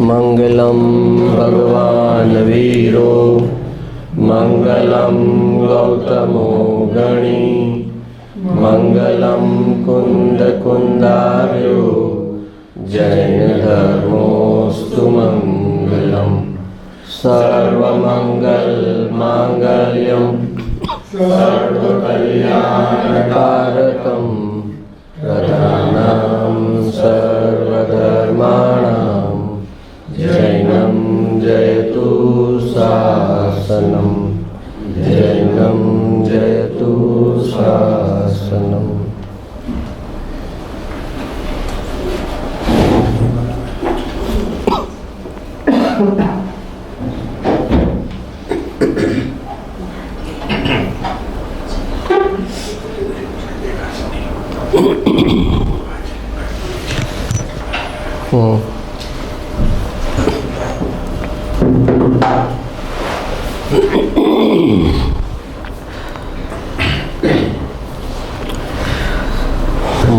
મંગલમ ભગવાન વીરો મંગલમ ગૌતમો ગણી મંગલમ કુંદ કુંદાર્યો જૈન ધર્મોસ્તુ મંગલમ સર્વમંગલ માંગલ્યમ સર્વકલ્યાણકારકમ પ્રધાનામ સર્વધર્માણામ જૈનમ જયતુ શાસનમ જૈનમ જયતુ શાસનમ.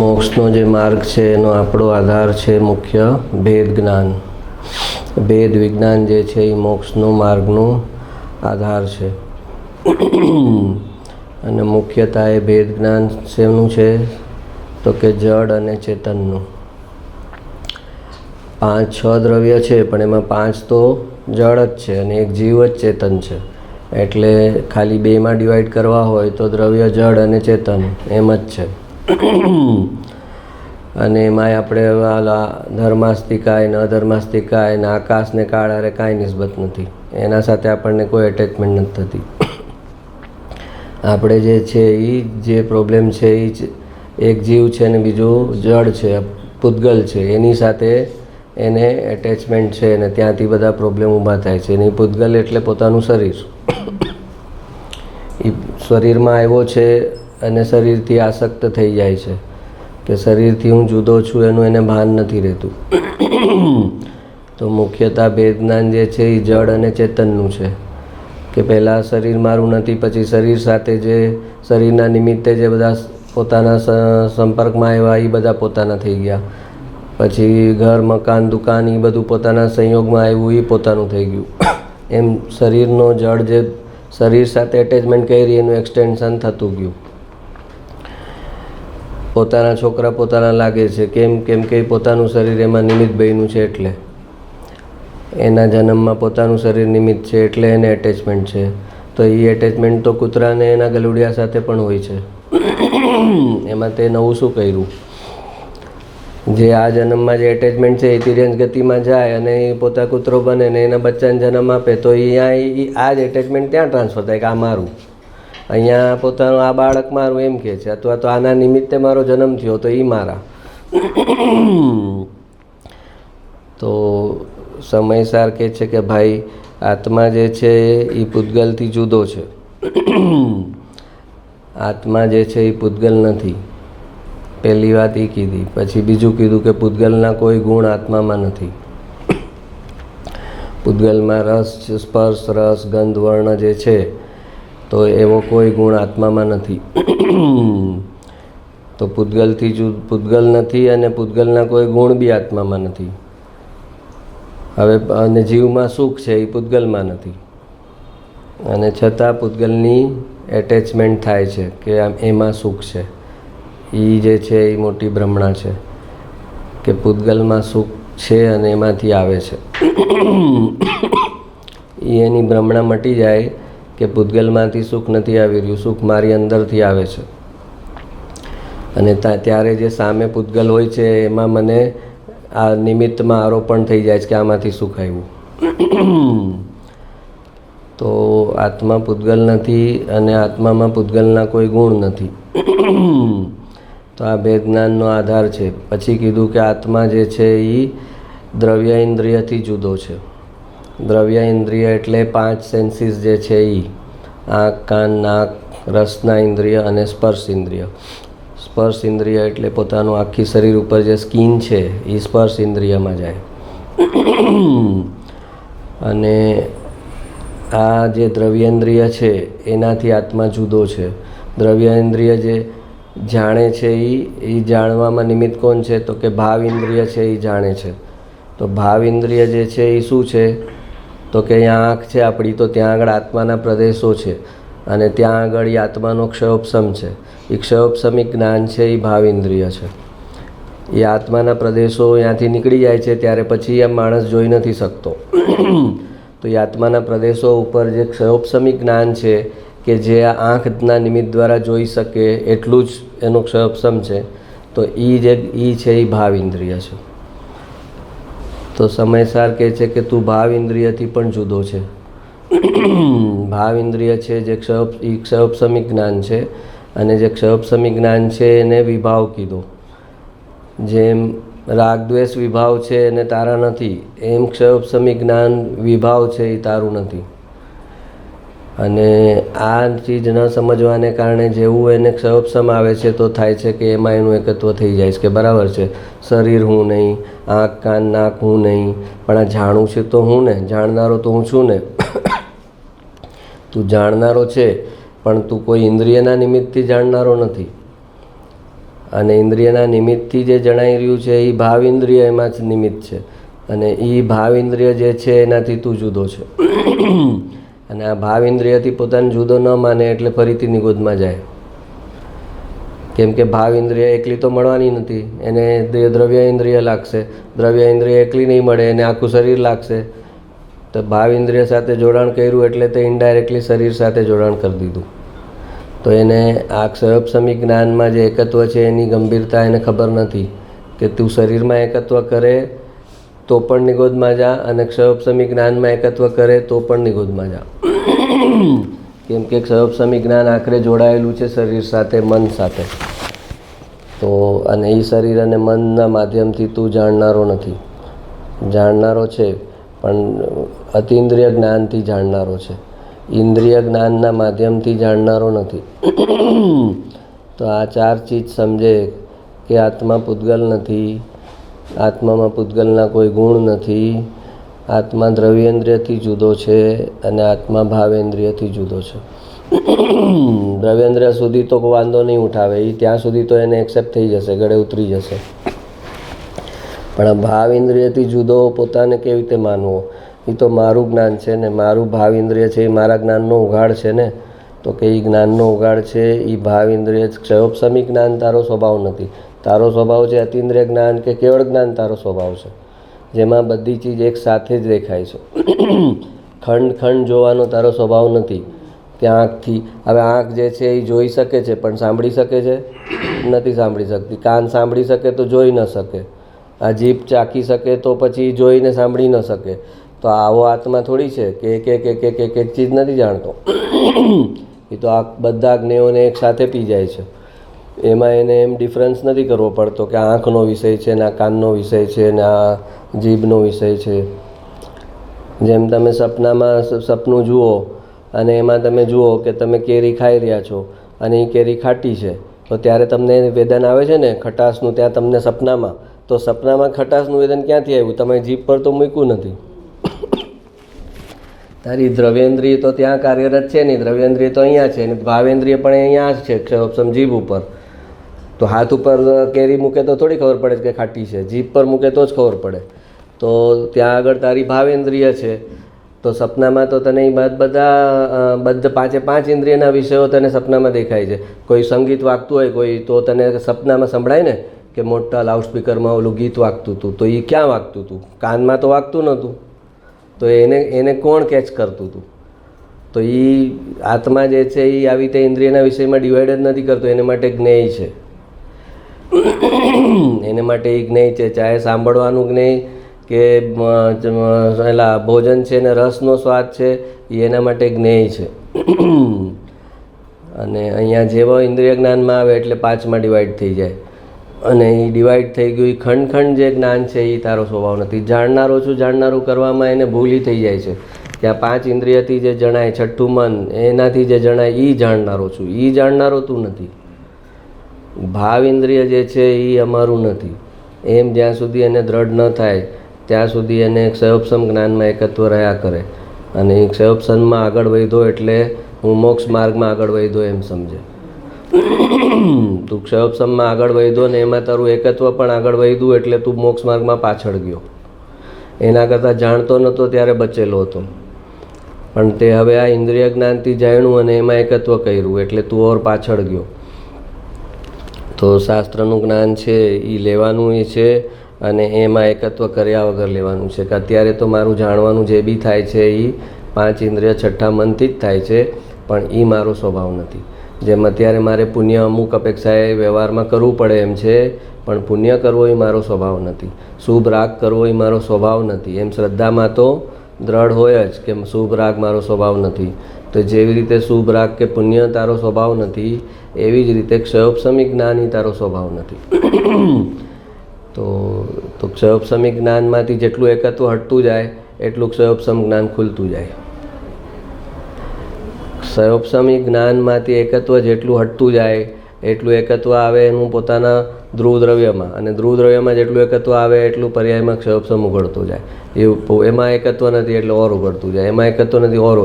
મોક્ષનો જે માર્ગ છે એનો આપણો આધાર છે મુખ્ય ભેદ જ્ઞાન. ભેદ વિજ્ઞાન જે છે એ મોક્ષનો માર્ગનો આધાર છે. અને મુખ્યતા એ ભેદ જ્ઞાન શેનું છે તો કે જડ અને ચેતનનું. 5-6 દ્રવ્ય છે પણ એમાં 5 તો જડ જ છે અને એક જીવ જ ચેતન છે. એટલે ખાલી 2માં ડિવાઈડ કરવા હોય તો દ્રવ્ય જડ અને ચેતન એમ જ છે. અને એમાંય આપણે ધર્માસ્તિકાય ને અધર્માસ્તિકાય ને આકાશ ને કાળ હારે કાંઈ નિસ્બત નથી. એના સાથે આપણને કોઈ એટેચમેન્ટ નથી થતી. આપણે જે છે એ જે પ્રોબ્લેમ છે એ એક જીવ છે ને બીજું જડ છે, પૂતગલ છે, એની સાથે એને એટેચમેન્ટ છે અને ત્યાંથી બધા પ્રોબ્લેમ ઊભા થાય છે. એની પૂતગલ એટલે પોતાનું શરીર. એ શરીરમાં આવ્યો છે અને શરીરથી આસક્ત થઈ જાય છે કે શરીરથી હું જુદો છું એનું એને ભાન નથી રહેતું. તો મુખ્યતા ભેદ જ્ઞાન જે છે એ જડ અને ચેતનનું છે કે પહેલાં શરીર મારું નથી, પછી શરીર સાથે જે શરીરના નિમિત્તે જે બધા પોતાના સંપર્કમાં આવ્યા એ બધા પોતાના થઈ ગયા. પછી ઘર મકાન દુકાન એ બધું પોતાના સંયોગમાં આવ્યું એ પોતાનું થઈ ગયું. એમ શરીરનો જડ જે શરીર સાથે એટેચમેન્ટ કરી એનું એક્સટેન્શન થતું ગયું. પોતાના છોકરા પોતાના લાગે છે કેમ કે પોતાનું શરીર એમાં નિમિત્ત બન્યું છે એટલે એના જન્મમાં પોતાનું શરીર નિમિત્ત છે એટલે એને એટેચમેન્ટ છે. તો એ એટેચમેન્ટ તો કૂતરાને એના ગલુડિયા સાથે પણ હોય છે. એમાં તે નવું શું કર્યું? જે આ જન્મમાં જે એટેચમેન્ટ છે એ તિર્યંશ ગતિમાં જાય અને એ પોતા કૂતરો બને ને એના બચ્ચાને જન્મ આપે તો આ જ એટેચમેન્ટ ત્યાં ટ્રાન્સફર થાય કે આ મારું. અહીંયા પોતાનું આ બાળક મારું એમ કહે છે, અથવા તો આના નિમિત્તે મારો જન્મ થયો તો એ મારા. તો સમયસાર કહે છે કે ભાઈ આત્મા જે છે એ પૂતગલથી જુદો છે. આત્મા જે છે એ પૂતગલ નથી. પહેલી વાત એ કીધી. પછી બીજું કીધું કે પૂતગલના કોઈ ગુણ આત્મામાં નથી. પૂતગલમાં રસ, સ્પર્શ, રસ, ગંધ, વર્ણ જે છે તો એવો કોઈ ગુણ આત્મામાં નથી. તો પૂતગલ નથી અને પૂતગલના કોઈ ગુણ બી આત્મામાં નથી. હવે અને જીવમાં સુખ છે એ પૂતગલમાં નથી અને છતાં પૂતગલની એટેચમેન્ટ થાય છે કે એમાં સુખ છે. એ જે છે એ મોટી ભ્રમણા છે કે પૂતગલમાં સુખ છે અને એમાંથી આવે છે. એની ભ્રમણા મટી જાય કે પૂતગલમાંથી સુખ નથી આવી રહ્યું, સુખ મારી અંદરથી આવે છે. અને ત્યારે જે સામે પૂતગલ હોય છે એમાં મને આ નિમિત્તમાં આરોપણ થઈ જાય છે કે આમાંથી સુખ આવ્યું. તો આત્મા પૂતગલ નથી અને આત્મામાં પૂતગલના કોઈ ગુણ નથી. તો આ ભેદ જ્ઞાનનો આધાર છે. પછી કીધું કે આત્મા જે છે એ દ્રવ્ય ઇન્દ્રિયથી જુદો છે. દ્રવ્ય ઇન્દ્રિય એટલે 5 સેન્સીસ જે છે એ આંખ, કાન, નાક, રસના ઇન્દ્રિય અને સ્પર્શ ઇન્દ્રિય. સ્પર્શ ઇન્દ્રિય એટલે પોતાનું આખી શરીર ઉપર જે સ્કિન છે એ સ્પર્શ ઇન્દ્રિયમાં જાય. અને આ જે દ્રવ્યેન્દ્રિય છે એનાથી આત્મા જુદો છે. દ્રવ્યેન્દ્રિય જે જાણે છે એ જાણવામાં નિમિત્ત કોણ છે? તો કે ભાવ ઇન્દ્રિય છે એ જાણે છે. તો ભાવ ઇન્દ્રિય જે છે એ શું છે? તો કે અહીંયા આંખ છે આપણી, તો ત્યાં આગળ આત્માના પ્રદેશો છે અને ત્યાં આગળ એ આત્માનો ક્ષયોપસમ છે. એ ક્ષયોપસમિક જ્ઞાન છે એ ભાવ ઇન્દ્રિય છે. એ આત્માના પ્રદેશો ત્યાંથી નીકળી જાય છે ત્યારે પછી આ માણસ જોઈ નથી શકતો. તો એ આત્માના પ્રદેશો ઉપર જે ક્ષયોપસમિક જ્ઞાન છે કે જે આ આંખના નિમિત્ત દ્વારા જોઈ શકે એટલું જ એનું ક્ષયોપસમ છે, તો એ છે એ ભાવ ઇન્દ્રિય છે. તો સમયસાર કહે છે કે તું ભાવ ઇન્દ્રિયથી પણ જુદો છે. ભાવ ઇન્દ્રિય છે જે ક્ષયોપસમિક જ્ઞાન છે, અને જે ક્ષયોપસમિક જ્ઞાન છે એને વિભાવ કીધો. જેમ રાગ દ્વેષ વિભાવ છે એને તારા નથી, એમ ક્ષયોપસમિક જ્ઞાન વિભાવ છે એ તારું નથી. અને આ ચીજ ન સમજવાને કારણે જેવું એને ક્ષયોપસમ આવે છે તો થાય છે કે એમાં એનું એકત્વ થઈ જાય છે કે બરાબર છે, શરીર હું નહીં, આંખ કાન નાક હું નહીં, પણ આ જાણું છે તો હું ને, જાણનારો તો હું છું ને. તું જાણનારો છે પણ તું કોઈ ઇન્દ્રિયના નિમિત્તથી જાણનારો નથી. અને ઇન્દ્રિયના નિમિત્તથી જે જણાઈ રહ્યું છે એ ભાવ ઇન્દ્રિય એમાં જ નિમિત્ત છે, અને એ ભાવ ઇન્દ્રિય જે છે એનાથી તું જુદો છે. અને આ ભાવ ઇન્દ્રિયથી પોતાને જુદો ન માને એટલે ફરીથી નિગોદમાં જાય. કેમ કે ભાવ ઇન્દ્રિય એકલી તો મળવાની નથી, એને દ્રવ્ય ઇન્દ્રિય લાગશે. દ્રવ્ય ઇન્દ્રિય એકલી નહીં મળે, એને આખું શરીર લાગશે. તો ભાવ ઇન્દ્રિય સાથે જોડાણ કર્યું એટલે તે ઇનડાયરેક્ટલી શરીર સાથે જોડાણ કરી દીધું. તો એને આ ક્ષયોપસમિક જ્ઞાનમાં જે એકત્વ છે એની ગંભીરતા એને ખબર નથી કે તું શરીરમાં એકત્વ કરે તો પણ નિગોદમાં જા, અને ક્ષયોપસમિક જ્ઞાનમાં એકત્વ કરે તો પણ નિગોદમાં જા. કેમ કે ક્ષયોપસમિક જ્ઞાન આખરે જોડાયેલું છે શરીર સાથે, મન સાથે. તો અને એ શરીર અને મનના માધ્યમથી તું જાણનારો નથી. જાણનારો છે પણ અતિન્દ્રિય જ્ઞાનથી જાણનારો છે, ઇન્દ્રિય જ્ઞાનના માધ્યમથી જાણનારો નથી. તો આ ચાર ચીજ સમજે કે આત્મા પૂતગલ નથી, આત્મામાં પૂતગલના કોઈ ગુણ નથી, આત્મા દ્રવ્યેન્દ્રિયથી જુદો છે, અને આત્મા ભાવેન્દ્રિયથી જુદો છે. દ્રવ્યેન્દ્રિય સુધી તો વાંધો નહીં ઉઠાવે, એ ત્યાં સુધી તો એને એક્સેપ્ટ થઈ જશે, ગળે ઉતરી જશે. પણ આ ભાવ ઇન્દ્રિયથી જુદો પોતાને કેવી રીતે માનવો? એ તો મારું જ્ઞાન છે ને, મારું ભાવ ઇન્દ્રિય છે, એ મારા જ્ઞાનનો ઉઘાડ છે ને. તો કે એ જ્ઞાનનો ઉઘાડ છે એ ભાવ ઇન્દ્રિય. ક્ષયોપસમિક જ્ઞાન તારો સ્વભાવ નથી. તારો સ્વભાવ છે અતિન્દ્રિય જ્ઞાન કે કેવળ જ્ઞાન તારો સ્વભાવ છે, જેમાં બધી ચીજ એક સાથે જ દેખાય છે. ખંડ ખંડ જોવાનો તારો સ્વભાવ નથી કે આંખથી. હવે આંખ જે છે એ જોઈ શકે છે પણ સાંભળી શકે છે? નથી સાંભળી શકતી. કાન સાંભળી શકે તો જોઈ ન શકે. આ જીભ ચાખી શકે તો પછી જોઈને સાંભળી ન શકે. તો આવો આત્મા થોડી છે કે એક ચીજ નથી જાણતો. એ તો આ બધા જ્ઞેયોને એક સાથે પી જાય છે. એમાં એને એમ ડિફરન્સ નથી કરવો પડતો કે આંખનો વિષય છે ને આ કાનનો વિષય છે ને આ જીભનો વિષય છે. જેમ તમે સપનું જુઓ અને એમાં તમે જુઓ કે તમે કેરી ખાઈ રહ્યા છો અને એ કેરી ખાટી છે, તો ત્યારે તમને વેદન આવે છે ને ખટાશનું, ત્યાં તમને સપનામાં. તો સપનામાં ખટાશનું વેદન ક્યાંથી આવ્યું? તમે જીભ પર તો મૂક્યું નથી. તારી દ્રવ્યેન્દ્રિય તો ત્યાં કાર્યરત છે નહીં, દ્રવ્યેન્દ્રિય તો અહીંયા છે ને ભાવેન્દ્રિય પણ અહીંયા જ છે, ક્ષયોપસમ જીભ ઉપર. તો હાથ ઉપર કેરી મૂકે તો થોડી ખબર પડે કે ખાટી છે, જીભ પર મૂકે તો જ ખબર પડે. તો ત્યાં આગળ તારી ભાવેન્દ્રિય છે. તો સપનામાં તો તને બધા પાંચ ઇન્દ્રિયના વિષયો તને સપનામાં દેખાય છે. કોઈ સંગીત વાગતું હોય કોઈ, તો તને સપનામાં સંભળાય ને કે મોટા લાઉડસ્પીકરમાં ઓલું ગીત વાગતું હતું. તો એ ક્યાં વાગતું હતું? કાનમાં તો વાગતું નહોતું. તો એને કોણ કેચ કરતું હતું? તો એ આત્મા જે છે એ આવી રીતે ઇન્દ્રિયના વિષયમાં ડિવાઈડ જ નથી કરતો. એને માટે જ્ઞેય છે. એને માટે એ જ્ઞેય છે. ચાહે સાંભળવાનું જ્ઞેય કે એલા ભોજન છે ને રસનો સ્વાદ છે, એ એના માટે જ્ઞેય છે. અને અહીંયા જેવો ઇન્દ્રિય જ્ઞાનમાં આવે એટલે પાંચમાં ડિવાઈડ થઈ જાય. અને એ ડિવાઈડ થઈ ગયું. એ ખંડ ખંડ જે જ્ઞાન છે એ તારો સ્વભાવ નથી. જાણનારો છું જાણનારું કરવામાં એને ભૂલી થઈ જાય છે કે આ પાંચ ઇન્દ્રિયથી જે જણાય, છઠ્ઠું મન, એનાથી જે જણાય એ જાણનારો છું. એ જાણનારો તું નથી. ભાવ ઇન્દ્રિય જે છે એ અમારું નથી. એમ જ્યાં સુધી એને દ્રઢ ન થાય ત્યાં સુધી એને ક્ષયોપસમ જ્ઞાનમાં એકત્વ રહ્યા કરે. અને એ ક્ષયોપસમમાં આગળ વધ્યો એટલે હું મોક્ષ માર્ગમાં આગળ વધ્યો એમ સમજે. તું ક્ષયોપશમમાં આગળ વધ્યો ને એમાં તારું એકત્વ પણ આગળ વધ્યું એટલે તું મોક્ષ માર્ગમાં પાછળ ગયો. એના કરતાં જાણતો નહોતો ત્યારે બચેલો હતો, પણ તે હવે આ ઇન્દ્રિય જ્ઞાનથી જાણ્યું અને એમાં એકત્વ કર્યું એટલે તું ઓર પાછળ ગયો. તો શાસ્ત્રનું જ્ઞાન છે એ લેવાનું છે અને એમાં એકત્વ કર્યા વગર લેવાનું છે કે અત્યારે તો મારું જાણવાનું જે બી થાય છે એ 5 ઇન્દ્રિય છઠ્ઠા મનથી જ થાય છે, પણ એ મારો સ્વભાવ નથી. જેમ અત્યારે મારે પુણ્ય અમુક અપેક્ષાએ વ્યવહારમાં કરવું પડે એમ છે, પણ પુણ્ય કરવો એ મારો સ્વભાવ નથી. શુભ રાગ કરવો એ મારો સ્વભાવ નથી. એમ શ્રદ્ધામાં તો દ્રઢ હોય જ કે શુભ રાગ મારો સ્વભાવ નથી. તો જેવી રીતે શુભ રાગ કે પુણ્ય તારો સ્વભાવ નથી, એવી જ રીતે ક્ષયોપશમી જ્ઞાન એ તારો સ્વભાવ નથી. તો ક્ષયોપશમી જ્ઞાનમાંથી જેટલું એકત્વ હટતું જાય એટલું ક્ષયોપશમ જ્ઞાન ખુલતું જાય. ક્ષયોપશમી જ્ઞાનમાંથી એકત્વ જેટલું હટતું જાય એટલું એકત્વ આવે એનું પોતાના ધ્રુવ દ્રવ્યમાં, અને ધ્રુવ દ્રવ્યમાં જેટલું એકત્વ આવે એટલું પર્યાયમાં ક્ષયોપશમ ઉઘડતું જાય. એમાં એકત્વ નથી એટલે ઓર ઉઘડતું જાય, એમાં એકત્વ નથી ઓર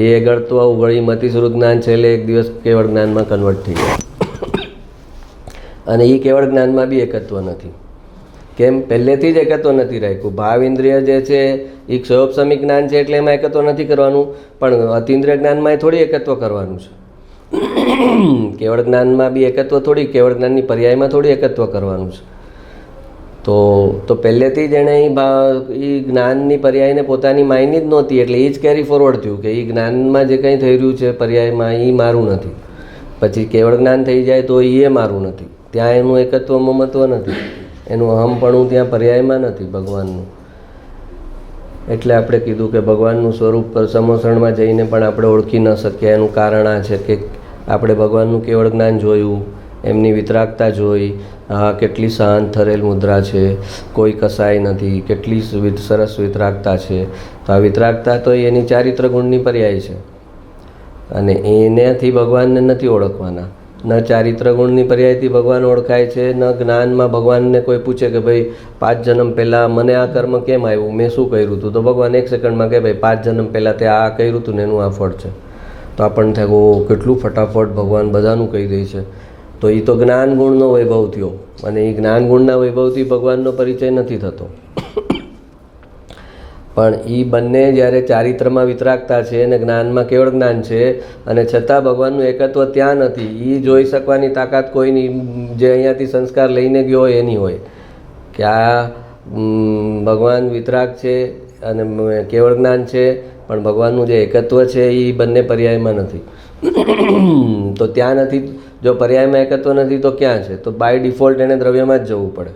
એ ગળતું ઉઘડી મતિસ્વરૂપ જ્ઞાન છેલ્લે એક દિવસ કેવળ જ્ઞાનમાં કન્વર્ટ થઈ જાય. અને એ કેવળ જ્ઞાનમાં બી એકત્વ નથી. કેમ? પહેલેથી જ એકત્વ નથી રાખ્યું. ભાવ ઇન્દ્રિય જે છે એ ક્ષયોપશમી જ્ઞાન છે એટલે એમાં એકત્વ નથી કરવાનું, પણ અતિન્દ્રિય જ્ઞાનમાં એ થોડી એકત્વ કરવાનું છે. કેવળ જ્ઞાનમાં બી એકત્વ થોડી, કેવળ જ્ઞાનની પર્યાયમાં થોડી એકત્વ કરવાનું છે. તો પહેલેથી જ એણે એ જ્ઞાનની પર્યાયને પોતાની માયની જ નહોતી એટલે એ જ કેરી ફોરવર્ડ થયું કે એ જ્ઞાનમાં જે કંઈ થઈ રહ્યું છે પર્યાયમાં એ મારું નથી. પછી કેવળ જ્ઞાન થઈ જાય તો એ મારું નથી. ત્યાં એનું એકત્વ મમત્વ નથી, એનું અહમપણું ત્યાં પર્યાયમાં નથી ભગવાનનું. એટલે આપણે કીધું કે ભગવાનનું સ્વરૂપ સમોસણમાં જઈને પણ આપણે ઓળખી ન શકીએ. એનું કારણ આ છે કે આપણે ભગવાનનું કેવળ જ્ઞાન જોયું, એમની વિતરાગતા જોઈ, હા કેટલી શાંત થરેલ મુદ્રા છે, કોઈ કસાય નથી, કેટલી સરસ વિતરાગતા છે. તો આ વિતરાગતા તો એની ચારિત્ર ગુણની પર્યાય છે, અને એનાથી ભગવાનને નથી ઓળખવાના. ન ચારિત્ર ગુણની પર્યાયથી ભગવાન ઓળખાય છે, ન જ્ઞાનમાં ભગવાનને કોઈ પૂછે કે ભાઈ 5 જન્મ પહેલાં મને આ કર્મ કેમ આવ્યું, મેં શું કર્યું હતું, તો ભગવાન 1 સેકન્ડમાં કહે ભાઈ 5 જન્મ પહેલાં તે આ કર્યું હતું ને એનું આ ફળ છે. તો આપણને થાય ઓ કેટલું ફટાફટ ભગવાન બધાનું કહી દે છે. તો એ તો જ્ઞાન ગુણનો વૈભવ થયો, અને એ જ્ઞાન ગુણના વૈભવથી ભગવાનનો પરિચય નથી થતો. પણ એ બંને જ્યારે ચારિત્રમાં વિતરાગતા છે અને જ્ઞાનમાં કેવળ જ્ઞાન છે, અને છતાં ભગવાનનું એકત્વ ત્યાં નથી. એ જોઈ શકવાની તાકાત કોઈની જે અહીંયાથી સંસ્કાર લઈને ગયો હોય એની હોય કે આ ભગવાન વિતરાગ છે અને કેવળ જ્ઞાન છે, પણ ભગવાનનું જે એકત્વ છે એ બંને પર્યાયમાં નથી. તો ત્યાં નથી. જો પર્યાયમાં એકત્વ નથી તો ક્યાં છે? તો બાય ડિફોલ્ટ એને દ્રવ્યમાં જ જવું પડે.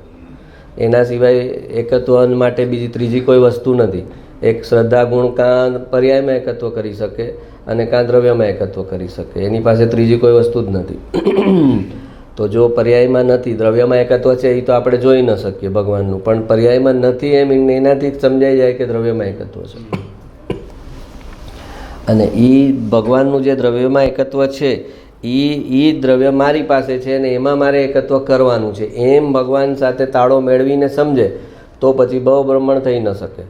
એના સિવાય એકત્વ માટે બીજી ત્રીજી કોઈ વસ્તુ નથી. એક શ્રદ્ધા ગુણ કાં પર્યાયમાં એકત્વ કરી શકે અને કાં દ્રવ્યમાં એકત્વ કરી શકે. એની પાસે ત્રીજી કોઈ વસ્તુ જ નથી. તો જો પર્યાયમાં નથી, દ્રવ્યમાં એકત્વ છે એ તો આપણે જોઈ ન શકીએ ભગવાનનું, પણ પર્યાયમાં નથી એમ એનાથી જ સમજાઈ જાય કે દ્રવ્યમાં એકત્વ છે. અને એ ભગવાનનું જે દ્રવ્યમાં એકત્વ છે એ દ્રવ્ય મારી પાસે છે અને એમાં મારે એકત્વ કરવાનું છે એમ ભગવાન સાથે તાળો મેળવીને સમજે તો પછી બહુ બ્રહ્મણ થઈ ન શકે.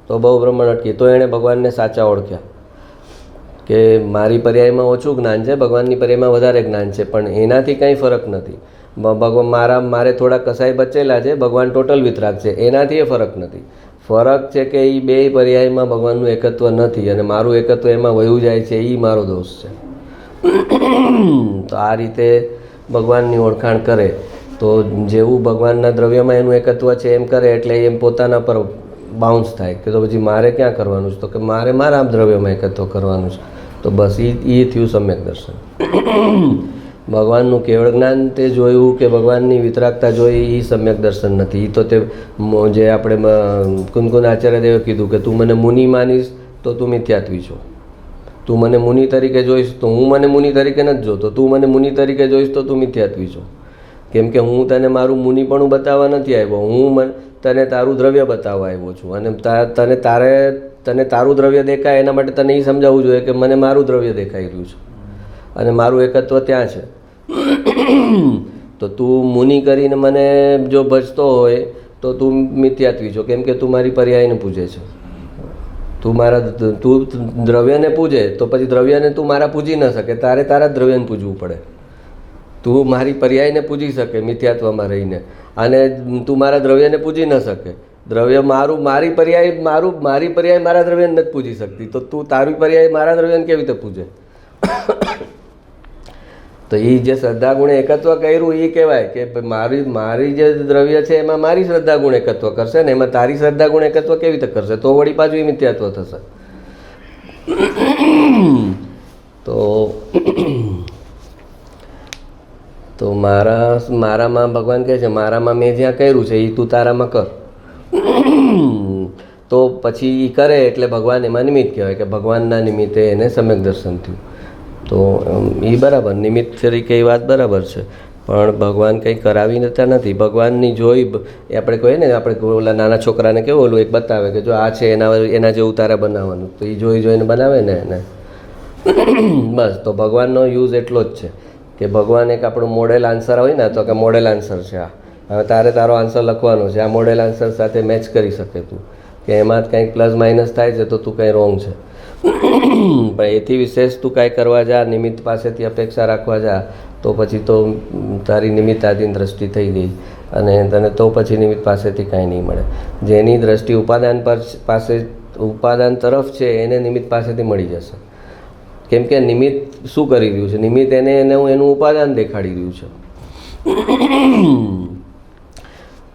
તો બહુ બ્રહ્મણ અટકી. તો એણે ભગવાનને સાચા ઓળખ્યા કે મારી પર્યાયમાં ઓછું જ્ઞાન છે, ભગવાનની પર્યાયમાં વધારે જ્ઞાન છે, પણ એનાથી કંઈ ફરક નથી. ભગવાન મારે થોડા કસાઈ બચેલા છે, ભગવાન ટોટલ વિતરાગ છે, એનાથી એ ફરક નથી. ફરક છે કે એ બે પર્યાયમાં ભગવાનનું એકત્વ નથી અને મારું એકત્વ એમાં વયું જાય છે, એ મારો દોષ છે. તો આ રીતે ભગવાનની ઓળખાણ કરે તો જેવું ભગવાનના દ્રવ્યમાં એનું એકત્વ છે એમ કરે એટલે એમ પોતાના પર બાઉન્સ થાય કે તો પછી મારે ક્યાં કરવાનું છે? તો કે મારે મારા દ્રવ્યમાં એકત્વ કરવાનું છે. તો બસ એ થયું સમ્યક દર્શન. ભગવાનનું કેવળ જ્ઞાન તે જોયું કે ભગવાનની વિતરાગતા જોઈ એ સમ્યક દર્શન નથી. એ તો તે જે આપણે કુનકુન આચાર્યદેવે કીધું કે તું મને મુનિ માનીશ તો તું મિથ્યાત્વી છો, તું મને મુનિ તરીકે જોઈશ તો હું મને મુનિ તરીકે નથી જોતો, તું મને મુનિ તરીકે જોઈશ તો તું મિથ્યાત્વી છો. કેમ કે હું તને મારું મુનિપણું બતાવવા નથી આવ્યો, હું તને તારું દ્રવ્ય બતાવવા આવ્યો છું. અને તને તારું દ્રવ્ય દેખાય એના માટે તને એ સમજાવવું જોઈએ કે મને મારું દ્રવ્ય દેખાઈ રહ્યું છે અને મારું એકત્વ ત્યાં છે. તો તું મુનિ કરીને મને જો ભજતો હોય તો તું મિથ્યાત્વી છો, કેમ કે તું મારી પર્યાયને પૂજે છે. તું દ્રવ્યને પૂજે તો પછી દ્રવ્યને તું મારા પૂજી ન શકે, તારે તારા દ્રવ્યને પૂજવું પડે. તું મારી પર્યાયને પૂજી શકે મિથ્યાત્વમાં રહીને, અને તું મારા દ્રવ્યને પૂજી ન શકે. દ્રવ્ય મારી પર્યાય મારા દ્રવ્યને નથી પૂજી શકતી, તો તું તારી પર્યાય મારા દ્રવ્યને કેવી રીતે પૂજે? તો એ જે શ્રદ્ધા ગુણ એકત્વ કર્યું એ કહેવાય કે મારી જે દ્રવ્ય છે એમાં મારી શ્રદ્ધા ગુણ એકત્વ કરશે ને એમાં તારી શ્રદ્ધા ગુણ એકત્વ કેવી રીતે કરશે? તો વળી પાછું એ મિથ્યાત્વ થશે. તો મારામાં ભગવાન કહે છે મારામાં મેં જ્યાં કર્યું છે એ તું તારામાં કર. તો પછી એ કરે એટલે ભગવાન એમાં નિમિત્ત કહેવાય કે ભગવાનના નિમિત્તે એને સમ્યક દર્શન થયું. તો એ બરાબર, નિમિત્ત તરીકે એ વાત બરાબર છે, પણ ભગવાન કંઈ કરાવી નતા નથી. ભગવાનની જોઈ એ આપણે કહીએ ને, આપણે ઓલા નાના છોકરાને કેવું ઓલું એક બતાવે કે જો આ છે એના જેવું તારે બનાવવાનું, તો એ જોઈને બનાવે ને એને. બસ, તો ભગવાનનો યુઝ એટલો જ છે કે ભગવાન એક આપણું મોડેલ આન્સર હોય ને, તો કે મોડેલ આન્સર છે આ, હવે તારો આન્સર લખવાનો છે, આ મોડેલ આન્સર સાથે મેચ કરી શકે તું, કે એમાં જ કંઈક પ્લસ માઇનસ થાય છે તો તું કંઈ રોંગ છે. પણ એથી વિશેષ તું કાંઈ કરવા જા, નિમિત્ત પાસેથી અપેક્ષા રાખવા જા, તો પછી તો તારી નિમિત્તાધીન દ્રષ્ટિ થઈ ગઈ અને તને તો પછી નિમિત્ત પાસેથી કાંઈ નહીં મળે. જેની દ્રષ્ટિ ઉપાદાન તરફ છે એને નિમિત્ત પાસેથી મળી જશે. કેમ કે નિમિત્ત શું કરી રહ્યું છે? નિમિત્ત એનું ઉપાદાન દેખાડી રહ્યું છે.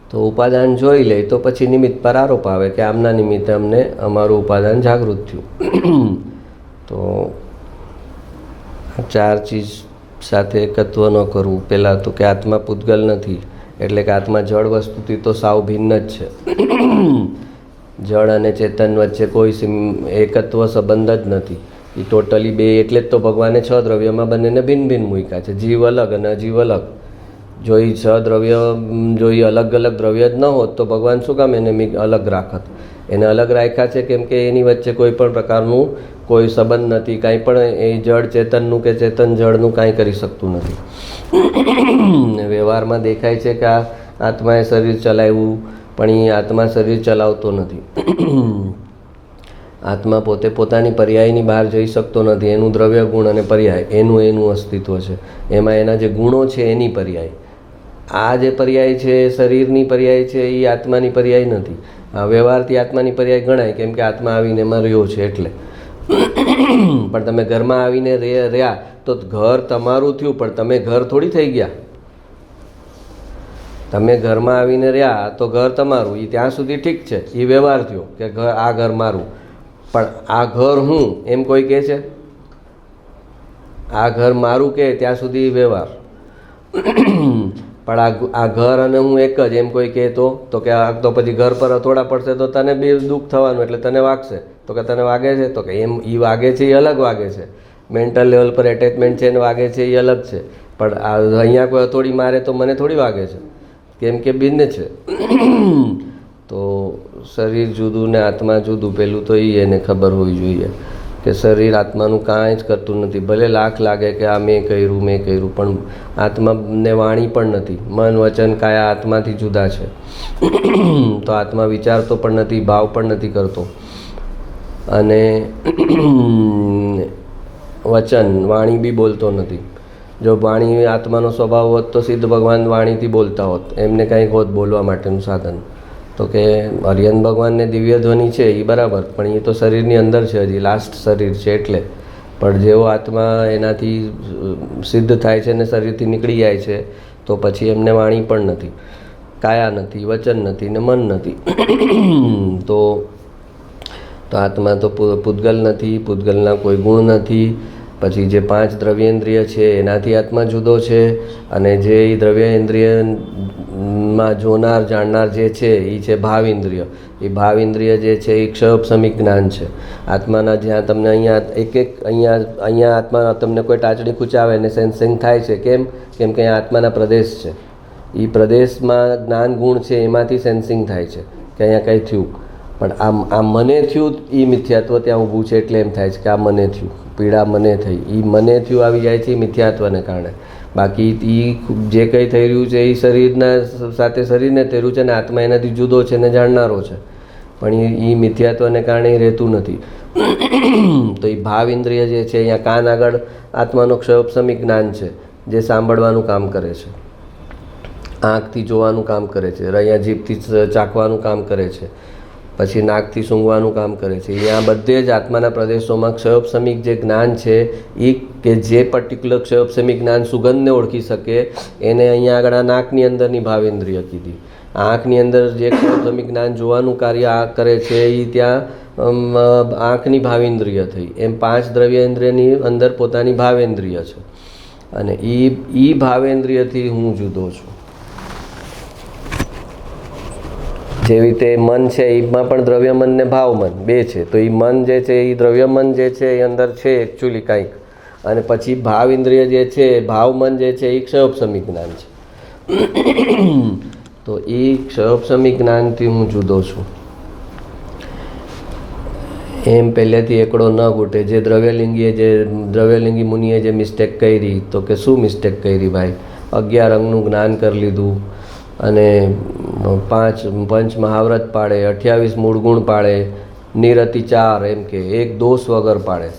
તો ઉપાદાન જોઈ લે તો પછી નિમિત્ત પર આરોપ આવે કે આમના નિમિત્તે અમને અમારું ઉપાદાન જાગૃત થયું. તો ચાર ચીજ સાથે એકત્વ ન કરવું. પહેલાં તો કે આત્મા પૂતગલ નથી, એટલે કે આત્મા જળ વસ્તુથી તો સાવ ભિન્ન જ છે. જળ અને ચેતન વચ્ચે કોઈ એકત્વ સંબંધ જ નથી. એ ટોટલી બે, એટલે જ તો ભગવાને 6 દ્રવ્યમાં બંનેને ભિન્ન ભિન્ન મૂક્યા છે, જીવ અલગ અને અજીવ અલગ. જો એ 6 દ્રવ્ય, જો એ અલગ અલગ દ્રવ્ય જ ન હોત તો ભગવાન શું કામ એને અલગ રાખત? એને અલગ રાખ્યા છે કેમ કે એની વચ્ચે કોઈ પણ પ્રકારનું કોઈ સંબંધ નથી. કાંઈ પણ એ જળ ચેતનનું કે ચેતન જળનું કાંઈ કરી શકતું નથી. વ્યવહારમાં દેખાય છે કે આ આત્માએ શરીર ચલાવ્યું, પણ એ આત્મા શરીર ચલાવતો નથી. આત્મા પોતે પોતાની પર્યાયની બહાર જઈ શકતો નથી. એનું દ્રવ્ય ગુણ અને પર્યાય એનું અસ્તિત્વ છે. એમાં એના જે ગુણો છે એની પર્યાય. આ જે પર્યાય છે શરીરની પર્યાય છે, એ આત્માની પર્યાય નથી. આ વ્યવહારથી આત્માની પર્યાય ગણાય કેમ કે આત્મા આવીને એમાં રહ્યો છે એટલે. પણ તમે ઘરમાં આવીને રહ્યા તો ઘર તમારું થયું, પણ તમે ઘર થોડી થઈ ગયા. તમે ઘરમાં આવીને રહ્યા તો ઘર તમારું, એ ત્યાં સુધી ઠીક છે, એ વ્યવહાર થયો કે આ ઘર મારું. પણ આ ઘર હું એમ કોઈ કહે છે? આ ઘર મારું કે ત્યાં સુધી વ્યવહાર. પણ આ ઘર અને હું એક જ એમ કોઈ કહે તો કે તો પછી ઘર પર હથોડા પડશે તો તને બી દુઃખ થવાનું, એટલે તને વાગશે. તો કે તને વાગે છે? તો કે એમ એ વાગે છે, એ અલગ વાગે છે. મેન્ટલ લેવલ પર એટેચમેન્ટ છે ને વાગે છે, એ અલગ છે. પણ અહીંયા કોઈ હથોડી મારે તો મને થોડી વાગે છે, કેમ કે ભિન્ન છે. તો શરીર જુદું ને આત્મા જુદું, પેલું તો એને ખબર હોવી જોઈએ કે શરીર આત્માનું કાંઈ જ કરતું નથી. ભલે લાખ લાગે કે આ મેં કર્યું, પણ આત્માને વાણી પણ નથી. મન વચન કાયા આત્માથી જુદા છે. તો આત્મા વિચારતો પણ નથી, ભાવ પણ નથી કરતો. અને વચન વાણી બી બોલતો નથી. જો વાણી આત્માનો સ્વભાવ હોત તો સિદ્ધ ભગવાન વાણીથી બોલતા હોત, એમને કંઈક હોત બોલવા માટેનું સાધન. તો કે હરિયન ભગવાનને દિવ્ય ધ્વનિ છે એ બરાબર, પણ એ તો શરીરની અંદર છે, હજી લાસ્ટ શરીર છે એટલે. પણ જેવો આત્મા એનાથી સિદ્ધ થાય છે ને શરીરથી નીકળી જાય છે તો પછી એમને વાણી પણ નથી, કાયા નથી, વચન નથી ને મન નથી. તો આત્મા તો પૂતગલ નથી, પૂતગલના કોઈ ગુણ નથી. પછી જે 5 દ્રવ્યેન્દ્રિય છે એનાથી આત્મા જુદો છે. અને જે દ્રવ્યેન્દ્રિયમાં જોનાર જાણનાર જે છે એ છે ભાવેન્દ્રિય. એ ભાવેન્દ્રિય જે છે એ ક્ષયપસમિક જ્ઞાન છે આત્માના. જ્યાં તમને અહીંયા આત્મા તમને કોઈ ટાચડી ખૂંચાવે ને સેન્સિંગ થાય છે. કેમ કે અહીંયા આત્માના પ્રદેશ છે. એ પ્રદેશમાં જ્ઞાન ગુણ છે, એમાંથી સેન્સિંગ થાય છે કે અહીંયા કંઈ થયું. પણ આ મને થયું એ મિથ્યાત્વ ત્યાં ઊભું છે, એટલે એમ થાય છે કે આ મને થયું, પીડા મને થઈ. એ મને થયું આવી જાય છે એ મિથ્યાત્વને કારણે. બાકી એ જે કંઈ થઈ રહ્યું છે એ શરીરના સાથે શરીરને થઈ રહ્યું છે ને આત્મા એનાથી જુદો છે ને જાણનારો છે, પણ એ મિથ્યાત્વને કારણે રહેતું નથી. તો એ ભાવ ઇન્દ્રિય જે છે, અહીંયા કાન આગળ આત્માનો ક્ષયોપસમિક જ્ઞાન છે. જે સાંભળવાનું કામ કરે છે, આંખથી જોવાનું કામ કરે છે, અહીંયા જીભથી ચાખવાનું કામ કરે છે, પછી નાકથી સૂંઘવાનું કામ કરે છે. અહીંયા બધે જ આત્માના પ્રદેશોમાં ક્ષયોપશમિક જે જ્ઞાન છે એ કે જે પર્ટિક્યુલર ક્ષયોપશમિક જ્ઞાન સુગંધને ઓળખી શકે એને અહીંયા આગળ આ નાકની અંદરની ભાવેન્દ્રિય કીધી. આંખની અંદર જે ક્ષયોપશમિક જ્ઞાન જોવાનું કાર્ય આ કરે છે એ ત્યાં આંખની ભાવેન્દ્રિય થઈ. એમ 5 દ્રવ્યેન્દ્રિયની અંદર પોતાની ભાવેન્દ્રિય છે અને એ ભાવેન્દ્રિયથી હું જુદો છું. જેવી રીતે મન છે એમાં પણ દ્રવ્યમન ને ભાવમન બે છે. તો એ મન જે છે એ દ્રવ્યમન જે છે એ અંદર છે એકચ્યુઅલી કાંઈક, અને પછી ભાવ ઇન્દ્રિય જે છે ભાવમન જે છે એ ક્ષયોપશમિક જ્ઞાન છે. તો એ ક્ષયોપશમિક જ્ઞાનથી હું જુદો છું એમ પહેલેથી એકડો ન ઘૂટે. જે દ્રવ્યલિંગી મુનિએ જે મિસ્ટેક કરી, તો કે શું મિસ્ટેક કરી ભાઈ? 11 અંગનું જ્ઞાન કરી લીધું અને 5 પંચ મહાવ્રત પાડે, 28 મૂળ ગુણ પાડે, નિરતિ 4 એમ કે એક દોષ વગર પાડે.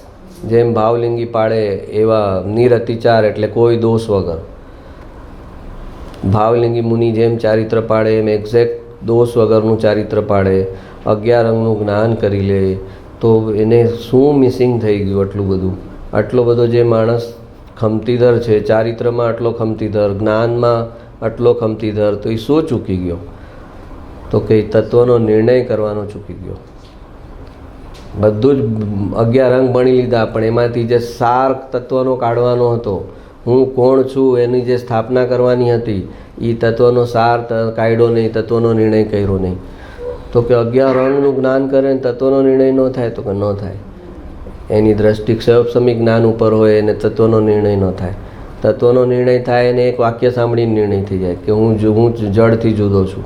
જેમ ભાવલિંગી પાડે એવા નિરતિ 4 એટલે કોઈ દોષ વગર. ભાવલિંગી મુનિ જેમ ચારિત્ર પાડે એમ એક્ઝેક્ટ દોષ વગરનું ચારિત્ર પાડે, 11 અંગનું જ્ઞાન કરી લે. તો એને શું મિસિંગ થઈ ગયું? આટલું બધું, આટલો બધો જે માણસ ખમતીધર છે, ચારિત્રમાં આટલો ખમતીધર, જ્ઞાનમાં આટલો ખમતીધર, તો એ શું ચૂકી ગયો? તો કે તત્વનો નિર્ણય કરવાનો ચૂકી ગયો. બધું જ 11 અંગ ભણી લીધા, પણ એમાંથી જે સાર તત્વનો કાઢવાનો હતો, હું કોણ છું એની જે સ્થાપના કરવાની હતી, એ તત્વનો સાર કાઢ્યો નહીં, તત્વનો નિર્ણય કર્યો નહીં. તો કે 11 અંગનું જ્ઞાન કરે ને તત્વનો નિર્ણય ન થાય, તો કે ન થાય. એની દ્રષ્ટિ ક્ષયોપશમિક જ્ઞાન ઉપર હોય અને તત્વનો નિર્ણય ન થાય. તત્વનો નિર્ણય થાય અને એક વાક્ય સાંભળીને નિર્ણય થઈ જાય કે હું જળથી જુદો છું.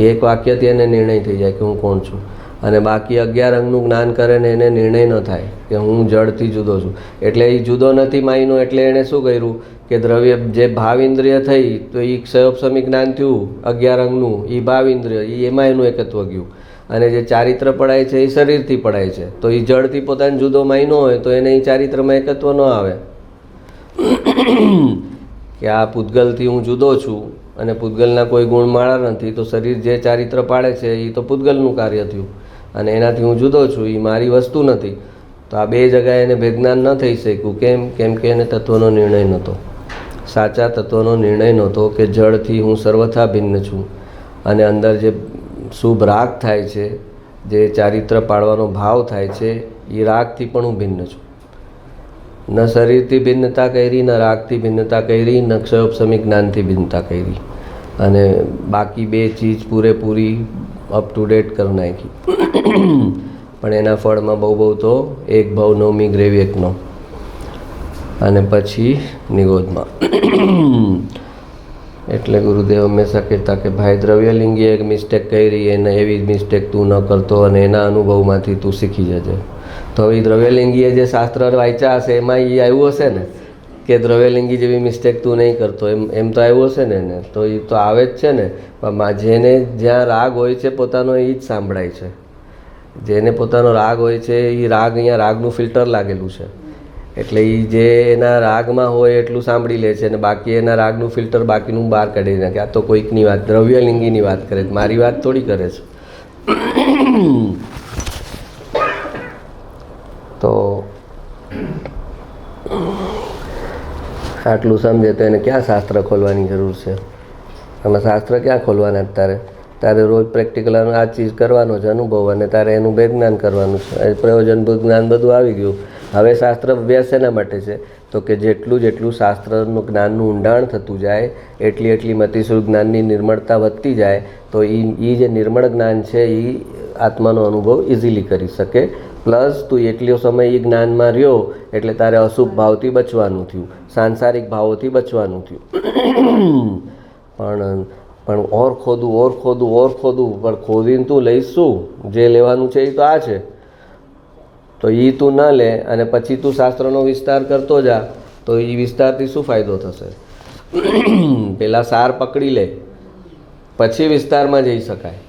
એક વાક્યથી એને નિર્ણય થઈ જાય કે હું કોણ છું. અને બાકી 11 અંગનું જ્ઞાન કરે ને એને નિર્ણય ન થાય કે હું જળથી જુદો છું. એટલે એ જુદો નથી માયનો. એટલે એણે શું કર્યું કે દ્રવ્ય જે ભાવ ઇન્દ્રિય થઈ, તો એ ક્ષયોપશમિક જ્ઞાન થયું 11 અંગનું, એ ભાવ ઇન્દ્રિય, એમાં એનું એકત્વ ગયું. અને જે ચારિત્ર પડાય છે એ શરીરથી પડાય છે. તો એ જળથી પોતાને જુદો માયનો હોય તો એને એ ચારિત્રમાં એકત્વ ન આવે કે આ પૂતગલથી હું જુદો છું અને પૂતગલના કોઈ ગુણ માળા નથી. તો શરીર જે ચારિત્ર પાડે છે એ તો પૂતગલનું કાર્ય થયું અને એનાથી હું જુદો છું, એ મારી વસ્તુ નથી. તો આ બે જગાએ એને ભેજ્ઞાન ન થઈ શક્યું. કેમ કે એને તત્વનો નિર્ણય નહોતો, સાચા તત્વનો નિર્ણય નહોતો કે જળથી હું સર્વથા ભિન્ન છું. અને અંદર જે શુભ રાગ થાય છે, જે ચારિત્ર પાડવાનો ભાવ થાય છે, એ રાગથી પણ હું ભિન્ન છું. ન શરીરથી ભિન્નતા કરી, ન રાગથી ભિન્નતા કરી, ન ક્ષયોપશમિક જ્ઞાનથી ભિન્નતા કરી. અને બાકી બે ચીજ પૂરેપૂરી અપ ટુ ડેટ કરી નાખી. પણ એના ફળમાં બહુ તો એક ભાવ નવમી ગ્રેવ એકનો અને પછી નિગોદમાં. એટલે ગુરુદેવ હંમેશા કહેતા કે ભાઈ દ્રવ્યલિંગીએ એક મિસ્ટેક કરી, એને એવી મિસ્ટેક તું ન કરતો અને એના અનુભવમાંથી તું શીખી જજે. તો હવે દ્રવ્યલિંગીએ જે શાસ્ત્ર વાંચ્યા હશે એમાં એ આવ્યું હશે ને કે દ્રવ્યલિંગી જેવી મિસ્ટેક તું નહીં કરતો, એમ તો આવ્યું હશે ને એને. તો એ તો આવે જ છે ને. પણ જેને જ્યાં રાગ હોય છે પોતાનો, એ જ સાંભળાય છે. જેને પોતાનો રાગ હોય છે એ રાગ, અહીંયા રાગનું ફિલ્ટર લાગેલું છે. એટલે એ જે એના રાગમાં હોય એટલું સાંભળી લે છે અને બાકી એના રાગનું ફિલ્ટર બાકીનું બહાર કાઢી નાખે. આ તો કોઈકની વાત, દ્રવ્યલિંગીની વાત કરે, મારી વાત થોડી કરે છે. તો આટલું સમજે તો એને ક્યાં શાસ્ત્ર ખોલવાની જરૂર છે? આમાં શાસ્ત્ર ક્યાં ખોલવાના? તારે રોજ પ્રેક્ટિકલ આ ચીજ કરવાનો છે, અનુભવ, અને તારે એનું બે જ્ઞાન કરવાનું છે. પ્રયોજનભૂત જ્ઞાન બધું આવી ગયું. હવે શાસ્ત્ર અભ્યાસ શેના માટે છે? તો કે જેટલું શાસ્ત્રનું જ્ઞાનનું ઊંડાણ થતું જાય એટલી મતિસુર જ્ઞાનની નિર્મળતા વધતી જાય. તો એ જે નિર્મળ જ્ઞાન છે એ આત્માનો અનુભવ ઇઝીલી કરી શકે. પ્લસ તું એટલો સમય એ જ્ઞાનમાં રહ્યો એટલે તારે અશુભ ભાવથી બચવાનું થયું, સાંસારિક ભાવોથી બચવાનું થયું. પણ ઓર ખોદું પણ ખોદીને તું લઈશ શું? જે લેવાનું છે એ તો આ છે. તો એ તું ન લે અને પછી તું શાસ્ત્રનો વિસ્તાર કરતો જા, તો એ વિસ્તારથી શું ફાયદો થશે? પહેલાં સાર પકડી લે પછી વિસ્તારમાં જઈ શકાય.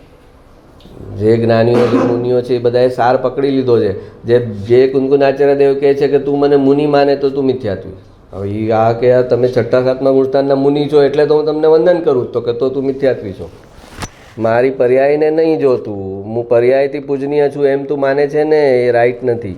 જે જ્ઞાનીઓ, જે મુનિઓ છે એ બધાએ સાર પકડી લીધો છે. જે કુંકુનાચાર્ય દેવ કહે છે કે તું મને મુનિ માને તો તું મિથ્યાત્વી, હવે એ આ કે તમે છઠ્ઠા સાતમા ગુણસ્થાનના મુનિ છો એટલે તો હું તમને વંદન કરું, તો કે તો તું મિથ્યાત્વી છો. મારી પર્યાયને નહીં જોતું, હું પર્યાયથી પૂજનીય છું એમ તું માને છે ને, એ રાઈટ નથી.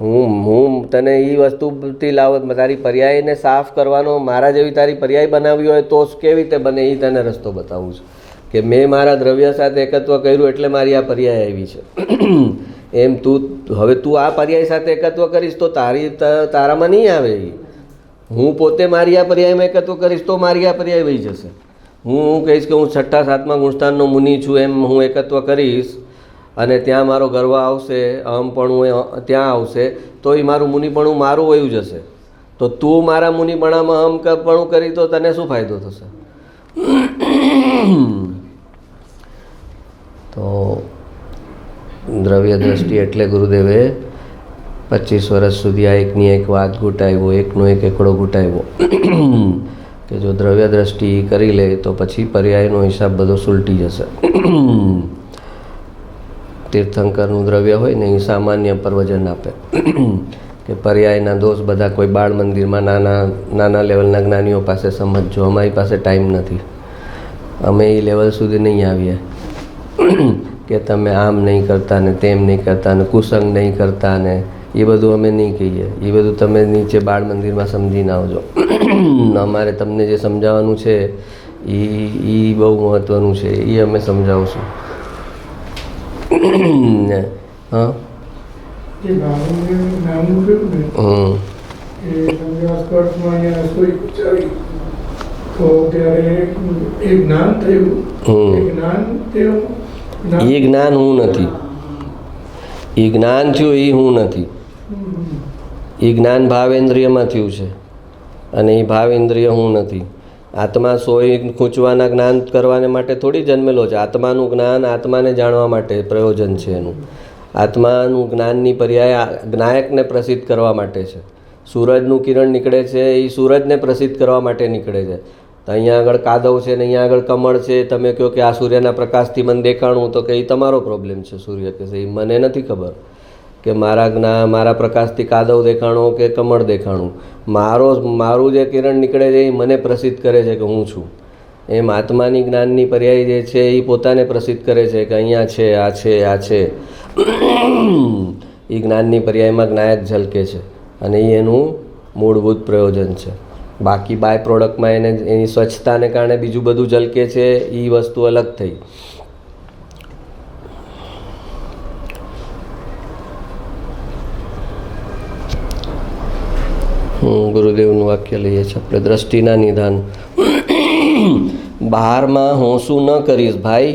હું તને એ વસ્તુથી લાવ, તારી પર્યાયને સાફ કરવાનો, મારા જેવી તારી પર્યાય બનાવી હોય તો કેવી રીતે બને એ તને રસ્તો બતાવું છું કે મેં મારા દ્રવ્ય સાથે એકત્વ કર્યું એટલે મારી આ પર્યાય આવી છે. એમ તું આ પર્યાય સાથે એકત્વ કરીશ તો તારામાં નહીં આવે. હું પોતે મારી આ પર્યાયમાં એકત્વ કરીશ તો મારી આ પર્યાય વહી જશે. હું કહીશ કે હું છઠ્ઠા સાતમા ગુણસ્થાનનો મુનિ છું એમ હું એકત્વ કરીશ અને ત્યાં મારો ગર્વ આવશે, અહમપણું ત્યાં આવશે, તો એ મારું મુનિપણું મારું વયું જશે. તો તું મારા મુનિપણામાં અહમપણું કરી તો તને શું ફાયદો થશે? તો દ્રવ્ય દ્રષ્ટિ એટલે ગુરુદેવે 25 વર્ષ સુધી આ એકની એક વાત ઘૂંટાવ્યો, એકનો એક એકડો ઘૂંટાવ્યો કે જો દ્રવ્ય દ્રષ્ટિ કરી લે તો પછી પર્યાયનો હિસાબ બધો સુલટી જશે. તીર્થંકરનું દ્રવ્ય હોય ને એ સામાન્ય પ્રવચન આપે કે પર્યાયના દોષ બધા કોઈ બાળ મંદિરમાં નાના લેવલના જ્ઞાનીઓ પાસે સમજજો, અમારી પાસે ટાઈમ નથી, અમે એ લેવલ સુધી નહીં આવીએ કે તમે આમ નહીં કરતા ને તેમ નહીં કરતા ને કુસંગ નહીં કરતા ને એ બધું અમે નહીં કહીએ. એ બધું તમે નીચે બાળ મંદિરમાં સમજીને આવજો. અમારે તમને જે સમજાવવાનું છે એ બહુ મહત્ત્વનું છે, એ અમે સમજાવશું. હા એ જ્ઞાન હું નથી, એ જ્ઞાન થયું એ હું નથી. એ જ્ઞાન ભાવેન્દ્રિયમાં થયું છે અને એ ભાવેન્દ્રિય હું નથી. આત્મા સોય ખૂંચવાના જ્ઞાન કરવાને માટે થોડી જન્મેલો છે. આત્માનું જ્ઞાન આત્માને જાણવા માટે પ્રયોજન છે એનું. આત્માનું જ્ઞાનની પર્યાય જ્ઞાયકને પ્રસિદ્ધ કરવા માટે છે. સૂરજનું કિરણ નીકળે છે એ સૂરજને પ્રસિદ્ધ કરવા માટે નીકળે છે. તો અહીંયા આગળ કાદવ છે ને અહીંયા આગળ કમળ છે, તમે કહો કે આ સૂર્યના પ્રકાશથી મને દેખાણું, તો કે એ તમારો પ્રોબ્લેમ છે. સૂર્ય કે એ મને નથી ખબર કે મારા પ્રકાશથી કાદવ દેખાણો કે કમળ દેખાણું. મારું જે કિરણ નીકળે છે એ મને પ્રસિદ્ધ કરે છે કે હું છું. એમ આત્માની જ્ઞાનની પર્યાય જે છે એ પોતાને પ્રસિદ્ધ કરે છે કે અહીંયા છે, આ છે, આ છે. એ જ્ઞાનની પર્યાયમાં જ્ઞાયક ઝલકે છે અને એ એનું મૂળભૂત પ્રયોજન છે. બાકી બાય પ્રોડક્ટમાં એની સ્વચ્છતાને કારણે બીજું બધું ઝલકે છે, એ વસ્તુ અલગ થઈ. ગુરુદેવનું વાક્ય લઈએ છીએ આપણે, દ્રષ્ટિના નિધાન. બહારમાં હોંશું ન કરીશ ભાઈ,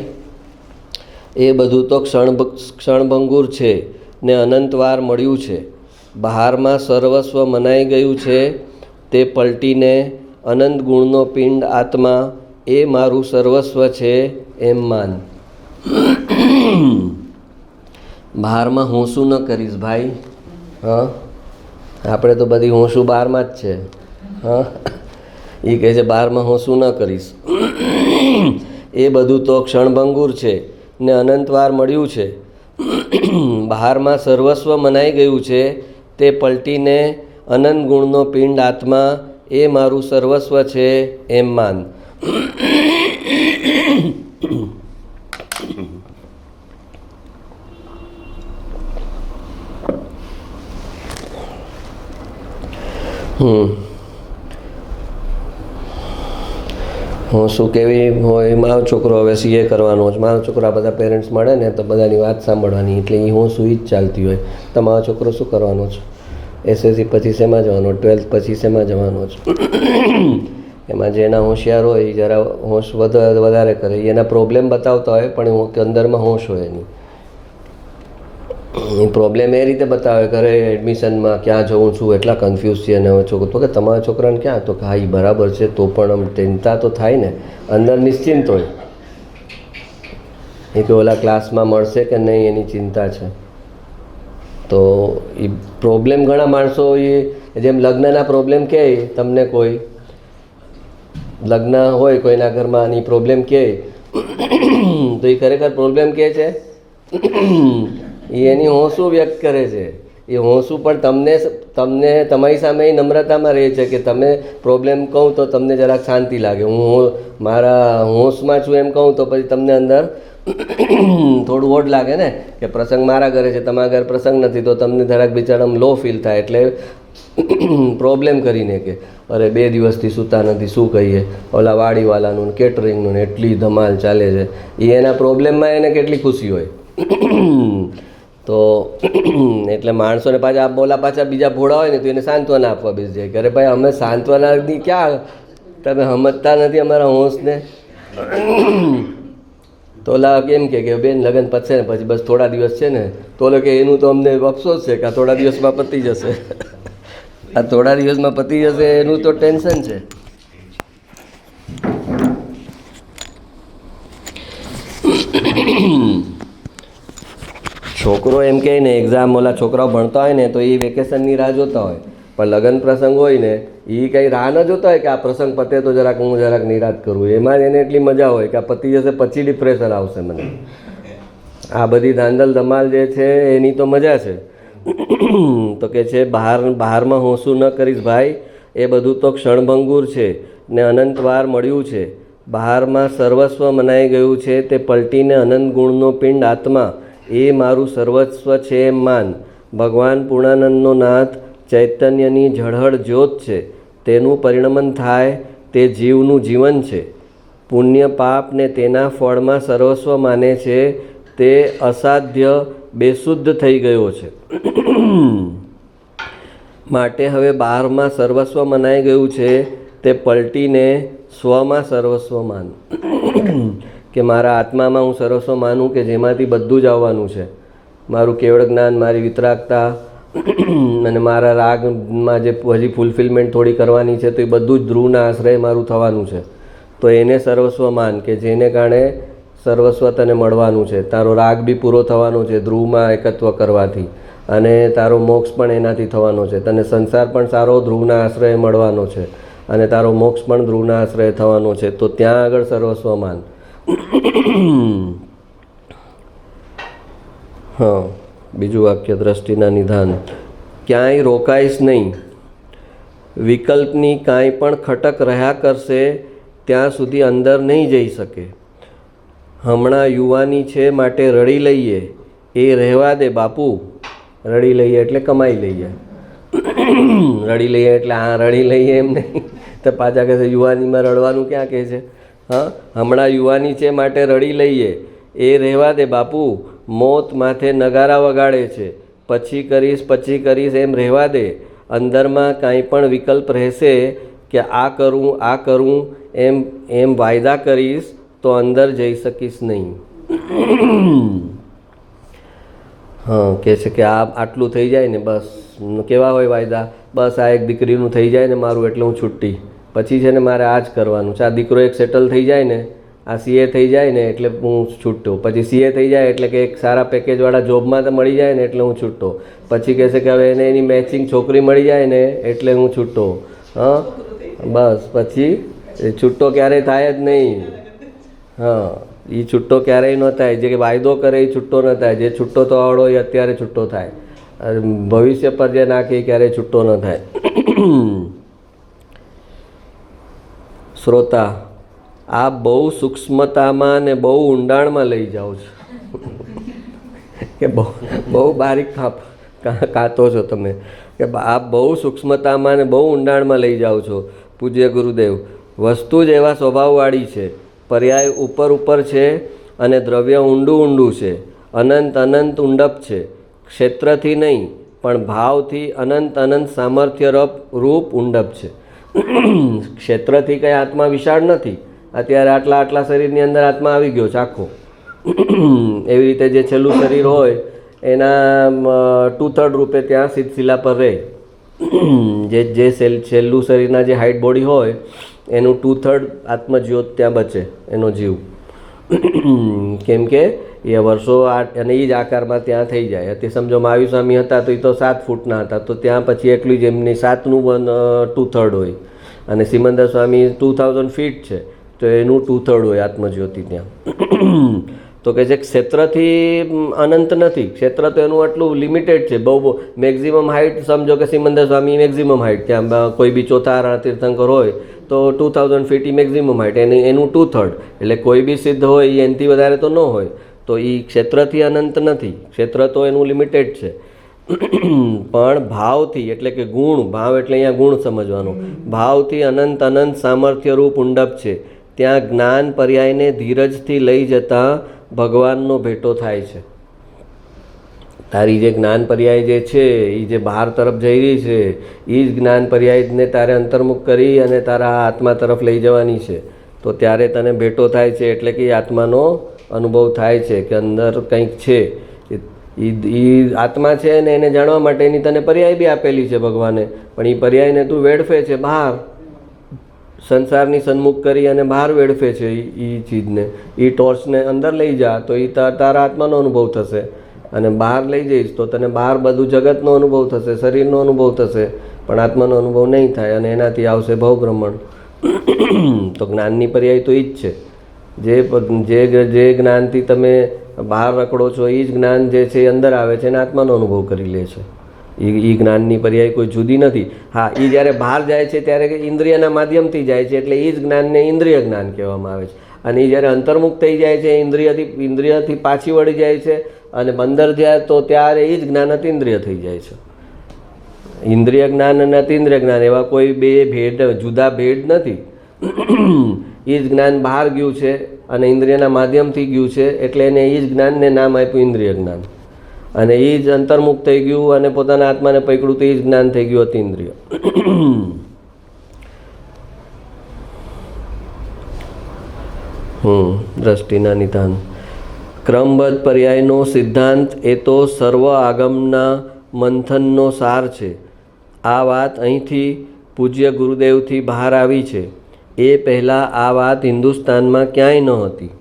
એ બધું તો ક્ષણભંગુર છે ને અનંતવાર મળ્યું છે. બહારમાં સર્વસ્વ મનાઈ ગયું છે, તે પલટીને અનંત ગુણનો પિંડ આત્મા એ મારું સર્વસ્વ છે એમ માન. બહારમાં હોંશું ન કરીશ ભાઈ. હા, આપણે તો બધી હોંશું બહારમાં જ છે. હા, એ કહે છે બહારમાં હોંશું ન કરીશ, એ બધું તો ક્ષણભંગુર છે ને અનંતવાર મળ્યું છે. બહારમાં સર્વસ્વ મનાઈ ગયું છે, તે પલટીને અનંત ગુણનો પિંડ આત્મા એ મારું સર્વસ્વ છે એમ માન. હું શું કેવી હોય, મારો છોકરો હવે CA કરવાનો છે, મારો છોકરો આ બધા પેરેન્ટ્સ મળે ને તો બધાની વાત સાંભળવાની, એટલે એ હું શું જ ચાલતી હોય. તમારો છોકરો શું કરવાનો છે, SSC પછી શેમાં જવાનો, 12th પછી શેમાં જવાનો છે. એમાં જેના હોશિયાર હોય એ જરા હોશ વધારે કરે, એના પ્રોબ્લેમ બતાવતા હોય પણ અંદરમાં હોશ હોય એની. એ પ્રોબ્લેમ એ રીતે બતાવે કરે એડમિશનમાં ક્યાં જવું છું, એટલા કન્ફ્યુઝ છે. અને હવે છોકરો તો કે તમારા છોકરાને ક્યાં, તો કે હા એ બરાબર છે, તો પણ આમ ચિંતા તો થાય ને, અંદર નિશ્ચિંત હોય. એ કે ઓલા ક્લાસમાં મળશે કે નહીં એની ચિંતા છે. તો એ પ્રોબ્લેમ ઘણા માણસો એ જેમ લગ્નના પ્રોબ્લેમ કહે, તમને કોઈ લગ્ન હોય કોઈના ઘરમાં અને પ્રોબ્લેમ કહે તો એ ખરેખર પ્રોબ્લેમ કહે છે, એ એની હોંશું વ્યક્ત કરે છે એ હોંશું પણ તમને તમારી સામે નમ્રતામાં રહે છે કે તમે પ્રોબ્લેમ કહું તો તમને જરાક શાંતિ લાગે. હું મારા હોંશમાં છું એમ કહું તો પછી તમને અંદર થોડું ઓડ લાગે ને કે પ્રસંગ મારા ઘરે છે, તમારા ઘરે પ્રસંગ નથી, તો તમને જરાક બિચારામાં લો ફીલ થાય. એટલે પ્રોબ્લેમ કરીને કે અરે 2 દિવસથી સૂતા નથી, શું કહીએ, ઓલા વાડીવાલાનું કેટરિંગનું ને એટલી ધમાલ ચાલે છે. એ એના પ્રોબ્લેમમાં એને કેટલી ખુશી હોય. તો એટલે માણસોને પાછા પાછા બીજા ભોળા હોય ને તો એને સાંત્વના આપવા બેસી જાય કે અરે ભાઈ અમે સાંત્વનાની ક્યાં, તમે સમજતા નથી અમારા હોંશને. તો ઓલા કેમ કે બેન લગ્ન પતશે ને પછી બસ થોડા દિવસ છે ને, તો ઓલો કે એનું તો અમને અફસોસ છે કે આ થોડા દિવસમાં પતી જશે. આ થોડા દિવસમાં પતી જશે એનું તો ટેન્શન છે. છોકરો એમ કહે ને એક્ઝામ, ઓલા છોકરાઓ ભણતા હોય ને તો એ વેકેશનની રાહ જોતા હોય, પણ લગ્ન પ્રસંગ હોય ને એ કંઈ રાહ ન જોતા હોય કે આ પ્રસંગ પતે તો જરાક હું જરાક નિરાશ કરું. એમાં જ એને એટલી મજા હોય કે આ પતી જશે પછી ડિપ્રેશન આવશે મને. આ બધી ધાંધલ ધમાલ જે છે એની તો મજા છે. તો કે છે બહારમાં હોંશું ન કરીશ ભાઈ, એ બધું તો ક્ષણભંગુર છે ને અનંતવાર મળ્યું છે. બહારમાં સર્વસ્વ મનાઈ ગયું છે, તે પલટીને અનંત ગુણનો પિંડ આત્મા, એ મારું સર્વસ્વ છે એમ માન. ભગવાન પૂર્ણાનંદનો નાથ ચૈતન્યની ઝળહળ જ્યોત છે, તેનું પરિણમન થાય તે જીવનું જીવન છે. પુણ્ય પાપ ને તેના ફળમાં સર્વસ્વ માને છે, તે અસાધ્ય બેશુદ્ધ થઈ ગયો છે. માટે હવે બહારમાં સર્વસ્વ મનાઈ ગયું છે, તે પલટીને સ્વમાં સર્વસ્વ માન. કે મારા આત્મામાં હું સર્વસ્વ માનું કે જેમાંથી બધું જ આવવાનું છે. મારું કેવળ જ્ઞાન, મારી વિતરાગતા અને મારા રાગમાં જે હજી ફૂલફિલમેન્ટ થોડી કરવાની છે તો એ બધું જ ધ્રુવના આશ્રય મારું થવાનું છે. તો એને સર્વસ્વ માન કે જેને કારણે સર્વસ્વ તને મળવાનું છે. તારો રાગ બી પૂરો થવાનો છે ધ્રુવમાં એકત્વ કરવાથી, અને તારો મોક્ષ પણ એનાથી થવાનો છે. તને સંસાર પણ સારો ધ્રુવના આશ્રય મળવાનો છે, અને તારો મોક્ષ પણ ધ્રુવના આશ્રય થવાનો છે. તો ત્યાં આગળ સર્વસ્વ માન. હા, બીજું વાક્ય દ્રષ્ટિના નિધાન. ક્યાંય રોકાઈશ નહીં, વિકલ્પની કાંઈ પણ ખટક રહ્યા કરશે ત્યાં સુધી અંદર નહીં જઈ શકે. હમણાં યુવાની છે માટે રડી લઈએ, એ રહેવા દે બાપુ. રડી લઈએ એટલે કમાઈ લઈએ. રડી લઈએ એટલે હા રડી લઈએ એમ નહીં. તો પાછા કહે છે યુવાનીમાં રડવાનું ક્યાં કહે છે. હા, હમણાં યુવાની છે માટે રડી લઈએ, એ રહેવા દે બાપુ. મોત માથે નગારા વગાડે છે, પછી કરીશ એમ રહેવા દે. અંદરમાં કાંઈ પણ વિકલ્પ રહેશે કે આ કરું એમ વાયદા કરીશ તો અંદર જઈ શકીશ નહીં. હા, કહે છે કે આટલું થઈ જાય ને બસ. કેવા હોય વાયદા? બસ આ એક દીકરીનું થઈ જાય ને મારું એટલે હું છૂટી. પછી છે ને મારે આ જ કરવાનું છે. આ દીકરો એક સેટલ થઈ જાય ને, આ સીએ થઈ જાય ને એટલે હું છૂટતો. પછી સીએ થઈ જાય એટલે કે એક સારા પેકેજવાળા જોબમાં તો મળી જાય ને એટલે હું છૂટતો. પછી કહે છે કે હવે એને એની મેચિંગ છોકરી મળી જાય ને એટલે હું છૂટતો. હા, બસ પછી છૂટો ક્યારેય થાય જ નહીં. હા, એ છૂટો ક્યારેય ન થાય. જે વાયદો કરે એ છૂટો ન થાય. જે છૂટો થવાળો એ અત્યારે છૂટો થાય. ભવિષ્ય પર જે નાખે ક્યારેય છૂટો ન થાય. શ્રોતા, આ બહુ સૂક્ષ્મતામાં ને બહુ ઊંડાણમાં લઈ જાઓ છો. કે બહુ બારીક કાતો છો તમે, કે આ બહુ સૂક્ષ્મતામાં ને બહુ ઊંડાણમાં લઈ જાઓ છો. પૂજ્ય ગુરુદેવ, વસ્તુ જ એવા સ્વભાવવાળી છે. પર્યાય ઉપર છે અને દ્રવ્ય ઊંડું છે. અનંત ઊંડપ છે. ક્ષેત્રથી નહીં પણ ભાવથી અનંત સામર્થ્ય રૂપ ઊંડપ છે. ક્ષેત્રથી કંઈ આત્મા વિશાળ નથી. અત્યારે આટલા શરીરની અંદર આત્મા આવી ગયો છે આખો. એવી રીતે જે છેલ્લું શરીર હોય એના 2/3 રૂપે ત્યાં શિલા પર રહે. જે છેલ્લું શરીરના જે હાઇટ બોડી હોય એનું 2/3 આત્મજ્યોત ત્યાં બચે, એનો જીવ. કેમ કે એ વર્ષો અને એ જ આકારમાં ત્યાં થઈ જાય. તે સમજો મહાવીર સ્વામી હતા તો એ તો 7 ફૂટના હતા, તો ત્યાં પછી એટલું જ એમની 7નું 2/3 હોય. અને સિમંદર સ્વામી 2000 ફીટ છે તો એનું 2/3 હોય આત્મજ્યોતિ ત્યાં. તો કે જે ક્ષેત્રથી અનંત નથી, ક્ષેત્ર તો એનું આટલું લિમિટેડ છે. બહુ મેક્ઝિમમ હાઇટ સમજો કે સિમંદર સ્વામી મેક્ઝિમમ હાઇટ, ત્યાં કોઈ બી ચોથા આરાણ તીર્થંકર હોય તો 2000 ફીટ મેક્ઝિમમ હાઇટ, એનું 2/3, એટલે કોઈ બી સિદ્ધ હોય એ એનાથી વધારે તો ન હોય. તો એ ક્ષેત્રથી અનંત નથી, ક્ષેત્ર તો એનું લિમિટેડ છે. પણ ભાવથી, એટલે કે ગુણ, ભાવ એટલે અહીંયા ગુણ સમજવાનો, ભાવથી અનંત અનંત સામર્થ્યરૂપ ઉંડપ છે. ત્યાં જ્ઞાન પર્યાયને ધીરજથી લઈ જતા ભગવાનનો ભેટો થાય છે. તારી જે જ્ઞાન પર્યાય જે છે એ જે બહાર તરફ જઈ રહી છે, એ જ જ્ઞાન પર્યાયને તારે અંતર્મુખ કરી અને તારા આત્મા તરફ લઈ જવાની છે. તો ત્યારે તને ભેટો થાય છે, એટલે કે આત્માનો અનુભવ થાય છે કે અંદર કંઈક છે. એ આત્મા છે ને એને જાણવા માટેની તને પર્યાય બી આપેલી છે ભગવાને, પણ એ પર્યાયને તું વેડફે છે બહાર, સંસારની સન્મુખ કરી અને બહાર વેડફે છે. એ ચીજને, એ ટોર્ચને અંદર લઈ જા તો એ તારા આત્માનો અનુભવ થશે, અને બહાર લઈ જઈશ તો તને બહાર બધું જગતનો અનુભવ થશે, શરીરનો અનુભવ થશે, પણ આત્માનો અનુભવ નહીં થાય, અને એનાથી આવશે ભવભ્રમણ. તો જ્ઞાનની પર્યાય તો એ જ છે. જે જ્ઞાનથી તમે બહાર રખડો છો એ જ જ્ઞાન જે છે એ અંદર આવે છે અને આત્માનો અનુભવ કરી લે છે. એ જ્ઞાનની પર્યાય કોઈ જુદી નથી. હા, એ જ્યારે બહાર જાય છે ત્યારે ઇન્દ્રિયના માધ્યમથી જાય છે, એટલે એ જ જ્ઞાનને ઇન્દ્રિય જ્ઞાન કહેવામાં આવે છે. અને એ જ્યારે અંતર્મુખ થઈ જાય છે, ઇન્દ્રિયથી પાછી વળી જાય છે અને અંદર જાય તો ત્યારે એ જ જ્ઞાન અતિન્દ્રિય થઈ જાય છે. ઇન્દ્રિય જ્ઞાન અને અતિન્દ્રિય જ્ઞાન એવા કોઈ બે ભેદ, જુદા ભેદ નથી. એ જ જ્ઞાન બહાર ગયું છે અને ઇન્દ્રિયના માધ્યમથી ગયું છે, એટલે એને એ જ જ્ઞાનને નામ આપ્યું ઇન્દ્રિય જ્ઞાન. અને એ જ અંતર્મુખ થઈ ગયું અને પોતાના આત્માને પકડ્યું તો એ જ જ્ઞાન થઈ ગયું અતિન્દ્રિય. દ્રષ્ટિના નિધાન. ક્રમબદ્ધ પર્યાયનો સિદ્ધાંત એ તો સર્વ આગમના મંથનનો સાર છે. આ વાત અહીંથી પૂજ્ય ગુરુદેવથી બહાર આવી છે. એ પહેલાં આ વાત હિન્દુસ્તાનમાં ક્યાંય ન હતી.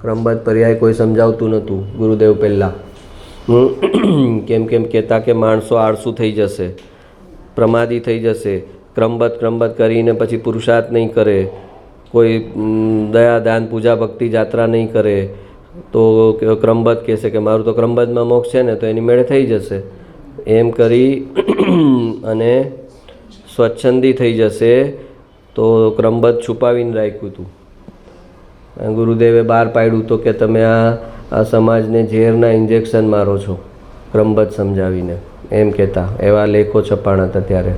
ક્રમબદ્ધ પર્યાય કોઈ સમજાવતું નહોતું ગુરુદેવ પહેલાં. કેમ કહેતા કે માણસો આળસુ થઈ જશે, પ્રમાદી થઈ જશે, ક્રમબદ્ધ કરીને પછી પુરુષાર્થ નહીં કરે, કોઈ દયા દાન પૂજા ભક્તિ જાત્રા નહીં કરે, તો ક્રમબદ્ધ કહેશે કે મારું તો ક્રમબદ્ધમાં મોક્ષ છે ને, તો એની મેળે થઈ જશે. એમ કરી અને સ્વચ્છંદી થઈ જશે. તો ક્રમબદ્ધ છુપાવીને રાખ્યું હતું. ગુરુદેવે બહાર પાડ્યું તો કે તમે આ સમાજને ઝેરના ઇન્જેક્શન મારો છો, ક્રમબદ્ધ સમજાવીને એમ કહેતા. એવા લેખો છપાણા હતા ત્યારે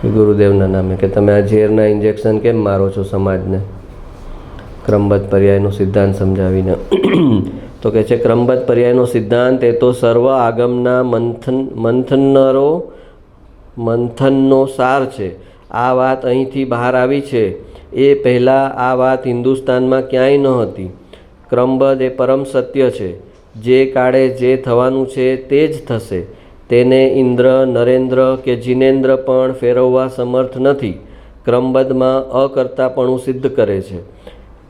કે ગુરુદેવના નામે કે તમે આ ઝેરના ઇન્જેક્શન કેમ મારો છો સમાજને, ક્રમબદ્ધ પર્યાયનો સિદ્ધાંત સમજાવીને. તો કે છે ક્રમબદ્ધ પર્યાયનો સિદ્ધાંત એ તો સર્વ આગમના મંથનનો સાર છે. આ વાત અહીંથી બહાર આવી છે. એ પહેલાં આ વાત હિન્દુસ્તાનમાં ક્યાંય ન હતી. ક્રમબદ્ધ એ પરમ સત્ય છે. જે કાળે જે થવાનું છે તે જ થશે. તેને ઇન્દ્ર, નરેન્દ્ર કે જિનેન્દ્ર પણ ફેરવવા સમર્થ નથી. ક્રમબદ્ધમાં અકર્તાપણું સિદ્ધ કરે છે.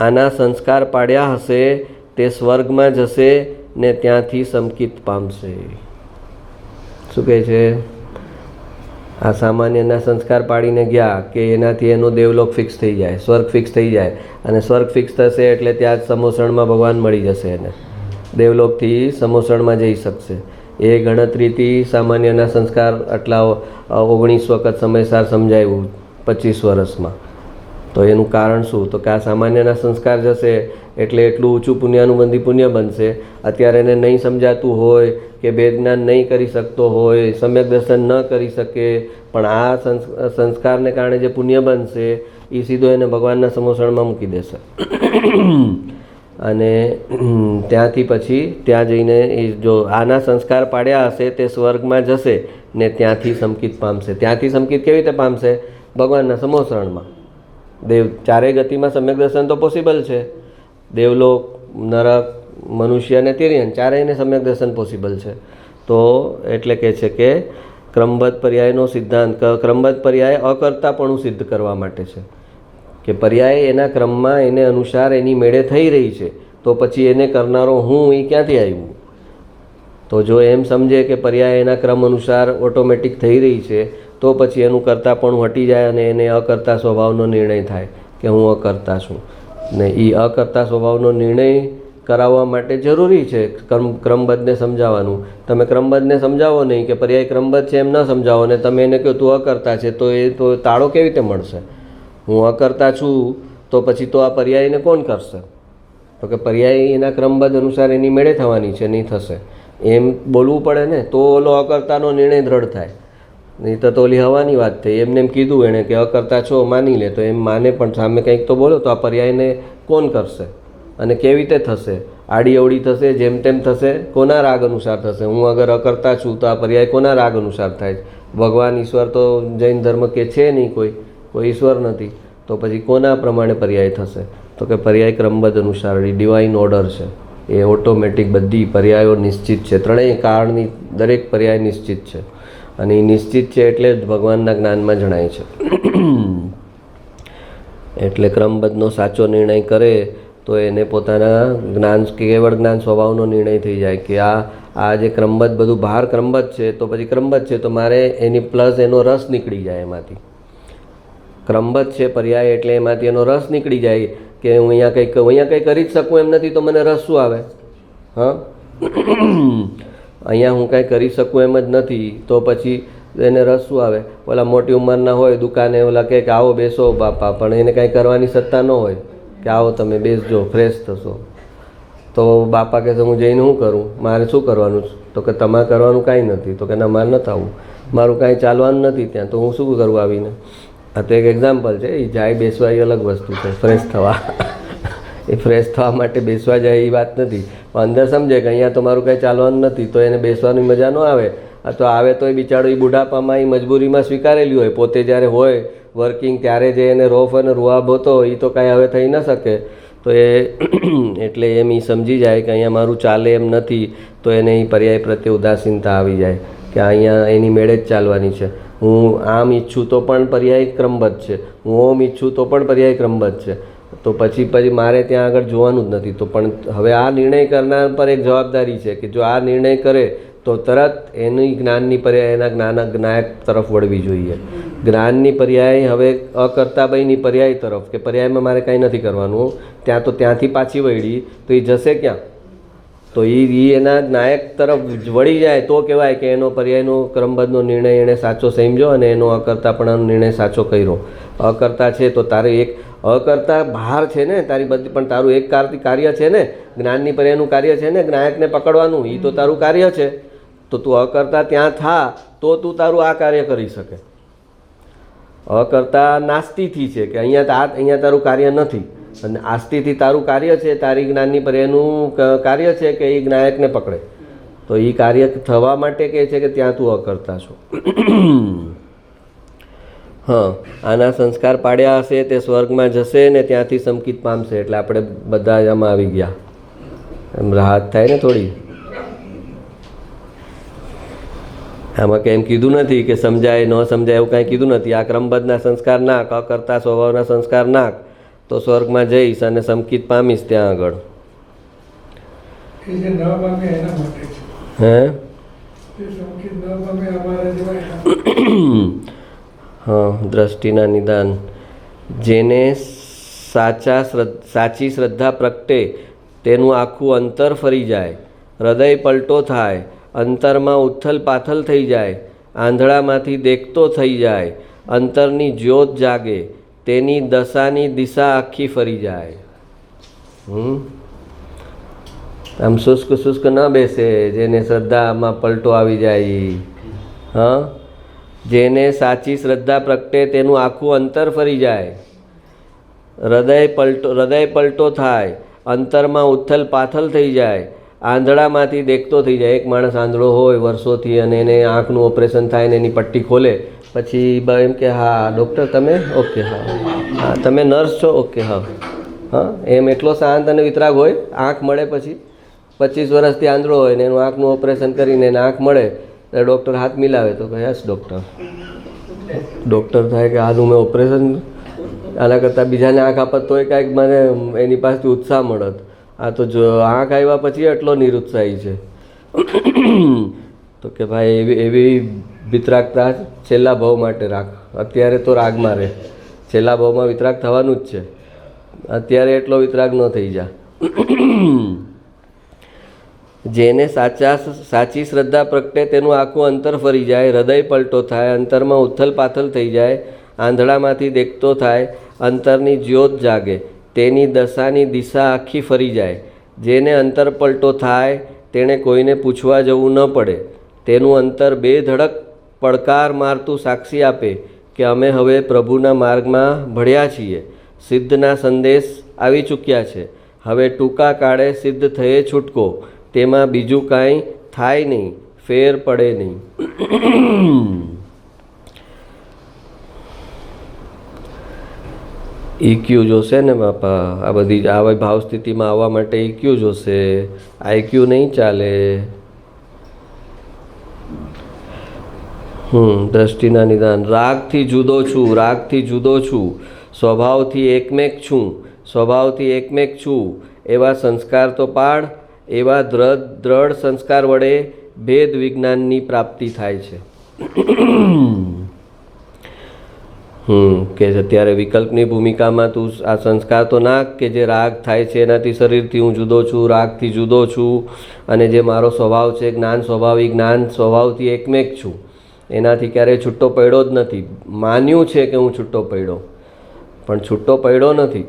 આના સંસ્કાર પાડ્યા હશે તે સ્વર્ગમાં જશે ને ત્યાંથી સમકિત પામશે. શું કહે છે? આ સામાન્યના સંસ્કાર પાડીને ગયા કે એનાથી એનો દેવલોક ફિક્સ થઈ જાય, સ્વર્ગ ફિક્સ થઈ જાય, અને સ્વર્ગ ફિક્સ થશે એટલે ત્યાં જ સમોસણમાં ભગવાન મળી જશે એને, દેવલોકથી સમોસણમાં જઈ શકશે. એ ગણતરીથી સામાન્યના સંસ્કાર આટલા 19 વખત સમયસાર સમજાવ્યું 25 વર્ષમાં. તો એનું કારણ શું? તો કે આ સામાન્યના સંસ્કાર જશે એટલે એટલું ઊંચું પુણ્યાનુબંધી પુણ્ય બનશે. અત્યારે એને નહીં સમજાતું હોય કે વેદ જ્ઞાન નહીં કરી શકતો હોય, સમ્યક દર્શન ન કરી શકે, પણ આ સંસ્કારને કારણે જે પુણ્ય બનશે એ સીધો એને ભગવાનના સમોસણમાં મૂકી દેશે. અને ત્યાંથી પછી ત્યાં જઈને એ જો આના સંસ્કાર પાડ્યા હશે તે સ્વર્ગમાં જશે ને ત્યાંથી સમકિત પામશે. ત્યાંથી સમકિત કેવી રીતે પામશે? ભગવાનના સમોસરણમાં. ચારેય ગતિમાં સમ્યક દર્શન તો પોસિબલ છે. દેવલોક, નરક, મનુષ્ય અને તિર્યન ચારેયને સમ્યક દર્શન પોસિબલ છે. તો એટલે કહે છે કે ક્રમબદ્ધ પર્યાયનો સિદ્ધાંત, ક્રમબદ્ધ પર્યાય અકર્તાપણું સિદ્ધ કરવા માટે છે. કે પર્યાય એના ક્રમમાં એને અનુસાર એની મેળે થઈ રહી છે, તો પછી એને કરનારો હું એ ક્યાંથી આવ્યું? તો જો એમ સમજે કે પર્યાય એના ક્રમ અનુસાર ઓટોમેટિક થઈ રહી છે, તો પછી એનું કરતાપણું હટી જાય અને એને અકર્તા સ્વભાવનો નિર્ણય થાય કે હું અકર્તા છું. ને એ અકર્તા સ્વભાવનો નિર્ણય કરાવવા માટે જરૂરી છે ક્રમબદ્ધને સમજાવવાનું. તમે ક્રમબદ્ધને સમજાવો નહીં કે પર્યાય ક્રમબદ્ધ છે એમ ન સમજાવો ને તમે એને કહો તું અકર્તા છે, તો એ તો તાળો કેવી રીતે મળશે? હું અકર્તા છું તો પછી તો આ પર્યાયને કોણ કરશે? તો કે પર્યાય એના ક્રમબદ્ધ અનુસાર એની મેળે થવાની છે, નહીં થશે એમ બોલવું પડે ને, તો ઓલો અકર્તાનો નિર્ણય દ્રઢ થાય. નહીં તો ઓલી હવાની વાત થઈ. એમને એમ કીધું એણે કે અકર્તા છો માની લે, તો એમ માને પણ સામે કંઈક તો બોલો તો આ પર્યાયને કોણ કરશે અને કેવી રીતે થશે? આડી અવડી થશે, જેમ તેમ થશે, કોના રાગ અનુસાર થશે? હું અગર અકર્તા છું તો આ પર્યાય કોના રાગ અનુસાર થાય? ભગવાન ઈશ્વર તો જૈન ધર્મ કે છે નહીં, કોઈ ઈશ્વર નથી, તો પછી કોના પ્રમાણે પર્યાય થશે? તો કે પર્યાય ક્રમબદ્ધ અનુસાર ડિવાઇન ઓર્ડર છે, એ ઓટોમેટિક બધી પર્યાયો નિશ્ચિત છે. ત્રણેય કાળની દરેક પર્યાય નિશ્ચિત છે અને એ નિશ્ચિત છે એટલે જ ભગવાનના જ્ઞાનમાં જણાય છે. એટલે ક્રમબદ્ધનો સાચો નિર્ણય કરે તો એને પોતાના જ્ઞાન, કેવળ જ્ઞાન સ્વભાવનો નિર્ણય થઈ જાય કે આ જે ક્રમબદ્ધ બધું બહાર ક્રમબદ્ધ છે તો પછી ક્રમબદ્ધ છે તો મારે એની પ્લસ એનો રસ નીકળી જાય એમાંથી. ક્રમબદ્ધ છે પર્યાય એટલે એમાંથી એનો રસ નીકળી જાય કે હું અહીંયા કંઈ કરી જ શકું એમ નથી, તો મને રસ શું આવે? હા, અહીંયા હું કાંઈ કરી શકું એમ જ નથી તો પછી એને રસ શું આવે? ઓલા મોટી ઉંમરના હોય દુકાને, ઓલા કે આવો બેસો બાપા, પણ એને કાંઈ કરવાની સત્તા ન હોય કે આવો તમે બેસજો ફ્રેશ થશો, તો બાપા કહેશે હું જઈને શું કરું, મારે શું કરવાનું? તો કે તમારે કરવાનું કાંઈ નથી. તો કે ના, મારે નથી આવવું, મારું કાંઈ ચાલવાનું નથી ત્યાં, તો હું શું કરું આવીને? આ તો એક એક્ઝામ્પલ છે. એ જાય બેસવા એ અલગ વસ્તુ છે, ફ્રેશ થવા એ ફ્રેશ થવા માટે બેસવા જાય એ વાત નથી, પણ અંદર સમજે કે અહીંયા તો મારું કાંઈ ચાલવાનું નથી, તો એને બેસવાની મજા ન આવે. આ તો આવે તો એ બિચારો એ બુઢાપામાં એ મજબૂરીમાં સ્વીકારેલી હોય, પોતે જ્યારે હોય વર્કિંગ ત્યારે જે એને રોફ અને રૂઆબ હતો એ તો કાંઈ હવે થઈ ન શકે. તો એ એટલે એમ એ સમજી જાય કે અહીંયા મારું ચાલે એમ નથી, તો એને એ પર્યાય પ્રત્યે ઉદાસીનતા આવી જાય કે અહીંયા એની મેળે જ ચાલવાની છે. હું આમ ઈચ્છું તો પણ પર્યાય ક્રમબદ્ધ છે, હું ઓમ ઈચ્છું તો પણ પર્યાય ક્રમબદ્ધ છે, તો પછી મારે ત્યાં આગળ જોવાનું જ નથી. તો પણ હવે આ નિર્ણય કરનાર પર એક જવાબદારી છે કે જો આ નિર્ણય કરે તો તરત એની જ્ઞાનની પર્યાય એના જ્ઞાયક તરફ વળવી જોઈએ. જ્ઞાનની પર્યાય હવે અકર્તાભાઈની પર્યાય તરફ કે પર્યાયમાં મારે કાંઈ નથી કરવાનું, ત્યાં તો ત્યાંથી પાછી વળી તો એ જશે ક્યાં? તો એ એના જ્ઞાયક તરફ વળી જાય તો કહેવાય કે એનો પર્યાયનો ક્રમબદ્ધનો નિર્ણય એણે સાચો સમજ્યો અને એનો અકર્તાપણાનો નિર્ણય સાચો કર્યો. અકર્તા છે તો તારે એક અકર્તા બહાર છે ને તારી બધી, પણ તારું એક કાર્ય છે ને, જ્ઞાનની પર્યાયનું કાર્ય છે ને જ્ઞાયકને પકડવાનું, એ તો તારું કાર્ય છે. તો તું અકર્તા ત્યાં થા તો તું તારું આ કાર્ય કરી શકે. અકર્તા નાસ્તિથી છે કે અહીંયા તારું કાર્ય નથી, અને આસ્તિથી તારું કાર્ય છે, તારી જ્ઞાનની પર્યાયનું કાર્ય છે કે એ જ્ઞાયકને પકડે. તો એ કાર્ય થવા માટે કહે છે કે ત્યાં તું અકર્તા છો. હા, આના સંસ્કાર પાડ્યા હશે તે સ્વર્ગમાં જશે ને ત્યાંથી સમકિત પામશે. એટલે આપણે બધા આમાં આવી ગયા, એમ રાહત થાય ને થોડી. આમાં કંઈ એમ કીધું નથી કે સમજાય ન સમજાય એવું કાંઈ કીધું નથી. આ ક્રમબદ્ધના સંસ્કાર નાખ, અકર્તા સ્વભાવના સંસ્કાર નાખ તો સ્વર્ગમાં જઈશ અને સમકિત પામીશ ત્યાં આગળ. હે હા, દ્રષ્ટિના નિદાન. જેને સાચી શ્રદ્ધા પ્રગટે તેનું આખું અંતર ફરી જાય, હૃદય પલટો થાય, અંતરમાં ઉથલ પાથલ થઈ જાય, આંધળામાંથી દેખતો થઈ જાય, અંતરની જ્યોત જાગે, તેની દશાની દિશા આખી ફરી જાય. આમ શુષ્ક ન બેસે, જેને શ્રદ્ધામાં પલટો આવી જાય. હા, જેને સાચી શ્રદ્ધા પ્રગટે તેનું આખું અંતર ફરી જાય, હૃદય પલટો થાય, અંતરમાં ઉથલ પાથલ થઈ જાય, આંધળામાંથી દેખતો થઈ જાય. એક માણસ આંધળો હોય વર્ષોથી અને એને આંખનું ઓપરેશન થાય ને એની પટ્ટી ખોલે, પછી એમ કે હા ડૉક્ટર તમે? ઓકે, હા તમે નર્સ છો? ઓકે, હા એમ એટલો શાંત અને વિતરાગ હોય. આંખ મળે પછી 25 વર્ષથી આંધળો હોય ને એનું આંખનું ઓપરેશન કરીને એને આંખ મળે તો ડૉક્ટર હાથ મિલાવે તો કહે યસ ડૉક્ટર થાય કે આનું મેં ઓપરેશન, આના કરતાં બીજાને આંખ આપત તોય કાંઈક મને એની પાસેથી ઉત્સાહ મળત. આ તો જો આંખ આવ્યા પછી એટલો નિરુત્સાહી છે. તો કે ભાઈ એવી વિતરાગતા છેલ્લા ભાવ માટે રાખ. અત્યારે તો રાગમાં રહે, છેલ્લા ભાવમાં વિતરાગ થવાનું જ છે. અત્યારે એટલો વિતરાગ ન થઈ જા. જેને સાચી શ્રદ્ધા પ્રગટે તેનું આખું અંતર ફરી જાય, હૃદય પલટો થાય, અંતરમાં ઉથલ પાથલ થઈ જાય, આંધળામાંથી દેખતો થાય, અંતરની જ્યોત જાગે, તેની દશાની દિશા આખી ફરી જાય. જેને અંતર પલટો થાય તેણે કોઈને પૂછવા જવું ન પડે. તેનું અંતર બે ધડક પડકાર મારતું સાક્ષી આપે કે અમે હવે પ્રભુના માર્ગમાં ભળ્યા છીએ, સિદ્ધના સંદેશ આવી ચૂક્યા છે, હવે ટૂંકા કાળે સિદ્ધ થયે છૂટકો, તેમાં બીજું કાંઈ થાય નહીં, ફેર પડે નહીં. ઇક્યુ જોશે ને બાપા, આ બધી આવા ભાવ સ્થિતિમાં આવવા માટે ઇક્યુ જોશે, આઈક્યુ નહીં ચાલે. દ્રષ્ટિના નિદાન. રાગથી જુદો છું, રાગથી જુદો છું, સ્વભાવથી એકમેક છું, સ્વભાવથી એકમેક છું, એવા સંસ્કાર તો પાડ. એવા દ્રઢ સંસ્કાર વડે ભેદ વિજ્ઞાનની પ્રાપ્તિ થાય છે. કે અત્યારે વિકલ્પની ભૂમિકામાં તું આ સંસ્કાર તો નાખ કે જે રાગ થાય છે એનાથી શરીરથી હું જુદો છું, રાગથી જુદો છું, અને જે મારો સ્વભાવ છે જ્ઞાન સ્વભાવિક, જ્ઞાન સ્વભાવથી એકમેક છું, એનાથી ક્યારેય છૂટો પડ્યો જ નથી. માન્યું છે કે હું છૂટો પડ્યો, પણ છૂટો પડ્યો નથી.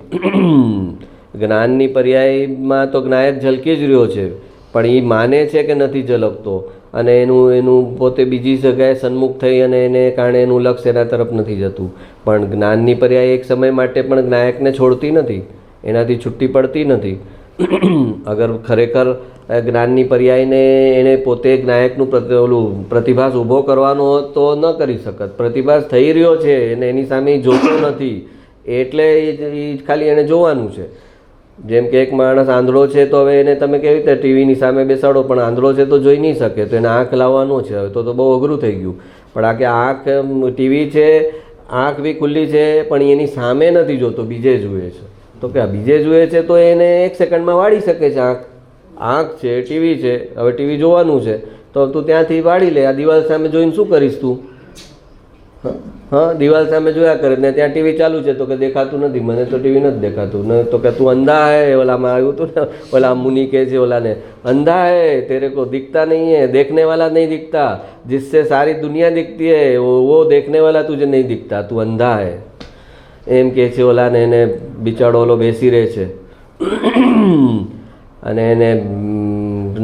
જ્ઞાનની પર્યાયમાં તો જ્ઞાયક ઝલકી જ રહ્યો છે, પણ એ માને છે કે નથી ઝલકતો, અને એનું પોતે બીજી જગ્યાએ સન્મુખ થઈ અને એને કારણે એનું લક્ષ્ય એના તરફ નથી જતું. પણ જ્ઞાનની પર્યાય એક સમય માટે પણ જ્ઞાયકને છોડતી નથી, એનાથી છૂટી પડતી નથી. અગર ખરેખર જ્ઞાનની પર્યાયને એને પોતે જ્ઞાયકનું પ્રતિભાસ ઊભો કરવાનો હોત તો ન કરી શકત. પ્રતિભાસ થઈ રહ્યો છે અને એની સામે જોતો નથી, એટલે એ ખાલી એને જોવાનું છે. જેમ કે એક માણસ આંધળો છે તો હવે એને તમે કેવી રીતે ટીવીની સામે બેસાડો, પણ આંધળો છે તો જોઈ નહીં શકે, તો એને આંખ લાવવાનો છે. હવે તો બહુ અઘરું થઈ ગયું. પણ આ કે આંખ ટીવી છે, આંખ બી ખુલ્લી છે, પણ એની સામે નથી જોતો, બીજે જુએ છે. તો કે આ બીજે જુએ છે તો એને 1 સેકન્ડમાં વાળી શકે છે. આંખ છે, ટીવી છે, હવે ટીવી જોવાનું છે તો તું ત્યાંથી વાળી લે. આ દિવાલ સામે જોઈને શું કરીશ તું? હા, દિવાલ સામે જોયા કરે ને ત્યાં ટીવી ચાલુ છે તો કે દેખાતું નથી, મને તો ટીવી નથી દેખાતું. ને તો કે તું અંધા હે, ઓલામાં આવ્યું હતું ને, ઓલા મુનિ કહે છે ઓલાને, અંધા હે, તેરે કો દિખતા નહીં હે, देखने वाला नहीं दिखता, जिससे सारी दुनिया दिखती है वो देखने वाला तुझे नहीं दिखता, તું અંધા હે, એમ કહે છે ઓલાને. એને બિચારો ઓલો બેસી રહે છે અને એને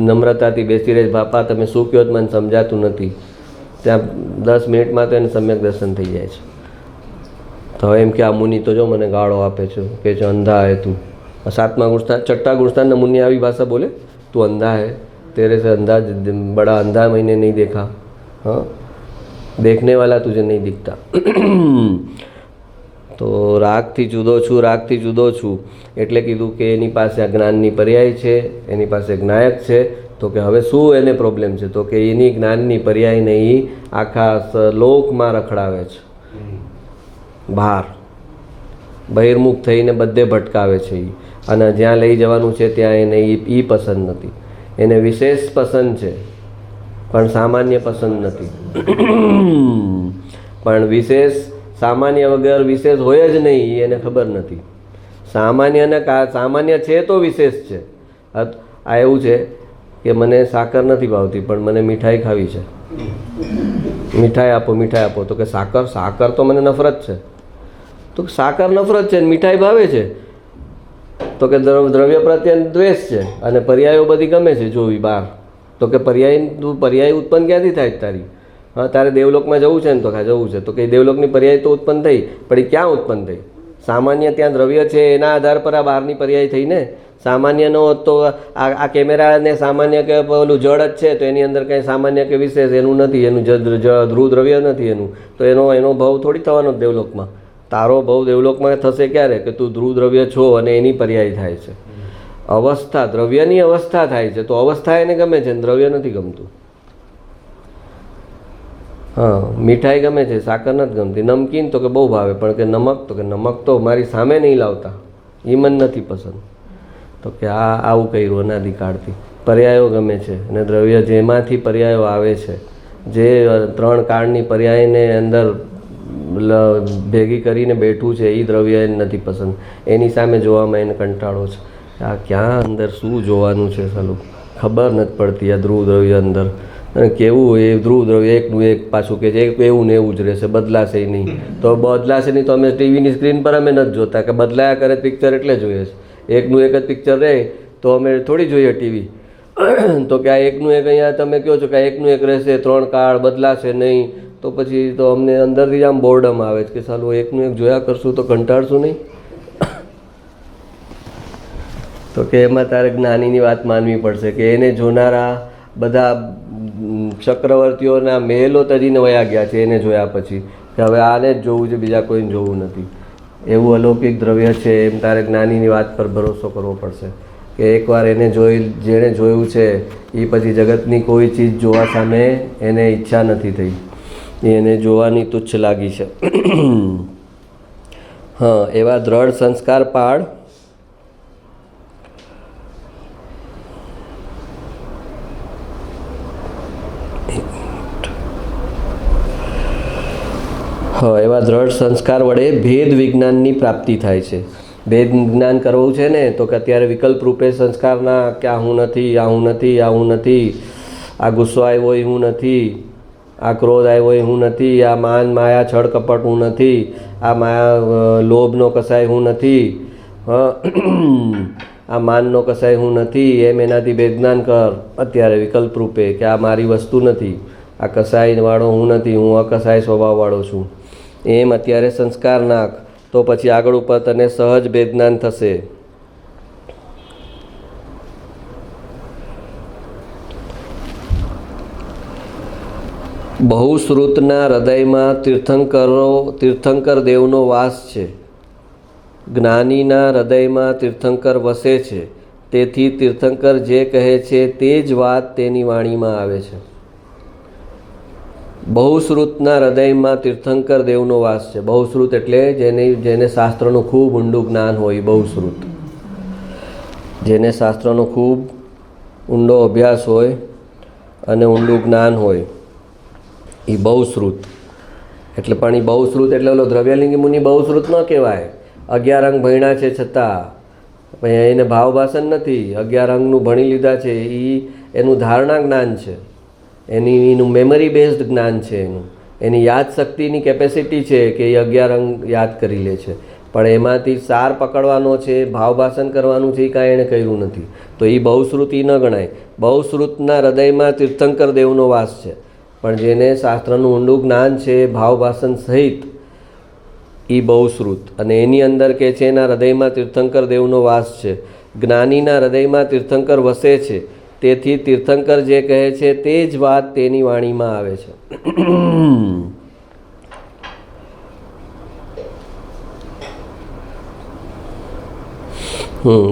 નમ્રતાથી બેસી રહે, બાપા તમે શું કહો મને સમજાતું નથી. ત્યાં 10 મિનિટમાં તો એને સમ્યક દર્શન થઈ જાય છે. તો એમ કે આ મુનિ તો જો મને ગાળો આપે છે, કે છે અંધા હે તું. 7મા ગુણસ્થાન 6ઠા ગુણસ્થાનના મુનિ આવી ભાષા બોલે, તું અંધા હે, तेरे से अंधा बड़ा अंधा मैंने नहीं देखा, हाँ देखने वाला तुझे नहीं दिखता. તો રાગથી જુદો છું, રાગથી જુદો છું એટલે કીધું કે એની પાસે આ જ્ઞાનની પર્યાય છે, એની પાસે જ્ઞાયક છે. તો કે હવે શું એને પ્રોબ્લેમ છે? તો કે એની જ્ઞાનની પર્યાયને એ આખા લોકમાં રખડાવે છે, બહાર બહિર્મુખ થઈને બધે ભટકાવે છે એ. અને જ્યાં લઈ જવાનું છે ત્યાં એને એ પસંદ નથી. એને વિશેષ પસંદ છે પણ સામાન્ય પસંદ નથી. પણ વિશેષ સામાન્ય વગર વિશેષ હોય જ નહીં એને ખબર નથી. સામાન્ય છે તો વિશેષ છે. આ એવું છે કે મને સાકર નથી ભાવતી પણ મને મીઠાઈ ખાવી છે, મીઠાઈ આપો, મીઠાઈ આપો. તો કે સાકર તો મને નફરત છે. તો સાકર નફરત છે, મીઠાઈ ભાવે છે. તો કે દ્રવ્ય પ્રત્યે દ્વેષ છે અને પર્યાયો બધી ગમે છે જોવી બહાર. તો કે પર્યાય ઉત્પન્ન ક્યાંથી થાય તારી? હા, તારે દેવલોકમાં જવું છે ને તો જવું છે. તો કે દેવલોકની પર્યાય તો ઉત્પન્ન થઈ, પણ એ ક્યાં ઉત્પન્ન થઈ? સામાન્ય ત્યાં દ્રવ્ય છે એના આધાર પર આ બહારની પર્યાય થઈ ને. સામાન્ય ન હોત તો આ કેમેરાને સામાન્ય કે પેલું જળ જ છે તો એની અંદર કંઈ સામાન્ય કે વિશેષ એનું નથી, એનું ધ્રુવ દ્રવ્ય નથી એનું, તો એનો ભાવ થોડી થવાનો દેવલોકમાં. તારો ભાવ દેવલોકમાં થશે ક્યારે? કે તું ધ્રુવ દ્રવ્ય છો અને એની પર્યાય થાય છે. અવસ્થા, દ્રવ્યની અવસ્થા થાય છે, તો અવસ્થા એને ગમે છે, દ્રવ્ય નથી ગમતું. હા, મીઠાઈ ગમે છે, સાકર નથી ગમતી. નમકીન તો કે બહુ ભાવે, પણ કે નમક, તો કે નમક તો મારી સામે નહીં લાવતા, એ મને નથી પસંદ. તો કે આવું કર્યું અનાદિકાળથી. પર્યાયો ગમે છે અને દ્રવ્ય જેમાંથી પર્યાયો આવે છે, જે 3 કાળની પર્યાયને અંદર ભેગી કરીને બેઠું છે, એ દ્રવ્ય એને નથી પસંદ. એની સામે જોવામાં એને કંટાળો છે. આ ક્યાં અંદર શું જોવાનું છે સાલું? ખબર નથી પડતી આ ધ્રુવ દ્રવ્ય અંદર. અને કેવું એ ધ્રુવ દ્રવ્ય એકનું એક પાછું કે છે એવું ને એવું જ રહેશે, બદલાશે નહીં. તો બદલાશે નહીં તો અમે ટીવીની સ્ક્રીન પર અમે નથી જોતા કે બદલાયા કરે પિક્ચર એટલે જોઈએ છે. એકનું એક જ પિક્ચર રહે તો અમે થોડી જોઈએ ટીવી. તો કે આ એકનું એક અહીંયા તમે કહો છો કે આ એકનું એક રહેશે, 3 કાળ બદલાશે નહીં, તો પછી તો અમને અંદરથી જ આમ બોર્ડમ આવે છે કે સાલું એકનું એક જોયા કરશું તો કંટાળશું નહીં. તો કે એમાં તારે જ્ઞાનીની વાત માનવી પડશે કે એને જોનારા બધા ચક્રવર્તીઓના મહેલો તજીને વયા ગયા છે એને જોયા પછી, કે હવે આને જ જોવું છે, બીજા કોઈને જોવું નથી. એવું અલૌકિક દ્રવ્ય છે એમ તારે જ્ઞાનીની વાત પર ભરોસો કરવો પડશે કે એકવાર એને જેણે જોયું છે એ પછી જગતની કોઈ ચીજ જોવા સામે એને ઈચ્છા નથી થઈ, એને જોવાની તુચ્છ લાગી છે. હા, એવા દ્રઢ સંસ્કાર પાડ. હા, એવા દ્રઢ સંસ્કાર વડે ભેદ વિજ્ઞાનની પ્રાપ્તિ થાય છે. ભેદ જ્ઞાન કરવું છે ને તો કે અત્યારે વિકલ્પ રૂપે સંસ્કારના કે આ હું નથી, આ હું નથી, આ હું નથી, આ ગુસ્સો આવ્યો એ હું નથી, આ ક્રોધ આવ્યો એ હું નથી, આ માન માયા છળ કપટ હું નથી, આ માયા લોભનો કસાય હું નથી, આ માનનો કસાય હું નથી, એમ એનાથી ભેદ જ્ઞાન કર અત્યારે વિકલ્પ રૂપે કે આ મારી વસ્તુ નથી, આ કસાયવાળો હું નથી, હું અકસાય સ્વભાવવાળો છું. એમ અત્યારે સંસ્કાર નાખ તો પછી આગળ ઉપર તને સહજ ભેદ જ્ઞાન થશે. બહુશ્રુતના હૃદયમાં તીર્થંકર દેવનો વાસ છે. જ્ઞાનીના હૃદયમાં તીર્થંકર વસે છે, તેથી તીર્થંકર જે કહે છે તે જ વાત તેની વાણીમાં આવે છે. બહુશ્રુતના હૃદયમાં તીર્થંકર દેવનો વાસ છે. બહુશ્રુત એટલે જેને શાસ્ત્રનું ખૂબ ઊંડું જ્ઞાન હોય, બહુશ્રુત. જેને શાસ્ત્રનો ખૂબ ઊંડો અભ્યાસ હોય અને ઊંડું જ્ઞાન હોય એ બહુશ્રુત. એટલે પણ એ બહુશ્રુત એટલે ઓલો દ્રવ્યલિંગી મુનિ બહુશ્રુત ન કહેવાય. 11 અંગ ભણ્યા છે છતાં એને ભાવભાષણ નથી. 11 અંગનું ભણી લીધા છે એ એનું ધારણા જ્ઞાન છે, એનું મેમરી બેઝડ જ્ઞાન છે, એની યાદશક્તિની કેપેસિટી છે કે એ 11 અંગ યાદ કરી લે છે. પણ એમાંથી સાર પકડવાનો છે, ભાવભાષણ કરવાનું છે, એ કાંઈ એણે કર્યું નથી. તો એ બહુશ્રુતિ ન ગણાય. બહુશ્રુતના હૃદયમાં તીર્થંકર દેવનો વાસ છે. પણ જેને શાસ્ત્રનું ઊંડું જ્ઞાન છે ભાવભાષણ સહિત એ બહુશ્રુત. અને એની અંદર કે છે એના હૃદયમાં તીર્થંકર દેવનો વાસ છે. જ્ઞાનીના હૃદયમાં તીર્થંકર વસે છે, તેથી તીર્થંકર જે કહે છે તે જ વાત તેની વાણીમાં આવે છે.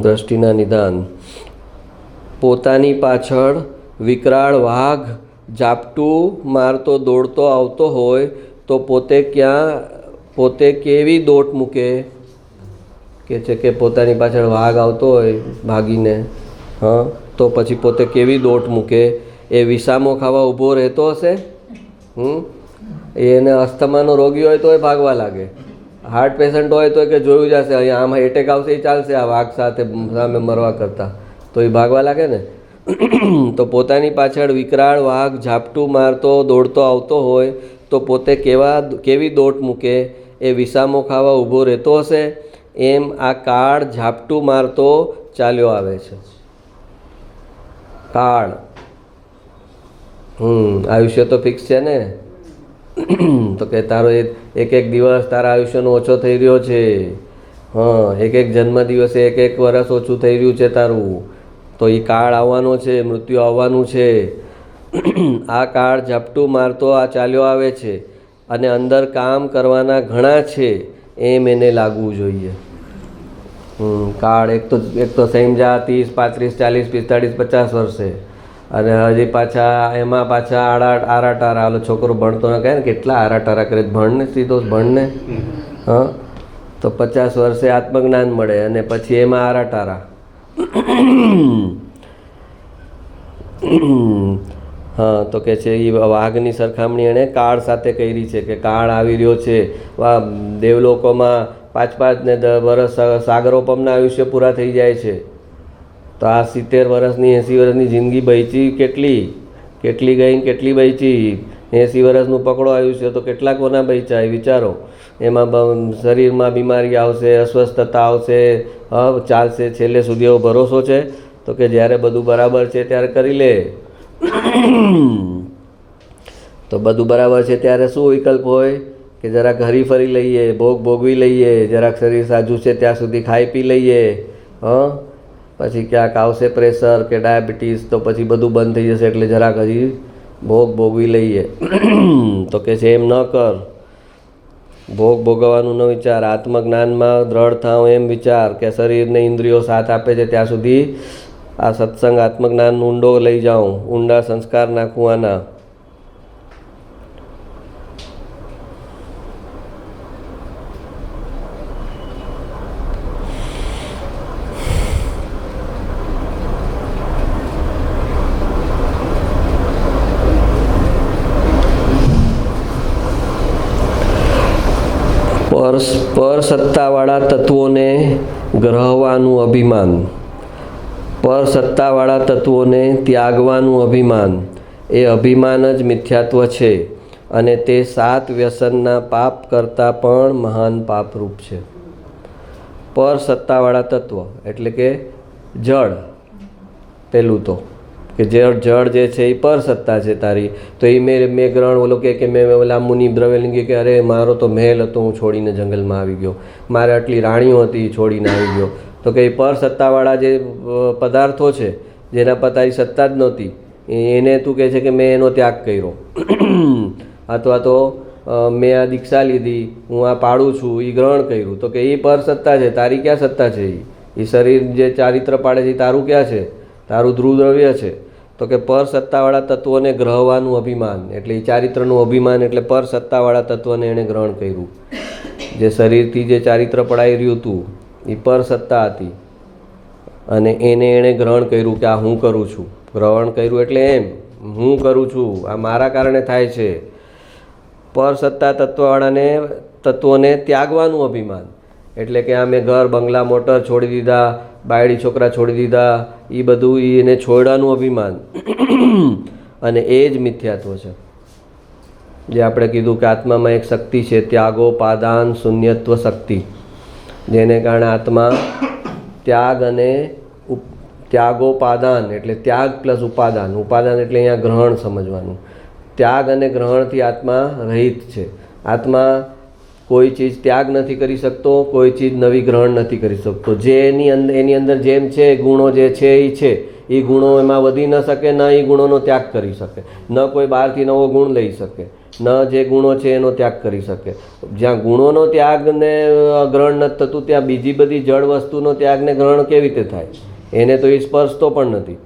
દ્રષ્ટિના નિદાન. પોતાની પાછળ વિકરાળ વાઘ ઝાપટું મારતો દોડતો આવતો હોય તો પોતે કેવી દોટ મૂકે. કે છે કે પોતાની પાછળ વાઘ આવતો હોય ભાગીને, હા, તો પછી પોતે કેવી દોટ મૂકે. એ વિસામો ખાવા ઊભો રહેતો હશે. એને અસ્થમાનો રોગી હોય તો એ ભાગવા લાગે. હાર્ટ પેશન્ટ હોય તો કે જોયું જશે અહીંયા આમ એટેક આવશે એ ચાલશે આ વાઘ સાથે સામે મરવા કરતાં, તો એ ભાગવા લાગે ને. તો પોતાની પાછળ વિકરાળ વાઘ ઝાપટું મારતો દોડતો આવતો હોય તો પોતે કેવી દોટ મૂકે. એ વિસામો ખાવા ઊભો રહેતો હશે. એમ આ કાળ ઝાપટું મારતો ચાલ્યો આવે છે. કાળ આયુષ્ય તો ફિક્સ છે ને. તો કે તારો એક દિવસ તારા આયુષ્યનો ઓછો થઈ રહ્યો છે. એક જન્મ દિવસે એક વર્ષ ઓછું થઈ રહ્યું છે તારું. તો એ કાળ આવવાનો છે, મૃત્યુ આવવાનું છે. આ કાળ ઝપટું મારતો આ ચાલ્યો આવે છે અને અંદર કામ કરવાના ઘણા છે એમ એને લાગવું જોઈએ. કાળ એક તો સમજા 30, 35, 40, 45, 50 વર્ષે, અને હજી એમાં પાછા આરા ટારા. હાલો છોકરો ભણતો ન કહે ને કેટલા આરા ટારા કરે, ભણને સીધો ભણને. હા, તો 50 વર્ષે આત્મજ્ઞાન મળે અને પછી એમાં આરા ટારા. હા, તો કે છે એ વાઘની સરખામણી એણે કાળ સાથે કરી છે કે કાળ આવી રહ્યો છે. દેવલોકોમાં 5-5 ને 10 વર્ષ સાગરોપમના આયુષ્ય પૂરા થઈ જાય છે. તો આ 70 વર્ષની 80 વર્ષની જિંદગી બચી કેટલી ગઈ ને કેટલી બચી? 80 વર્ષનું પકડો આયુષ્ય તો કેટલા કોના બચ્યા એ વિચારો. એમાં શરીરમાં બીમારી આવશે, અસ્વસ્થતા આવશે, ચાલશે છેલ્લે સુધી એવો ભરોસો છે? તો કે જ્યારે બધું બરાબર છે ત્યારે કરી લે. તો બધું બરાબર છે ત્યારે શું વિકલ્પ હોય કે જરાક હરી ફરી લઈએ, ભોગવી લઈએ, જરાક શરીર સાજું છે ત્યાં સુધી ખાઈ પી લઈએ. પછી ક્યાંક આવશે પ્રેશર કે ડાયાબિટીસ તો પછી બધું બંધ થઈ જશે એટલે જરાક હજી ભોગવી લઈએ. તો કે છે એમ ન કર, ભોગવવાનું ન વિચાર, આત્મજ્ઞાનમાં દ્રઢ થાવ એમ વિચાર કે શરીરને ઇન્દ્રિયો સાથ આપે છે ત્યાં સુધી આ સત્સંગ આત્મજ્ઞાન ઊંડો લઈ જાઉં, ઊંડા સંસ્કાર નાખવાના. પર સત્તાવાળા તત્વોને ગ્રહવાનું અભિમાન, પર સત્તાવાળા તત્વોને ત્યાગવાનું અભિમાન, એ અભિમાન જ મિથ્યાત્વ છે અને તે 7 વ્યસનના પાપ કરતાં પણ મહાન પાપરૂપ છે. પર સત્તાવાળા તત્વ એટલે કે જળ, પેલું તો કે જળ જે છે એ પર સત્તા છે તારી. તો એ મેં ગ્રહણ ઓલો કે મેં ઓલા મુનિ દ્રવ્યલિંગી કે અરે મારો તો મહેલ હતો, હું છોડીને જંગલમાં આવી ગયો, મારે આટલી રાણીઓ હતી છોડીને આવી ગયો. તો કે એ પર સત્તાવાળા જે પદાર્થો છે જેના પર તારી સત્તા જ નહોતી એને તું કહે છે કે મેં એનો ત્યાગ કર્યો. અથવા તો મેં આ દીક્ષા લીધી, હું આ પાડું છું, એ ગ્રહણ કર્યું. તો કે એ પર સત્તા છે, તારી ક્યાં સત્તા છે? એ શરીર જે ચારિત્ર પાડે છે તારું ક્યાં છે? તારું ધ્રુવ દ્રવ્ય છે. તો કે પર સત્તાવાળા તત્વોને ગ્રહવાનું અભિમાન એટલે એ ચારિત્રનું અભિમાન એટલે પર સત્તાવાળા તત્વને એણે ગ્રહણ કર્યું. જે શરીરથી જે ચારિત્ર પડાઈ રહ્યું હતું એ પર સત્તા હતી અને એને એણે ગ્રહણ કર્યું કે આ હું કરું છું. ગ્રહણ કર્યું એટલે એમ હું કરું છું, આ મારા કારણે થાય છે. પર સત્તા તત્વોને ત્યાગવાનું અભિમાન એટલે કે આ મેં ઘર બંગલા મોટર છોડી દીધા, બાયડી છોકરા છોડી દીધા, એ બધું એને છોડવાનું અભિમાન. અને એ જ મિથ્યાત્વ છે. જે આપણે કીધું કે આત્મામાં એક શક્તિ છે, ત્યાગોપાદાન શૂન્યત્વ શક્તિ, જેને કારણે આત્મા ત્યાગ અને ત્યાગોપાદાન એટલે ત્યાગ પ્લસ ઉપાદાન. ઉપાદાન એટલે અહીંયા ગ્રહણ સમજવાનું. ત્યાગ અને ગ્રહણથી આત્મા રહિત છે. આત્મા કોઈ ચીજ ત્યાગ નથી કરી શકતો, કોઈ ચીજ નવી ગ્રહણ નથી કરી શકતો. જે એની અંદર જેમ છે ગુણો જે છે એ છે, એ ગુણો એમાં વધી ન શકે, ન એ ગુણોનો ત્યાગ કરી શકે, ન કોઈ બહારથી નવો ગુણ લઈ શકે, ન જે ગુણો છે એનો ત્યાગ કરી શકે. જ્યાં ગુણોનો ત્યાગ ને ગ્રહણ નથી થતું ત્યાં બીજી બધી જળ વસ્તુનો ત્યાગ ને ગ્રહણ કેવી રીતે થાય? એને તો એ સ્પર્શતો પણ નથી.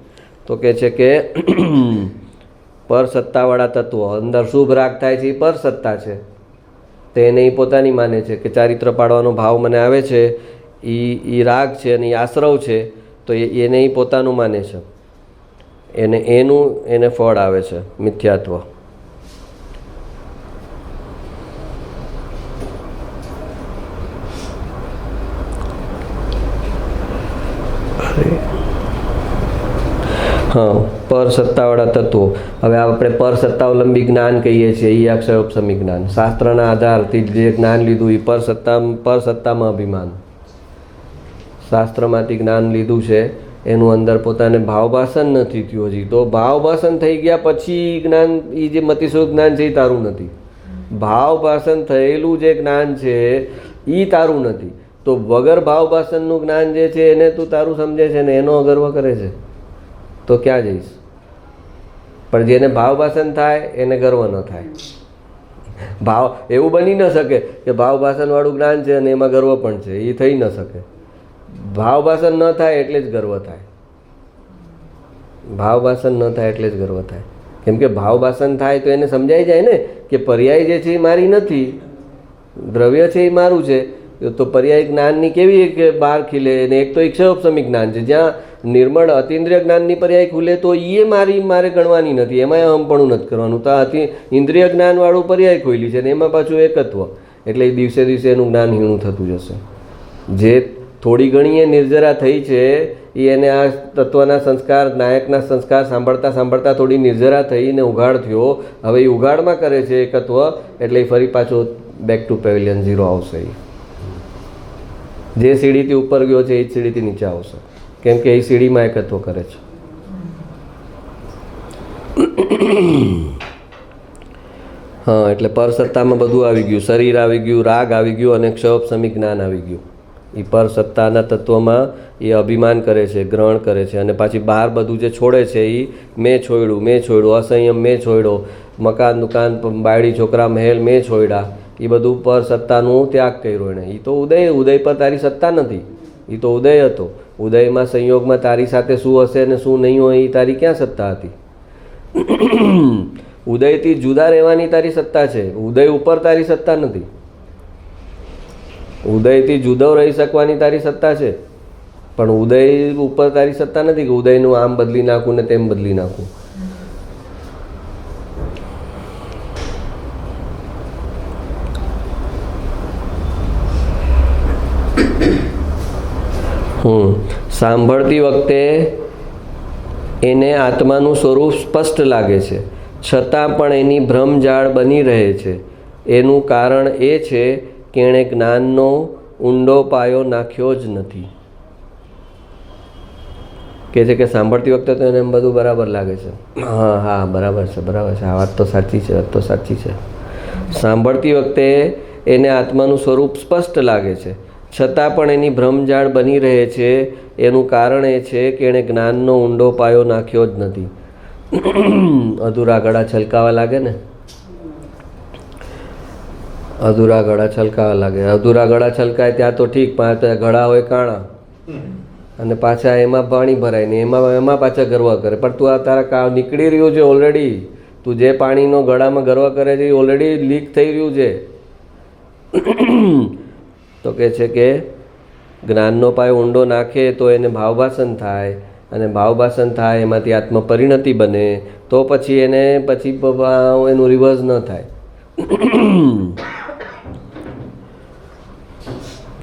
તો કે છે કે પર સત્તાવાળા તત્વો અંદર શુભ રાગ થાય છે એ પર સત્તા છે. તો એને એ પોતાની માને છે કે ચારિત્ર પાડવાનો ભાવ મને આવે છે એ રાગ છે અને એ આશ્રવ છે. તો એને એ પોતાનું માને છે, એને ફળ આવે છે મિથ્યાત્વ. પર સત્તાવાળા તત્વો. હવે આપણે પર સત્તાવલંબી જ્ઞાન કહીએ છીએ, એ અક્ષરોપસમી જ્ઞાન. શાસ્ત્રના આધારથી જે જ્ઞાન લીધું એ પર સત્તામાં અભિમાન. શાસ્ત્રમાંથી જ્ઞાન લીધું છે એનું અંદર પોતાને ભાવભાષણ નથી થયું હજી. તો ભાવભાષણ થઈ ગયા પછી જ્ઞાન, એ જે મતિસ્વરૂપ જ્ઞાન છે એ તારું નથી. ભાવભાષણ થયેલું જે જ્ઞાન છે એ તારું નથી. તો વગર ભાવભાષણનું જ્ઞાન જે છે એને તું તારું સમજે છે ને એનો અગર્વ કરે છે, તો ક્યાં જઈશ? પણ જેને ભાવભાષણ થાય એને ગર્વ ન થાય. ભાવ એવું બની ન શકે કે ભાવભાષણવાળું જ્ઞાન છે અને એમાં ગર્વ પણ છે, એ થઈ ન શકે. ભાવભાષણ ન થાય એટલે જ ગર્વ થાય. ભાવભાષણ ન થાય એટલે જ ગર્વ થાય. કેમ કે ભાવભાષણ થાય તો એને સમજાઈ જાય ને કે પર્યાય જે છે એ મારી નથી, દ્રવ્ય છે એ મારું છે. તો પર્યાય જ્ઞાનની કેવી કે બહાર ખીલે? અને એક તો ઈક્ષોપસમી જ્ઞાન છે જ્યાં નિર્મળ અતિન્દ્રિય જ્ઞાનની પર્યાય ખુલે તો એ મારે ગણવાની નથી, એમાં હમપણું નથી કરવાનું. તો ઇન્દ્રિય જ્ઞાનવાળું પર્યાય ખોલી છે ને એમાં પાછું એકત્વ, એટલે એ દિવસે દિવસે એનું જ્ઞાન હીણું થતું જશે. જે થોડી ઘણી એ નિર્જરા થઈ છે એ એને આ તત્વના સંસ્કાર, નાયકના સંસ્કાર સાંભળતા સાંભળતા થોડી નિર્જરા થઈને ઉઘાડ થયો. હવે એ ઉઘાડમાં કરે છે એકત્વ, એટલે એ ફરી પાછો બેક ટુ પેવિલિયન 0 આવશે. જે સીડીથી ઉપર ગયો છે એ જ સીડીથી નીચે આવશે, કેમ કે એ સીડીમાં એકત્વ કરે છે. હા, એટલે પરસત્તામાં બધું આવી ગયું. શરીર આવી ગયું, રાગ આવી ગયું અને ક્ષયોપશમી જ્ઞાન આવી ગયું. એ પરસત્તાના તત્વમાં એ અભિમાન કરે છે, ગ્રહણ કરે છે, અને પાછી બહાર બધું જે છોડે છે એ મેં છોડ્યું, અસંયમ મેં છોડ્યો, મકાન દુકાન બાયડી છોકરા મહેલ મેં છોડ્યા, એ બધું પર સત્તાનું ત્યાગ કર્યો એણે. એ તો ઉદય પર તારી સત્તા નથી, એ તો ઉદય હતો. ઉદયમાં સંયોગમાં તારી સાથે શું હશે અને શું નહીં હોય એ તારી ક્યાં સત્તા હતી? ઉદયથી જુદા રહેવાની તારી સત્તા છે, ઉદય ઉપર તારી સત્તા નથી. ઉદયથી જુદો રહી શકવાની તારી સત્તા છે, પણ ઉદય ઉપર તારી સત્તા નથી કે ઉદયનું આમ બદલી નાખું ને તેમ બદલી નાખું. સાંભળતી વખતે એને આત્માનું સ્વરૂપ સ્પષ્ટ લાગે છે, છતાં પણ એની ભ્રમજાળ બની રહે છે. એનું કારણ એ છે કે એણે જ્ઞાનનો ઊંડો પાયો નાખ્યો જ નથી. કહે છે કે સાંભળતી વખતે તો એને એમ બધું બરાબર લાગે છે. હા, બરાબર છે, આ વાત તો સાચી છે. સાંભળતી વખતે એને આત્માનું સ્વરૂપ સ્પષ્ટ લાગે છે, છતાં પણ એની ભ્રમજાળ બની રહે છે. એનું કારણ એ છે કે એણે જ્ઞાનનો ઊંડો પાયો નાખ્યો જ નથી. અધૂરા ઘડા છલકાવા લાગે ને, અધૂરા ઘડા છલકાય ત્યાં તો ઠીક, પણ ઘડા હોય કાણા અને પાછા એમાં પાણી ભરાય ને એમાં પાછા ગર્વ કરે. પણ તું આ તારા નીકળી રહ્યું છે ઓલરેડી, તું જે પાણીનો ગળામાં ગર્વ કરે છે એ ઓલરેડી લીક થઈ રહ્યું છે. તો કહે છે કે જ્ઞાનનો પાયો ઊંડો નાખે તો એને ભાવભાષણ થાય, અને ભાવભાષણ થાય એમાંથી આત્મ પરિણતિ બને, તો પછી એનું રિવર્સ ન થાય.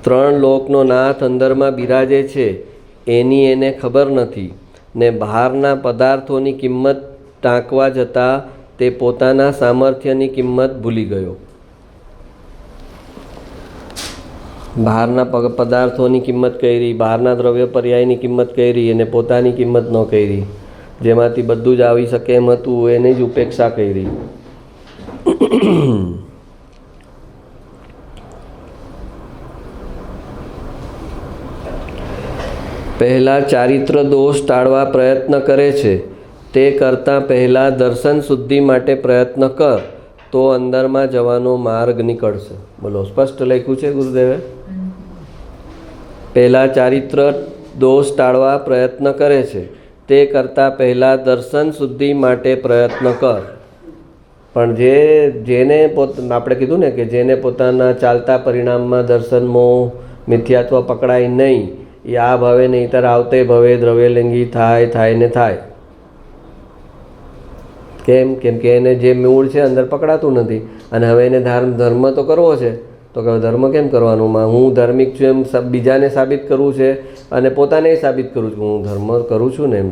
3 લોકનો નાથ અંદરમાં બિરાજે છે એની એને ખબર નથી ને બહારના પદાર્થોની કિંમત ટાંકવા જતાં તે પોતાના સામર્થ્યની કિંમત ભૂલી ગયો. બહારના પદાર્થોની કિંમત કરી, બહારના દ્રવ્ય પર્યાયની કિંમત કરી અને પોતાની કિંમત ન કરી. જેમાંથી બધું જ આવી શકે એમ હતું એની જ ઉપેક્ષા કરી. પહેલાં ચારિત્ર દોષ ટાળવા પ્રયત્ન કરે છે, તે કરતાં પહેલાં દર્શન શુદ્ધિ માટે પ્રયત્ન કર, તો અંદરમાં જવાનો માર્ગ નીકળશે. બોલો, સ્પષ્ટ લખ્યું છે ગુરુદેવે. પહેલાં ચારિત્ર દોષ ટાળવા પ્રયત્ન કરે છે, તે કરતાં પહેલાં દર્શન શુદ્ધિ માટે પ્રયત્ન કર. પણ જેને આપણે કીધું ને કે જેને પોતાના ચાલતા પરિણામમાં દર્શનમાં મિથ્યાત્વ પકડાય નહીં, એ આ ભવે નહીંતર આવતે ભવે દ્રવ્યલિંગી થાય ને થાય. કેમ કે એને જે મૂળ છે અંદર પકડાતું નથી, અને હવે એને ધર્મ તો કરવો છે. તો કે ધર્મ કેમ કરવાનું? હું ધાર્મિક છું એમ બીજાને સાબિત કરવું છે અને પોતાને સાબિત કરું છું હું ધર્મ કરું છું ને એમ.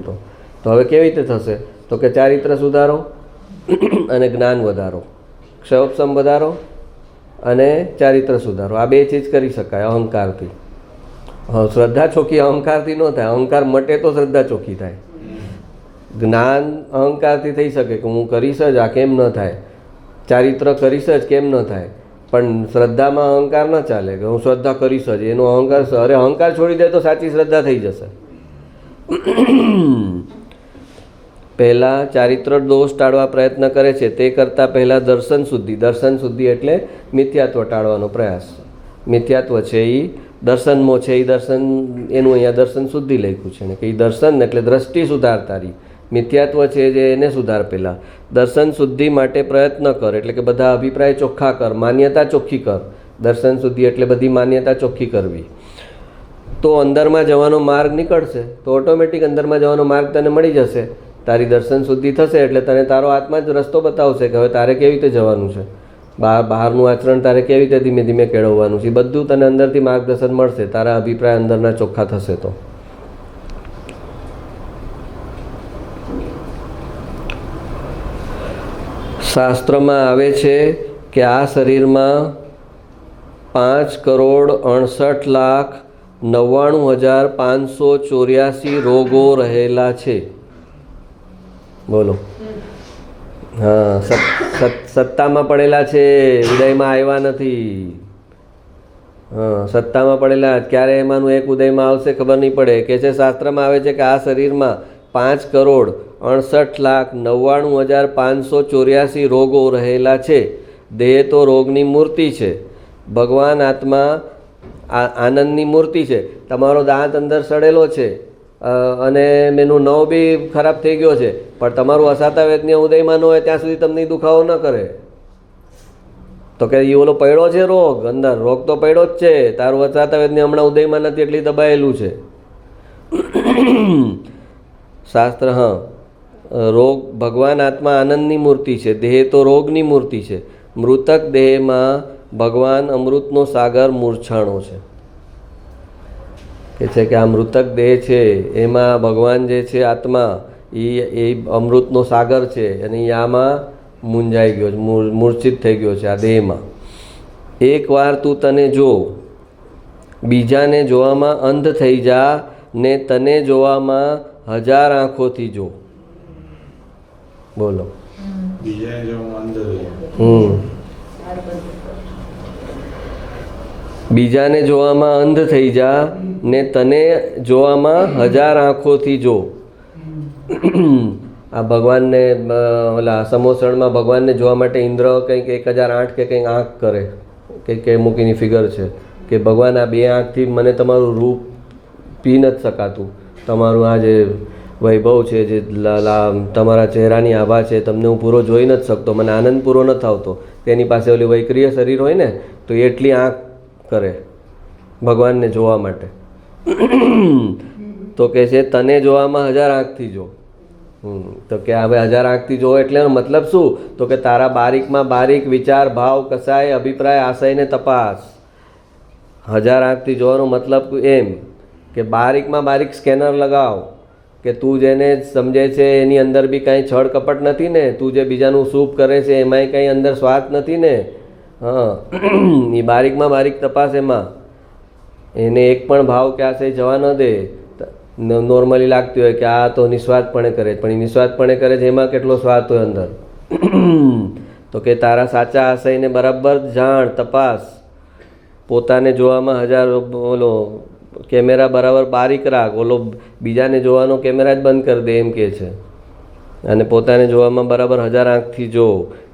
તો હવે કેવી રીતે થશે? તો કે ચારિત્ર સુધારો અને જ્ઞાન વધારો, ક્ષયોપશમ વધારો અને ચારિત્ર સુધારો, આ 2 ચીજ કરી શકાય અહંકારથી. શ્રદ્ધા ચોખ્ખી અહંકારથી ન થાય. અહંકાર મટે તો શ્રદ્ધા ચોખ્ખી થાય. જ્ઞાન અહંકારથી થઈ શકે કે હું કરીશ જ, આ કેમ ન થાય? ચારિત્ર કરીશ જ, કેમ ન થાય? પણ શ્રદ્ધામાં અહંકાર ન ચાલે કે હું શ્રદ્ધા કરીશ જ, એનો અહંકાર. અરે અહંકાર છોડી દે તો સાચી શ્રદ્ધા થઈ જશે. પહેલાં ચારિત્ર દોષ ટાળવા પ્રયત્ન કરે છે, તે કરતાં પહેલાં દર્શન શુદ્ધિ એટલે મિથ્યાત્વ ટાળવાનો પ્રયાસ. મિથ્યાત્વ છે એ દર્શનમાં છે, એ દર્શન એનું અહીંયા દર્શન શુદ્ધિ લખ્યું છે ને કે એ દર્શન એટલે દ્રષ્ટિ સુધાર તારી. મિથ્યાત્વ છે જે એને સુધાર. પહેલાં દર્શન શુદ્ધિ માટે પ્રયત્ન કર એટલે કે બધા અભિપ્રાય ચોખ્ખા કર, માન્યતા ચોખ્ખી કર. દર્શન શુદ્ધિ એટલે બધી માન્યતા ચોખ્ખી કરવી. તો અંદરમાં જવાનો માર્ગ નીકળશે, તો ઓટોમેટિક અંદરમાં જવાનો માર્ગ તને મળી જશે. તારી દર્શન શુદ્ધિ થશે એટલે તને તારો આત્મા જ રસ્તો બતાવશે કે હવે તારે કેવી રીતે જવાનું છે, બહારનું આચરણ તારે કેવી રીતે ધીમે ધીમે કેળવવાનું છે. બધું તને અંદરથી માર્ગદર્શન મળશે, તારા અભિપ્રાય અંદરના ચોખ્ખા થશે. તો શાસ્ત્રમાં આવે છે કે આ શરીરમાં 5,68,99,584 રોગો રહેલા છે. બોલો. હા, સત્તામાં પડેલા છે, ઉદયમાં આવ્યા નથી. હા, સત્તામાં પડેલા. ક્યારે એમાંનું એક ઉદયમાં આવશે ખબર નહીં પડે. કે છે શાસ્ત્રમાં આવે છે કે આ શરીરમાં 5,68,99,584 રોગો રહેલા છે. દેહ તો રોગની મૂર્તિ છે, ભગવાન આત્મા આનંદની મૂર્તિ છે. તમારો દાંત અંદર સડેલો છે અને એનું નવ બી ખરાબ થઈ ગયો છે, પણ તમારું અસાતા વેદનીય ઉદયમાં ન હોય ત્યાં સુધી તમને દુખાવો ન કરે. તો કે એ ઓલો પડ્યો છે રોગ, અંદર રોગ તો પડ્યો જ છે, તારું અસાતા વેદનીય હમણાં ઉદયમાં નથી એટલી દબાયેલું છે. શાસ્ત્ર રોગ ભગવાન આત્મા આનંદની મૂર્તિ છે, દેહ તો રોગની મૂર્તિ છે. મૃતક દેહમાં ભગવાન અમૃતનો સાગર મૂર્છાણો છે. કે છે કે આ મૃતક દેહ છે એમાં ભગવાન જે છે આત્મા એ અમૃતનો સાગર છે અને એ આમાં મૂંઝાઈ ગયો છે, મૂર્છિત થઈ ગયો છે આ દેહમાં. એકવાર તું તને જો, બીજાને જોવામાં અંધ થઈ જા ને તને જોવામાં 1000 આંખોથી જો. બોલો. બીજાને જોવામાં અંધ બીજાને જોવામાં અંધ થઈ જા ને તને જોવામાં 1000 આંખોથી જો. આ ભગવાનને ઓલા સમોસણમાં ભગવાનને જોવા માટે ઇન્દ્ર કંઈક 1008 કે કંઈક આંખ કરે, કંઈક મૂકીની ફિગર છે કે ભગવાન આ 2 આંખથી મને તમારું રૂપ પી નથી શકાતું, તમારું આ જે વૈભવ છે, જે તમારા ચહેરાની આભા છે, તમને હું પૂરો જોઈ નથી શકતો, મને આનંદ પૂરો નથી આવતો. તેની પાસે ઓલી વૈક્રિય શરીર હોય ને તો એટલી આંખ કરે ભગવાનને જોવા માટે. તો કે છે તને જોવામાં 1000 આંખથી જો. તો કે હવે 1000 આંખથી જો એટલે મતલબ શું? તો કે તારા બારીકમાં બારીક વિચાર, ભાવ, કસાય, અભિપ્રાય, આશયને તપાસ. 1000 આંખથી જોવાનો મતલબ એમ કે બારીકમાં બારીક સ્કેનર લગાવ કે તું જેને સમજે છે એની અંદર બી કાંઈ છળ કપટ નથી ને, તું જે બીજાનું શુભ કરે છે એમાંય કંઈ અંદર સ્વાર્થ નથી ને. હા, એ બારીકમાં બારીક તપાસ. એમાં એને એક પણ ભાવ કે આશય જવા ન દે. નોર્મલી લાગતી હોય કે આ તો નિસ્વાર્થપણે કરે, પણ એ નિસ્વાર્થપણે કરે છે એમાં કેટલો સ્વાર્થ હોય અંદર. તો કે તારા સાચા આશયને બરાબર જાણ, તપાસ. પોતાને જોવામાં 1000 ઓલો કેમેરા બરાબર બારીક રાખ, ઓલો બીજાને જોવાનો કેમેરા જ બંધ કરી દે એમ કે છે. અને પોતાને જોવામાં બરાબર 1000 આંખથી જો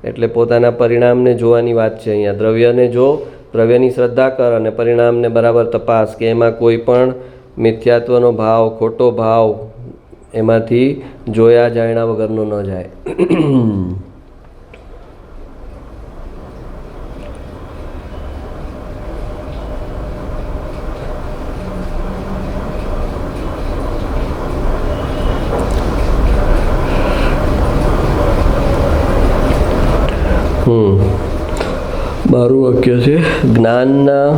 એટલે પોતાના પરિણામને જોવાની વાત છે અહીંયા. દ્રવ્યને જો, દ્રવ્યની શ્રદ્ધા કર અને પરિણામને બરાબર તપાસ કે એમાં કોઈ પણ મિથ્યાત્વનો ભાવ, ખોટો ભાવ એમાંથી જોયા જાણ્યા વગરનો ન જાય. મારું વાક્ય છે, જ્ઞાનના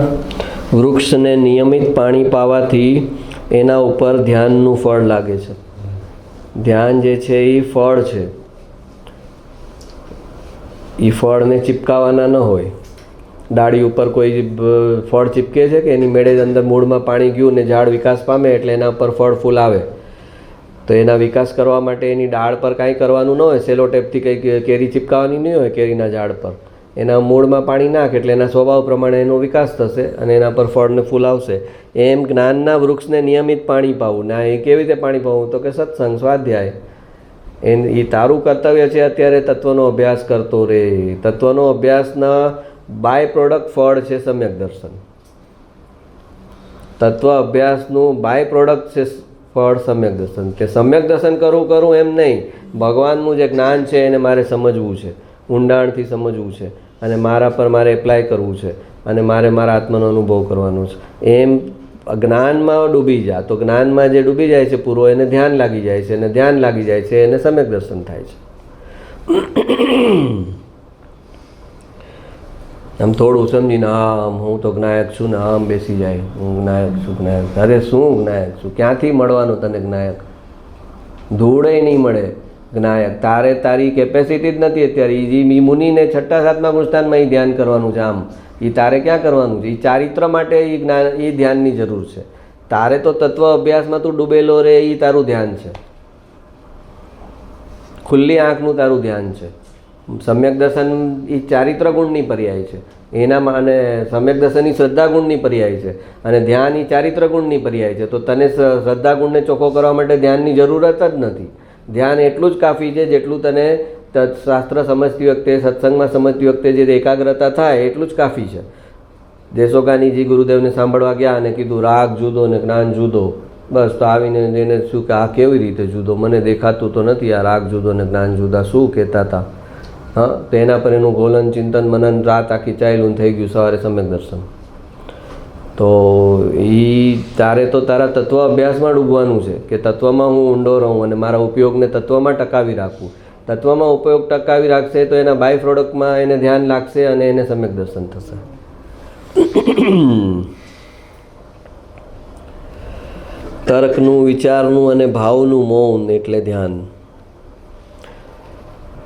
વૃક્ષને નિયમિત પાણી પાવાથી એના ઉપર ધ્યાનનું ફળ લાગે છે. ધ્યાન જે છે એ ફળ છે, એ ફળને ચીપકાવાના ન હોય. ડાળી ઉપર કોઈ ફળ ચીપકે છે કે એની મેળે અંદર મૂળમાં પાણી ગયું ને ઝાડ વિકાસ પામે એટલે એના ઉપર ફળ ફૂલ આવે. તો એના વિકાસ કરવા માટે એની ડાળ પર કાંઈ કરવાનું ન હોય, સેલોટેપથી કંઈ કેરી ચીપકાવાની નહીં હોય કેરીના ઝાડ પર. એના મૂળમાં પાણી નાખ એટલે એના સ્વભાવ પ્રમાણે એનો વિકાસ થશે અને એના પર ફળ ને ફૂલ આવશે. એમ જ્ઞાનના વૃક્ષને નિયમિત પાણી પાવું. ના, એ કેવી રીતે પાણી પાવું? તો કે સત્સંગ, સ્વાધ્યાય. એ તારું કર્તવ્ય છે અત્યારે તત્વનો અભ્યાસ કરતો રહે. તત્વનો અભ્યાસના બાય પ્રોડક્ટ ફળ છે સમ્યક દર્શન. તત્વ અભ્યાસનું બાય પ્રોડક્ટ છે ફળ સમ્યક દર્શન. તે સમ્યક દર્શન કરું એમ નહીં, ભગવાનનું જે જ્ઞાન છે એને મારે સમજવું છે, ઊંડાણથી સમજવું છે અને મારા પર મારે એપ્લાય કરવું છે અને મારે મારા આત્માનો અનુભવ કરવાનો છે. એમ જ્ઞાનમાં ડૂબી જા. તો જ્ઞાનમાં જે ડૂબી જાય છે પૂરો, એને ધ્યાન લાગી જાય છે અને ધ્યાન લાગી જાય છે એને સમ્યક દર્શન થાય છે. આમ થોડું સમજીને આમ હું તો જ્ઞાયક છું ને આમ બેસી જાય, હું જ્ઞાયક છું, જ્ઞાયક. અરે શું જ્ઞાયક છું? ક્યાંથી મળવાનું તને જ્ઞાયક? ધૂળે નહીં મળે. જ્ઞાયક. તારે તારી કેપેસિટી જ નથી અત્યારે. એ મુનિને 6ઠા 7મા ગુણસ્થાનમાં એ ધ્યાન કરવાનું છે. આમ એ તારે ક્યાં કરવાનું છે? એ ચારિત્ર માટે એ જ્ઞાન, એ ધ્યાનની જરૂર છે. તારે તો તત્વ અભ્યાસમાં તું ડૂબેલો રહે એ તારું ધ્યાન છે. ખુલ્લી આંખનું તારું ધ્યાન છે. સમ્યક દર્શન એ ચારિત્ર ગુણની પર્યાય છે એનામાં, અને સમ્યક દર્શન એ શ્રદ્ધા ગુણની પર્યાય છે, અને ધ્યાન એ ચારિત્ર ગુણની પર્યાય છે. તો તને શ્રદ્ધા ગુણને ચોખ્ખો કરવા માટે ધ્યાનની જરૂરત જ નથી. ધ્યાન એટલું જ કાફી છે જેટલું તને શાસ્ત્ર સમજતી વખતે, સત્સંગમાં સમજતી વખતે જે એકાગ્રતા થાય એટલું જ કાફી છે. દેશોગાનીજી ગુરુદેવને સાંભળવા ગયા અને કીધું રાગ જુદો ને જ્ઞાન જુદો. બસ તો આવીને એને શું કે આ કેવી રીતે જુદો, મને દેખાતું તો નથી આ રાગ જુદો ને જ્ઞાન જુદા, શું કહેતા હતા? હા, તો એના પર એનું ગોલન ચિંતન મનન રાત આખી ચાલ્યું, થઈ ગયું સવારે સમ્યક દર્શન. તો તારે તો તારા તત્વ અભ્યાસમાં ડૂબવાનું છે કે તત્વમાં હું ઊંડો રહું અને મારા ઉપયોગને તત્વમાં ટકાવી રાખવું. તત્વમાં ઉપયોગ ટકાવી રાખશે તો એના બાય પ્રોડક્ટમાં એને ધ્યાન લાગશે અને એને સમ્યક દર્શન થશે. તર્કનું, વિચારનું અને ભાવનું મૌન એટલે ધ્યાન.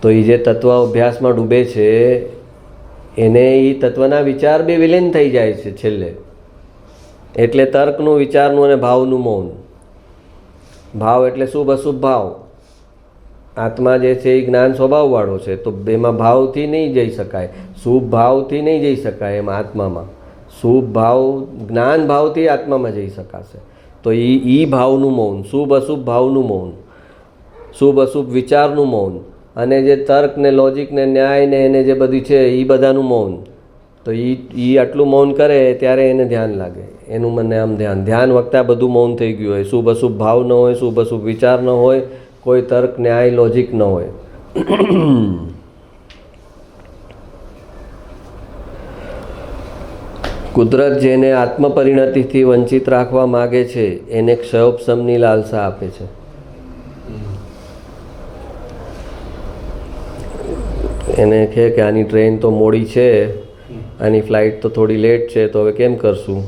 તો એ જે તત્વ અભ્યાસમાં ડૂબે છે એને એ તત્વના વિચાર બી વિલીન થઈ જાય છે છેલ્લે. એટલે તર્કનું, વિચારનું અને ભાવનું મૌન. ભાવ એટલે શુભ અશુભ ભાવ. આત્મા જે છે એ જ્ઞાન સ્વભાવવાળો છે, તો એમાં ભાવથી નહીં જઈ શકાય, શુભ ભાવથી નહીં જઈ શકાય. એમાં આત્મામાં શુભ ભાવ, જ્ઞાન ભાવથી આત્મામાં જઈ શકાશે. તો એ ભાવનું મૌન, શુભ અશુભ ભાવનું મૌન, શુભ અશુભ વિચારનું મૌન, અને જે તર્ક ને લોજિક ને ન્યાય ને એને જે બધું છે એ બધાનું મૌન. તો એ આટલું મૌન કરે ત્યારે એને ધ્યાન લાગે. એનું મને આમ ધ્યાન વખતે આ બધું મૌન થઈ ગયું હોય. શુભ અશુભ ભાવ ન હોય, શુભ અશુભ વિચાર ન હોય, કોઈ તર્ક ન્યાય લોજિક ન હોય. કુદરત જેને આત્મપરિણતિથી વંચિત રાખવા માગે છે એને ક્ષયોપશમની લાલસા આપે છે. એને કહે કે આની ટ્રેન તો મોડી છે, આની ફ્લાઇટ તો થોડી લેટ છે, તો હવે કેમ કરશું?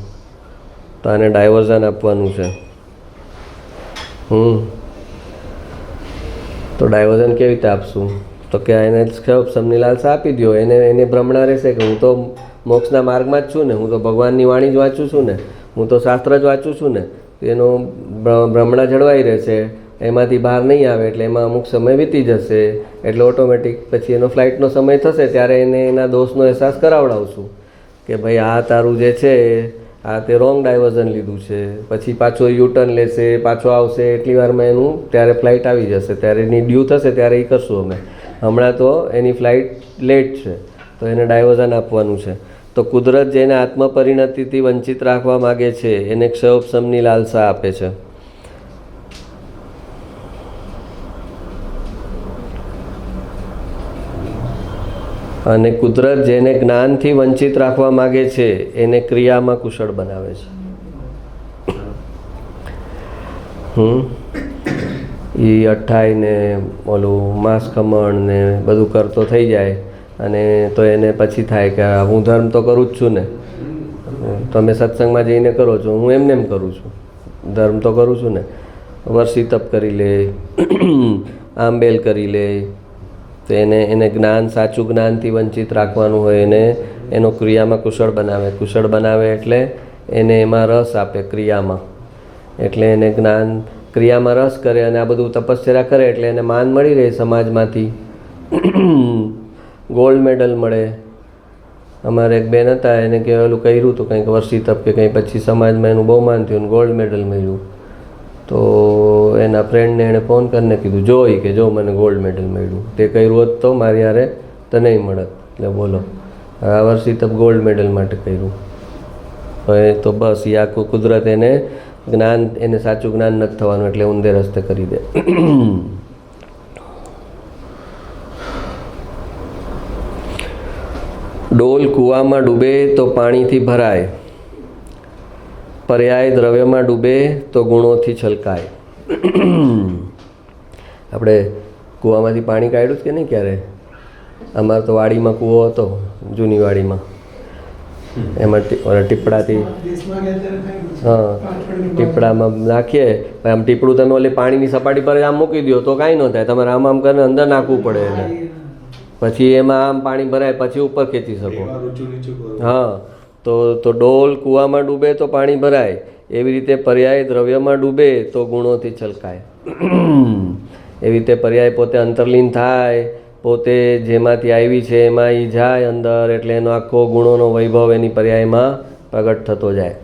તો આને ડાયવર્ઝન આપવાનું છે. તો ડાયવર્ઝન કેવી રીતે આપશું? તો કે એને ક્ષયોપશમની લાલસા આપી દો. એને ભ્રમણા રહેશે કે હું તો મોક્ષના માર્ગમાં જ છું ને, હું તો ભગવાનની વાણી જ વાંચું છું ને, હું તો શાસ્ત્ર જ વાંચું છું ને. એનો ભ્રમણા જળવાઈ રહેશે, એમાંથી બહાર નહીં આવે. એટલે એમાં અમુક સમય વીતી જશે, એટલે ઓટોમેટિક પછી એનો ફ્લાઇટનો સમય થશે ત્યારે એને એના દોષનો અહેસાસ કરાવડાવશું કે ભાઈ આ તારું જે છે આ તે રોંગ ડાયવર્ઝન લીધું છે. પછી પાછો યુટર્ન લેશે, પાછો આવશે, એટલી વારમાં એનું ત્યારે ફ્લાઇટ આવી જશે, ત્યારે એની ડ્યુ થશે ત્યારે એ કરશું અમે. હમણાં તો એની ફ્લાઇટ લેટ છે, તો એને ડાયવર્ઝન આપવાનું છે. તો કુદરત જેને આત્મપરિણતિથી વંચિત રાખવા માગે છે એને ક્ષયોપશમની લાલસા આપે છે. અને કુદરત જેને જ્ઞાનથી વંચિત રાખવા માગે છે એને ક્રિયામાં કુશળ બનાવે છે. એ અઠ્ઠાઈ ને ઓલું માંસ ખમણ ને બધું કરતો થઈ જાય, અને તો એને પછી થાય કે હું ધર્મ તો કરું જ છું ને. તમે સત્સંગમાં જઈને કરો છો, હું એમને એમ કરું છું, ધર્મ તો કરું છું ને. વર્ષી તપ કરી લે, આંબેલ કરી લે. તો એને જ્ઞાન, સાચું જ્ઞાનથી વંચિત રાખવાનું હોય, એને એનો ક્રિયામાં કુશળ બનાવે. કુશળ બનાવે એટલે એને એમાં રસ આપે ક્રિયામાં. એટલે એને જ્ઞાન ક્રિયામાં રસ કરે અને આ બધું તપશ્ચર્યા કરે એટલે એને માન મળી રહે સમાજમાંથી, ગોલ્ડ મેડલ મળે. અમારે એક બેન હતા, એને કહેલું કર્યું હતું કંઈક વર્ષી તપ કે કંઈ, પછી સમાજમાં એનું બહુ માન થયું, ગોલ્ડ મેડલ મળ્યું. તો એના ફ્રેન્ડને એણે ફોન કરીને કીધું જોઈ કે જો મને ગોલ્ડ મેડલ મળ્યું, તે કર્યું હોત તો મારી યારે તો નહીં મળત. એટલે બોલો, આ વર્ષી તપ ગોલ્ડ મેડલ માટે કર્યું. હવે તો બસ એ આખું કુદરત એને જ્ઞાન, એને સાચું જ્ઞાન નથી થવાનું એટલે ઊંધે રસ્તે કરી દે. ડોલ કૂવામાં ડૂબે તો પાણીથી ભરાય, પર્યાય દ્રવ્યમાં ડૂબે તો ગુણોથી છલકાય. આપણે કૂવામાંથી પાણી કાઢ્યું કે નહીં ક્યારે? અમારે તો વાડીમાં કૂવો હતો, જૂની વાડીમાં. એમાં ટીપડાથી હા ટીપડામાં નાખીએ આમ ટીપડું તમે ઓલી પાણીની સપાટી પર આમ મૂકી દો તો કાંઈ ન થાય, તમારે આમ આમ કરીને અંદર નાખવું પડે એને, પછી એમાં આમ પાણી ભરાય પછી ઉપર ખેંચી શકો. હા તો ડોલ કૂવામાં ડૂબે તો પાણી ભરાય, એવી રીતે પર્યાય દ્રવ્યમાં ડૂબે તો ગુણોથી છલકાય. એવી રીતે પર્યાય પોતે અંતર્લીન થાય, પોતે જેમાંથી આવી છે એમાં એ જાય અંદર, એટલે એનો આખો ગુણોનો વૈભવ એની પર્યાયમાં પ્રગટ થતો જાય.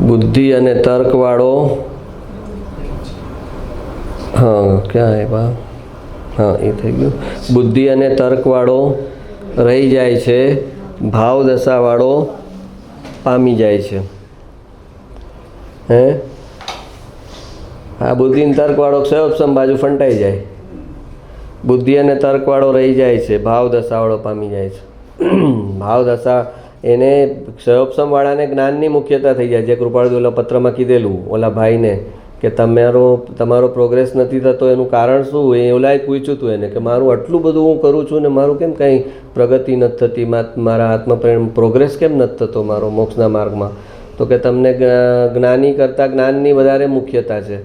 બુદ્ધિ અને તર્કવાળો હા ક્યાં આવ્યા હા એ થઈ ગયું. બુદ્ધિ અને તર્કવાળો રહી જાય છે, ભાવ દશાવાળો પામી જાય છે. હે આ બુદ્ધિ અને તર્કવાળો ક્ષયોપસમ બાજુ ફંટાઈ જાય, બુદ્ધિ અને તર્કવાળો રહી જાય છે, ભાવ દશાવાળો પામી જાય છે. ભાવ દશા એને ક્ષયોપસમવાળાને જ્ઞાનની મુખ્યતા થઈ જાય, જે કૃપાળુ ઓલા પત્રમાં કીધેલું ઓલા ભાઈને કે તમારો પ્રોગ્રેસ નથી થતો એનું કારણ શું, એ ઓલાએ પૂછ્યું હતું એને કે મારું આટલું બધું હું કરું છું ને મારું કેમ કંઈ પ્રગતિ નથી થતી, મારા આત્મપ્રેમ પ્રોગ્રેસ કેમ નથી થતો મારો મોક્ષના માર્ગમાં. તો કે તમને જ્ઞાની કરતાં જ્ઞાનની વધારે મુખ્યતા છે,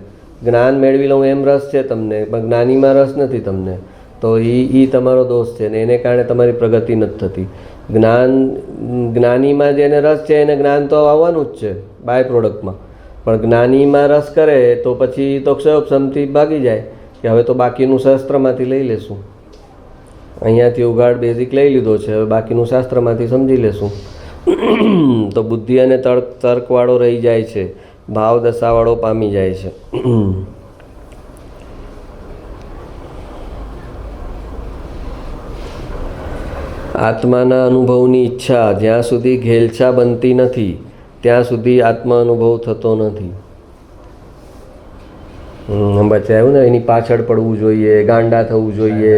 જ્ઞાન મેળવી લઉં એમ રસ છે તમને, પણ જ્ઞાનીમાં રસ નથી તમને, તો એ તમારો દોષ છે ને એને કારણે તમારી પ્રગતિ નથી થતી. જ્ઞાનીમાં જેને રસ છે એને જ્ઞાન તો આવવાનું જ છે બાય પ્રોડક્ટમાં, પણ જ્ઞાનીમાં રસ કરે તો પછી તો ક્ષયોપસમથી ભાગી જાય કે હવે તો બાકીનું શાસ્ત્રમાંથી લઈ લેશું, અહીંયાથી ઉઘાડ બેઝિક લઈ લીધો છે, હવે બાકીનું શાસ્ત્રમાંથી સમજી લેશું. તો બુદ્ધિ અને તર્કવાળો રહી જાય છે, ભાવ દશાવાળો પામી જાય છે. આત્માના અનુભવની ઈચ્છા જ્યાં સુધી ઘેલછા બનતી નથી ત્યાં સુધી આત્મા અનુભવ થતો નથી. બચ્ચા આવ્યું ને એની પાછળ પડવું જોઈએ, ગાંડા થવું જોઈએ,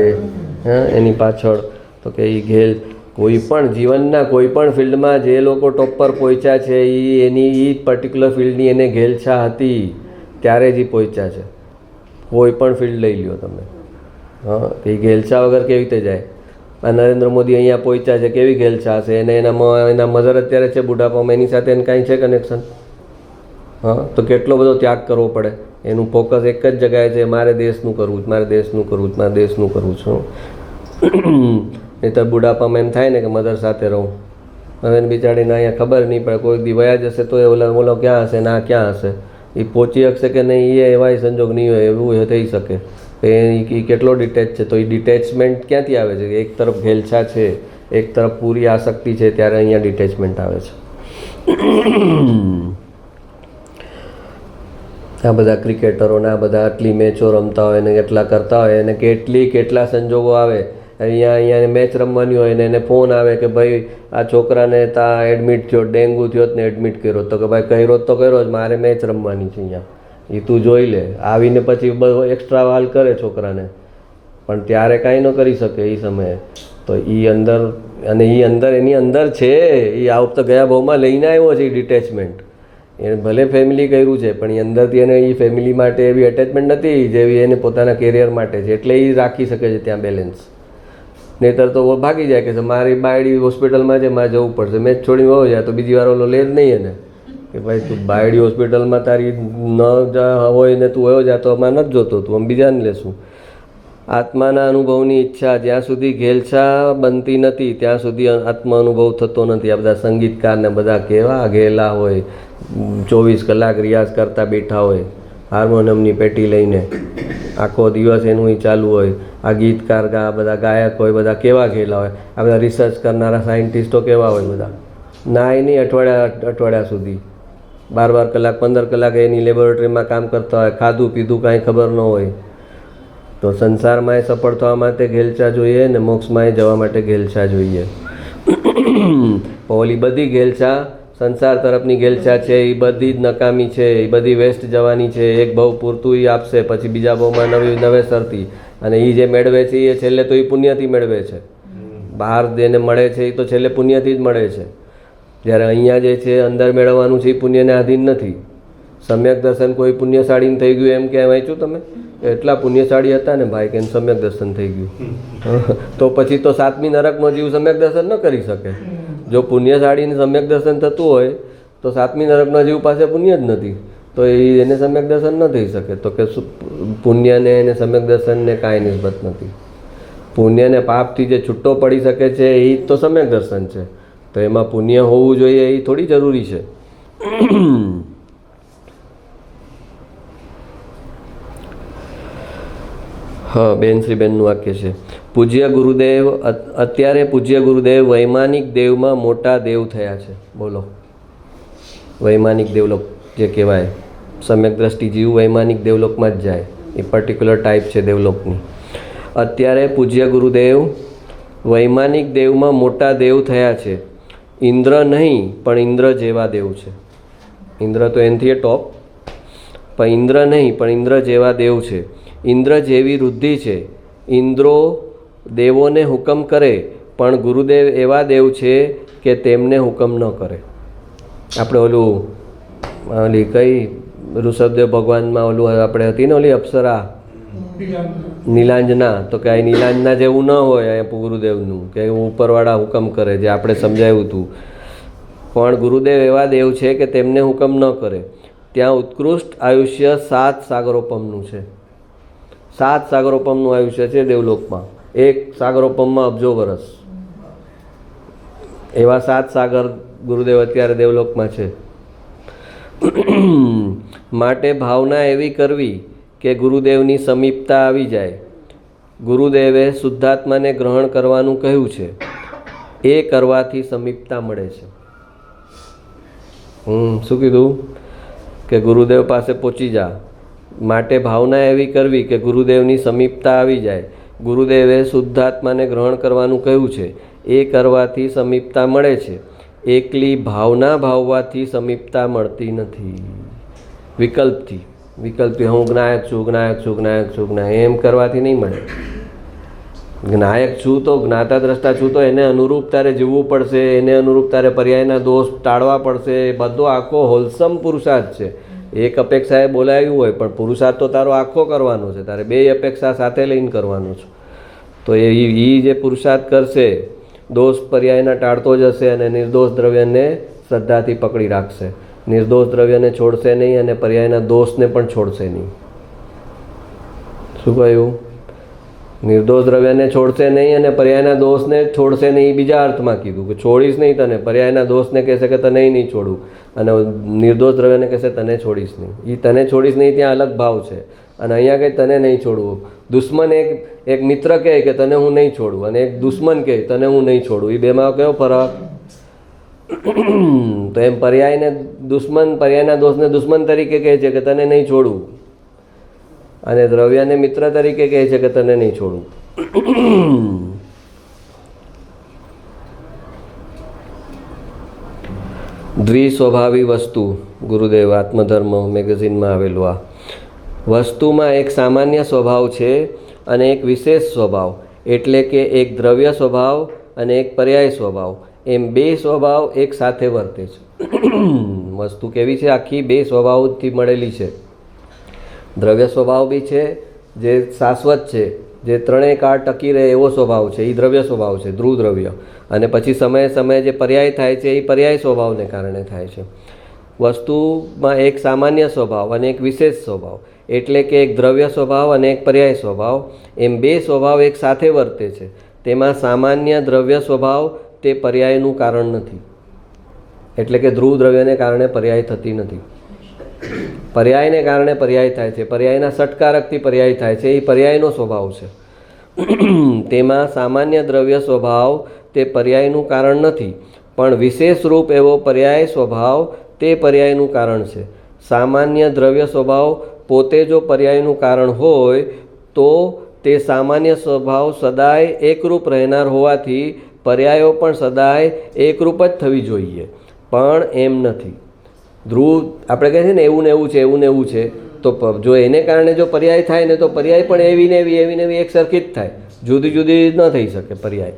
હા એની પાછળ. તો કે એ કોઈ પણ જીવનના કોઈ પણ ફિલ્ડમાં જે લોકો ટોપ પર પહોંચ્યા છે એની એ પર્ટિક્યુલર ફિલ્ડની એને ઘેલછા હતી ત્યારે જ એ પહોંચ્યા છે. કોઈ પણ ફિલ્ડ લઈ લ્યો તમે, હા એ ઘેલછા વગર કેવી રીતે જાય. આ નરેન્દ્ર મોદી અહીંયા પહોંચ્યા છે, કેવી ઘેલછા હશે એને, એના મધર અત્યારે છે બુઢાપામાં, એની સાથે એને કાંઈ છે કનેક્શન? હા તો કેટલો બધો ત્યાગ કરવો પડે, એનું ફોકસ એક જ જગ્યાએ છે મારે દેશનું કરવું છે, મારે દેશનું કરવું છે, મારે દેશનું કરવું છે. નહીં તો બુઢાપામાં એમ થાય ને કે મધર સાથે રહું, હવે એને બિચારીને અહીંયા ખબર નહીં પડે, કોઈ દી વયા જશે તો એ ઓલો ક્યાં હશે ને આ ક્યાં હશે, એ પહોંચી શકશે કે નહીં એ એવાય સંજોગ નહીં હોય, એવું થઈ શકે. એ કેટલો ડિટેચ છે, તો એ ડિટેચમેન્ટ ક્યાંથી આવે છે? એક તરફ ઘેલછા છે, એક તરફ પૂરી આસક્તિ છે, ત્યારે અહીંયા ડિટેચમેન્ટ આવે છે. આ બધા ક્રિકેટરોને આ બધા આટલી મેચો રમતા હોય ને એટલા કરતા હોય અને કેટલા સંજોગો આવે, અહીંયા મેચ રમવાની હોય ને એને ફોન આવે કે ભાઈ આ છોકરાને ત્યાં એડમિટ થયો, ડેન્ગ્યુ થયો ને એડમિટ કર્યો, તો કે ભાઈ કર્યો તો કર્યો જ, મારે મેચ રમવાની છે અહીંયા, એ તું જોઈ લે. આવીને પછી બધો એક્સ્ટ્રા વાલ કરે છોકરાને, પણ ત્યારે કાંઈ ન કરી શકે એ સમયે. તો એ અંદર અને એની અંદર છે, એ આ વખતે ગયા ભાવમાં લઈને આવ્યો છે એ ડિટેચમેન્ટ. એને ભલે ફેમિલી કર્યું છે પણ એ અંદરથી એને એ ફેમિલી માટે એવી એટેચમેન્ટ નથી જેવી એને પોતાના કેરિયર માટે છે, એટલે એ રાખી શકે છે ત્યાં બેલેન્સ. નહીંતર તો ભાગી જાય કે મારી બાયડી હોસ્પિટલમાં છે, મારે જવું પડશે, મેચ છોડીને હોવો જાય તો બીજી વાર ઓલો લે જ નહીં એને કે ભાઈ તું બાયડી હોસ્પિટલમાં તારી ન હોય ને તું હોયો જા તો અમારે નથી જોતો, તું આમ બીજાને લેશું. આત્માના અનુભવની ઈચ્છા જ્યાં સુધી ઘેલછા બનતી નથી ત્યાં સુધી આત્મ અનુભવ થતો નથી. આ બધા સંગીતકારને બધા કેવા ઘેલા હોય, 24 કલાક રિયાઝ કરતા બેઠા હોય, હાર્મોનિયમની પેટી લઈને આખો દિવસ એનું ચાલુ હોય. આ ગીતકાર આ બધા ગાયક હોય, બધા કેવા ઘેલા હોય. આ બધા રિસર્ચ કરનારા સાયન્ટિસ્ટો કેવા હોય, બધા નાય નહીં અઠવાડિયા સુધી 12 કલાક 15 કલાક એની લેબોરેટરીમાં કામ કરતા હોય, ખાધું પીધું કાંઈ ખબર ન હોય. તો સંસારમાં સફળ થવા માટે ઘેલછા જોઈએ ને મોક્ષમાં જવા માટે ઘેલછા જોઈએ. ઓલી બધી ઘેલછા સંસાર તરફની ઘેલછા છે એ બધી જ નકામી છે, એ બધી વેસ્ટ જવાની છે. એક ભાવ પૂરતું એ આપશે, પછી બીજા ભાવમાં નવેસરથી, અને એ જે મેળવે છે એ છેલ્લે તો એ પુણ્યથી મેળવે છે. બહાર જેને મળે છે એ તો છેલ્લે પુણ્યથી જ મળે છે. જ્યારે અહીંયા જે છે અંદર મેળવવાનું છે એ પુણ્યને આધીન નથી. સમ્યક દર્શન કોઈ પુણ્યશાળીને થઈ ગયું એમ ક્યાં વાંચ્યું તમે? એટલા પુણ્યશાળી હતા ને ભાઈ કે એને સમ્યક દર્શન થઈ ગયું. તો પછી તો 7મી નરકનો જીવ સમ્યક દર્શન ન કરી શકે. જો પુણ્યશાળીને સમ્યક દર્શન થતું હોય તો 7મી નરકનો જીવ પાસે પુણ્ય જ નથી, તો એને સમ્યક દર્શન ન થઈ શકે. તો કે પુણ્યને એને સમ્યક દર્શનને કાંઈ નિસ્બત નથી. પુણ્યને પાપથી જે છૂટો પડી શકે છે એ જ તો સમ્યક દર્શન છે. તો એમાં પુણ્ય હોવું જોઈએ એ થોડી જરૂરી છે. હા, બેનશ્રીબેનનું વાક્ય છે, પૂજ્ય ગુરુદેવ, અત્યારે પૂજ્ય ગુરુદેવ વૈમાનિક દેવમાં મોટા દેવ થયા છે. બોલો, વૈમાનિક દેવલોક જે કહેવાય, સમ્યક દ્રષ્ટિ જીવ વૈમાનિક દેવલોકમાં જ જાય. એ પર્ટિક્યુલર ટાઈપ છે દેવલોકની. અત્યારે પૂજ્ય ગુરુદેવ વૈમાનિક દેવમાં મોટા દેવ થયા છે. ઇન્દ્ર નહીં પણ ઇન્દ્ર જેવા દેવ છે. ઇન્દ્ર તો એનથી ટોપ, પણ ઇન્દ્ર નહીં પણ ઇન્દ્ર જેવા દેવ છે. ઇન્દ્ર જેવી વૃદ્ધિ છે. ઇન્દ્રો દેવોને હુકમ કરે, પણ ગુરુદેવ એવા દેવ છે કે તેમને હુકમ ન કરે. આપણે ઓલી કઈ ઋષભદેવ ભગવાનમાં ઓલું આપણે હતી ને ઓલી અપ્સરા નીલાંજના, તો કે નીલાંજના જેવું ન હોય અહીંયા ગુરુદેવનું, કે ઉપરવાળા હુકમ કરે, જે આપણે સમજાવ્યું હતું. પણ ગુરુદેવ એવા દેવ છે કે તેમને હુકમ ન કરે. ત્યાં ઉત્કૃષ્ટ આયુષ્ય 7 સાગરોપમનું છે. 7 સાગરોપમનું આયુષ્ય છે દેવલોકમાં. એક સાગરોપમમાં અબજો વર્ષ. એવા 7 સાગર ગુરુદેવ અત્યારે દેવલોકમાં છે. માટે ભાવના એવી કરવી કે ગુરુદેવની સમીપતા આવી જાય. ગુરુદેવે શુદ્ધાત્માને ગ્રહણ કરવાનું કહ્યું છે. એ કરવાથી સમીપતા મળે છે. શું કીધું? કે ગુરુદેવ પાસે પહોંચી જા. માટે ભાવના એવી કરવી કે ગુરુદેવની સમીપતા આવી જાય. ગુરુદેવે શુદ્ધાત્માને ગ્રહણ કરવાનું કહ્યું છે. એ કરવાથી સમીપતા મળે છે. એકલી ભાવના ભાવવાથી સમીપતા મળતી નથી. વિકલ્પથી હું જ્ઞાયક છું, જ્ઞાયક છું, જ્ઞાયક છું, જ્ઞાયક એમ કરવાથી નહીં મળે. જ્ઞાયક છું તો જ્ઞાતા દ્રષ્ટા છું તો એને અનુરૂપ તારે જીવવું પડશે, એને અનુરૂપ તારે પર્યાયના દોષ ટાળવા પડશે. બધો આખો હોલસમ પુરુષાર્થ છે. એક અપેક્ષાએ બોલાવ્યું હોય પણ પુરુષાર્થ તો તારો આખો કરવાનો છે. તારે 2 અપેક્ષા સાથે લઈને કરવાનો છે. તો એ જે પુરુષાર્થ કરશે, દોષ પર્યાયના ટાળતો જશે અને નિર્દોષ દ્રવ્યને શ્રદ્ધાથી પકડી રાખશે. નિર્દોષ દ્રવ્યને છોડશે નહીં અને પર્યાયના દોષને પણ છોડશે નહીં. શું કહ્યું? નિર્દોષ દ્રવ્યને છોડશે નહીં અને પર્યાયના દોષને છોડશે નહીં. બીજા અર્થમાં કીધું કે છોડીશ નહીં તને. પર્યાયના દોષને કહેશે કે તને નહીં છોડું, અને નિર્દોષ દ્રવ્યને કહેશે તને છોડીશ નહીં. એ તને છોડીશ નહીં ત્યાં અલગ ભાવ છે. અને અહીંયા કંઈ તને નહીં છોડવું. દુશ્મન એક મિત્ર કહે કે તને હું નહીં છોડું, અને એક દુશ્મન કહે તને હું નહીં છોડું. એ બેમાં કયો ફરક? તો એમ પર્યાયને દુશ્મન, પર્યાયના દોષને દુશ્મન તરીકે કહે છે કે તને નહીં છોડવું, અને દ્રવ્યને મિત્ર તરીકે કહે છે કે તને નહીં છોડવું. દ્વિસ્વભાવી વસ્તુ, ગુરુદેવ આત્મધર્મ મેગેઝિનમાં આવેલું. આ વસ્તુમાં એક સામાન્ય સ્વભાવ છે અને એક વિશેષ સ્વભાવ, એટલે કે એક દ્રવ્ય સ્વભાવ અને એક પર્યાય સ્વભાવ. એમ 2 સ્વભાવ એક સાથે વર્તે છે. વસ્તુ કેવી છે? આખી 2 સ્વભાવથી મળેલી છે. દ્રવ્ય સ્વભાવ બી છે જે શાશ્વત છે, જે 3 કાળ ટકી રહે એવો સ્વભાવ છે, એ દ્રવ્ય સ્વભાવ છે, ધ્રુવ દ્રવ્ય. અને પછી સમયે સમયે જે પર્યાય થાય છે એ પર્યાય સ્વભાવને કારણે થાય છે. વસ્તુમાં એક સામાન્ય સ્વભાવ અને એક વિશેષ સ્વભાવ, એટલે કે એક દ્રવ્ય સ્વભાવ અને એક પર્યાય સ્વભાવ. એમ 2 સ્વભાવ એક સાથે વર્તે છે. તેમાં સામાન્ય દ્રવ્ય સ્વભાવ તે પર્યાયનું કારણ નથી. એટલે કે ધ્રુવ દ્રવ્યને કારણે પર્યાય થતી નથી. પર્યાયને કારણે પર્યાય થાય છે. પર્યાયના ષટકારકથી પર્યાય થાય છે. એ પર્યાયનો સ્વભાવ છે. તેમાં સામાન્ય દ્રવ્ય સ્વભાવ તે પર્યાયનું કારણ નથી, પણ વિશેષ રૂપ એવો પર્યાય સ્વભાવ તે પર્યાયનું કારણ છે. સામાન્ય દ્રવ્ય સ્વભાવ પોતે જો પર્યાયનું કારણ હોય તો તે સામાન્ય સ્વભાવ સદાય એકરૂપ રહેનાર હોવાથી પર્યાયો પણ સદાય એકરૂપ જ થવી જોઈએ, પણ એમ નથી. ધ્રુવ આપણે કહે છે ને એવું ને એવું છે, એવું ને એવું છે, તો જો એને કારણે જો પર્યાય થાય ને તો પર્યાય પણ એવી ને એવી એક સરખી જ થાય. જુદી જુદી ન થઈ શકે પર્યાય.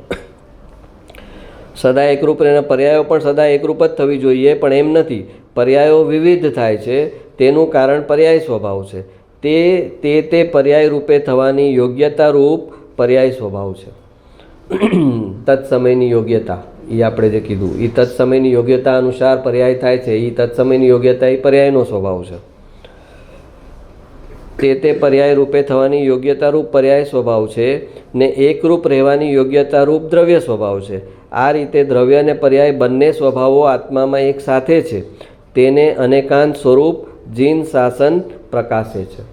સદા એકરૂપ એના પર્યાયો પણ સદા એકરૂપ જ થવી જોઈએ, પણ એમ નથી. પર્યાયો વિવિધ થાય છે, તેનું કારણ પર્યાય સ્વભાવ છે. તે પર્યાય રૂપે થવાની યોગ્યતા રૂપ પર્યાય સ્વભાવ છે. તત્સમયની યોગ્યતા એ આપણે જે કીધું એ તત્સમયની યોગ્યતા અનુસાર પર્યાય થાય છે. એ તત્સમયની યોગ્યતા એ પર્યાયનો સ્વભાવ છે. તે પર્યાય રૂપે થવાની યોગ્યતા રૂપ પર્યાય સ્વભાવ છે ને એકરૂપ રહેવાની યોગ્યતા રૂપ દ્રવ્ય સ્વભાવ છે. આ રીતે દ્રવ્ય અને પર્યાય બંને સ્વભાવો આત્મામાં એક સાથે છે. તેને અનેકાંત સ્વરૂપ જીન શાસન પ્રકાશે છે.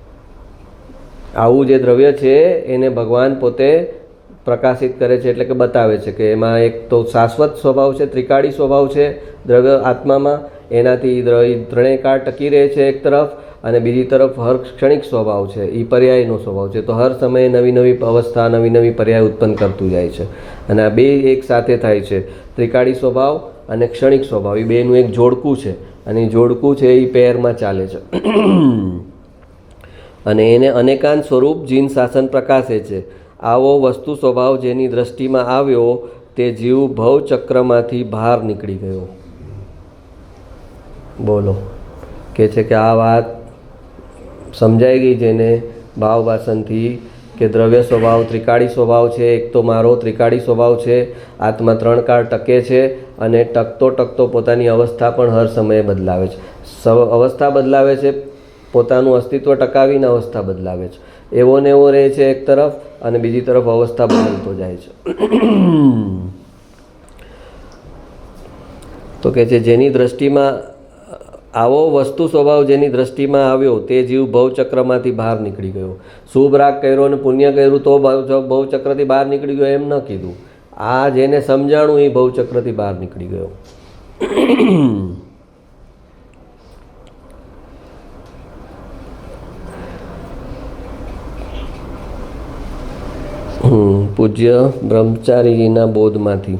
આવું જે દ્રવ્ય છે એને ભગવાન પોતે પ્રકાશિત કરે છે, એટલે કે બતાવે છે કે એમાં એક તો શાશ્વત સ્વભાવ છે, ત્રિકાળી સ્વભાવ છે દ્રવ્ય આત્મામાં. એનાથી ત્રણેય કાળ ટકી રહે છે એક તરફ, અને બીજી તરફ હર ક્ષણિક સ્વભાવ છે એ પર્યાયનો સ્વભાવ છે. તો હર સમયે નવી નવી અવસ્થા, નવી નવી પર્યાય ઉત્પન્ન કરતું જાય છે. અને આ બે એક સાથે થાય છે, ત્રિકાળી સ્વભાવ અને ક્ષણિક સ્વભાવ. એ બેનું એક જોડકું છે, અને એ જોડકું છે એ પેરમાં ચાલે છે. અને એને અનેકાંત સ્વરૂપ જીન શાસન પ્રકાશે છે. આવો વસ્તુ સ્વભાવ જેની દ્રષ્ટિમાં આવ્યો તે જીવ ભવચક્રમાંથી બહાર નીકળી ગયો. બોલો, કે છે કે આ વાત સમજાઈ ગઈ જેને ભાવ વાસનથી, કે દ્રવ્ય સ્વભાવ ત્રિકાળી સ્વભાવ છે. એક તો મારો ત્રિકાળી સ્વભાવ છે, આત્મા ત્રણ કાળ ટકે છે, અને ટકતો પોતાની અવસ્થા પણ હર સમયે બદલાવે છે. અવસ્થા બદલાવે છે, પોતાનું અસ્તિત્વ ટકાવીને અવસ્થા બદલાવે છે. એવો ને એવો રહે છે એક તરફ, અને બીજી તરફ અવસ્થા બદલતો જાય છે. તો કે છે જેની દ્રષ્ટિમાં આવો વસ્તુ સ્વભાવ જેની દ્રષ્ટિમાં આવ્યો તે જીવ ભવચક્રમાંથી બહાર નીકળી ગયો. શુભ રાગ કર્યો અને પુણ્ય કર્યું તો ભવચક્રથી બહાર નીકળી ગયો એમ ન કીધું. આ જેને સમજાણું એ ભવચક્રથી બહાર નીકળી ગયો. પૂજ્ય બ્રહ્મચારીજીના બોધમાંથી,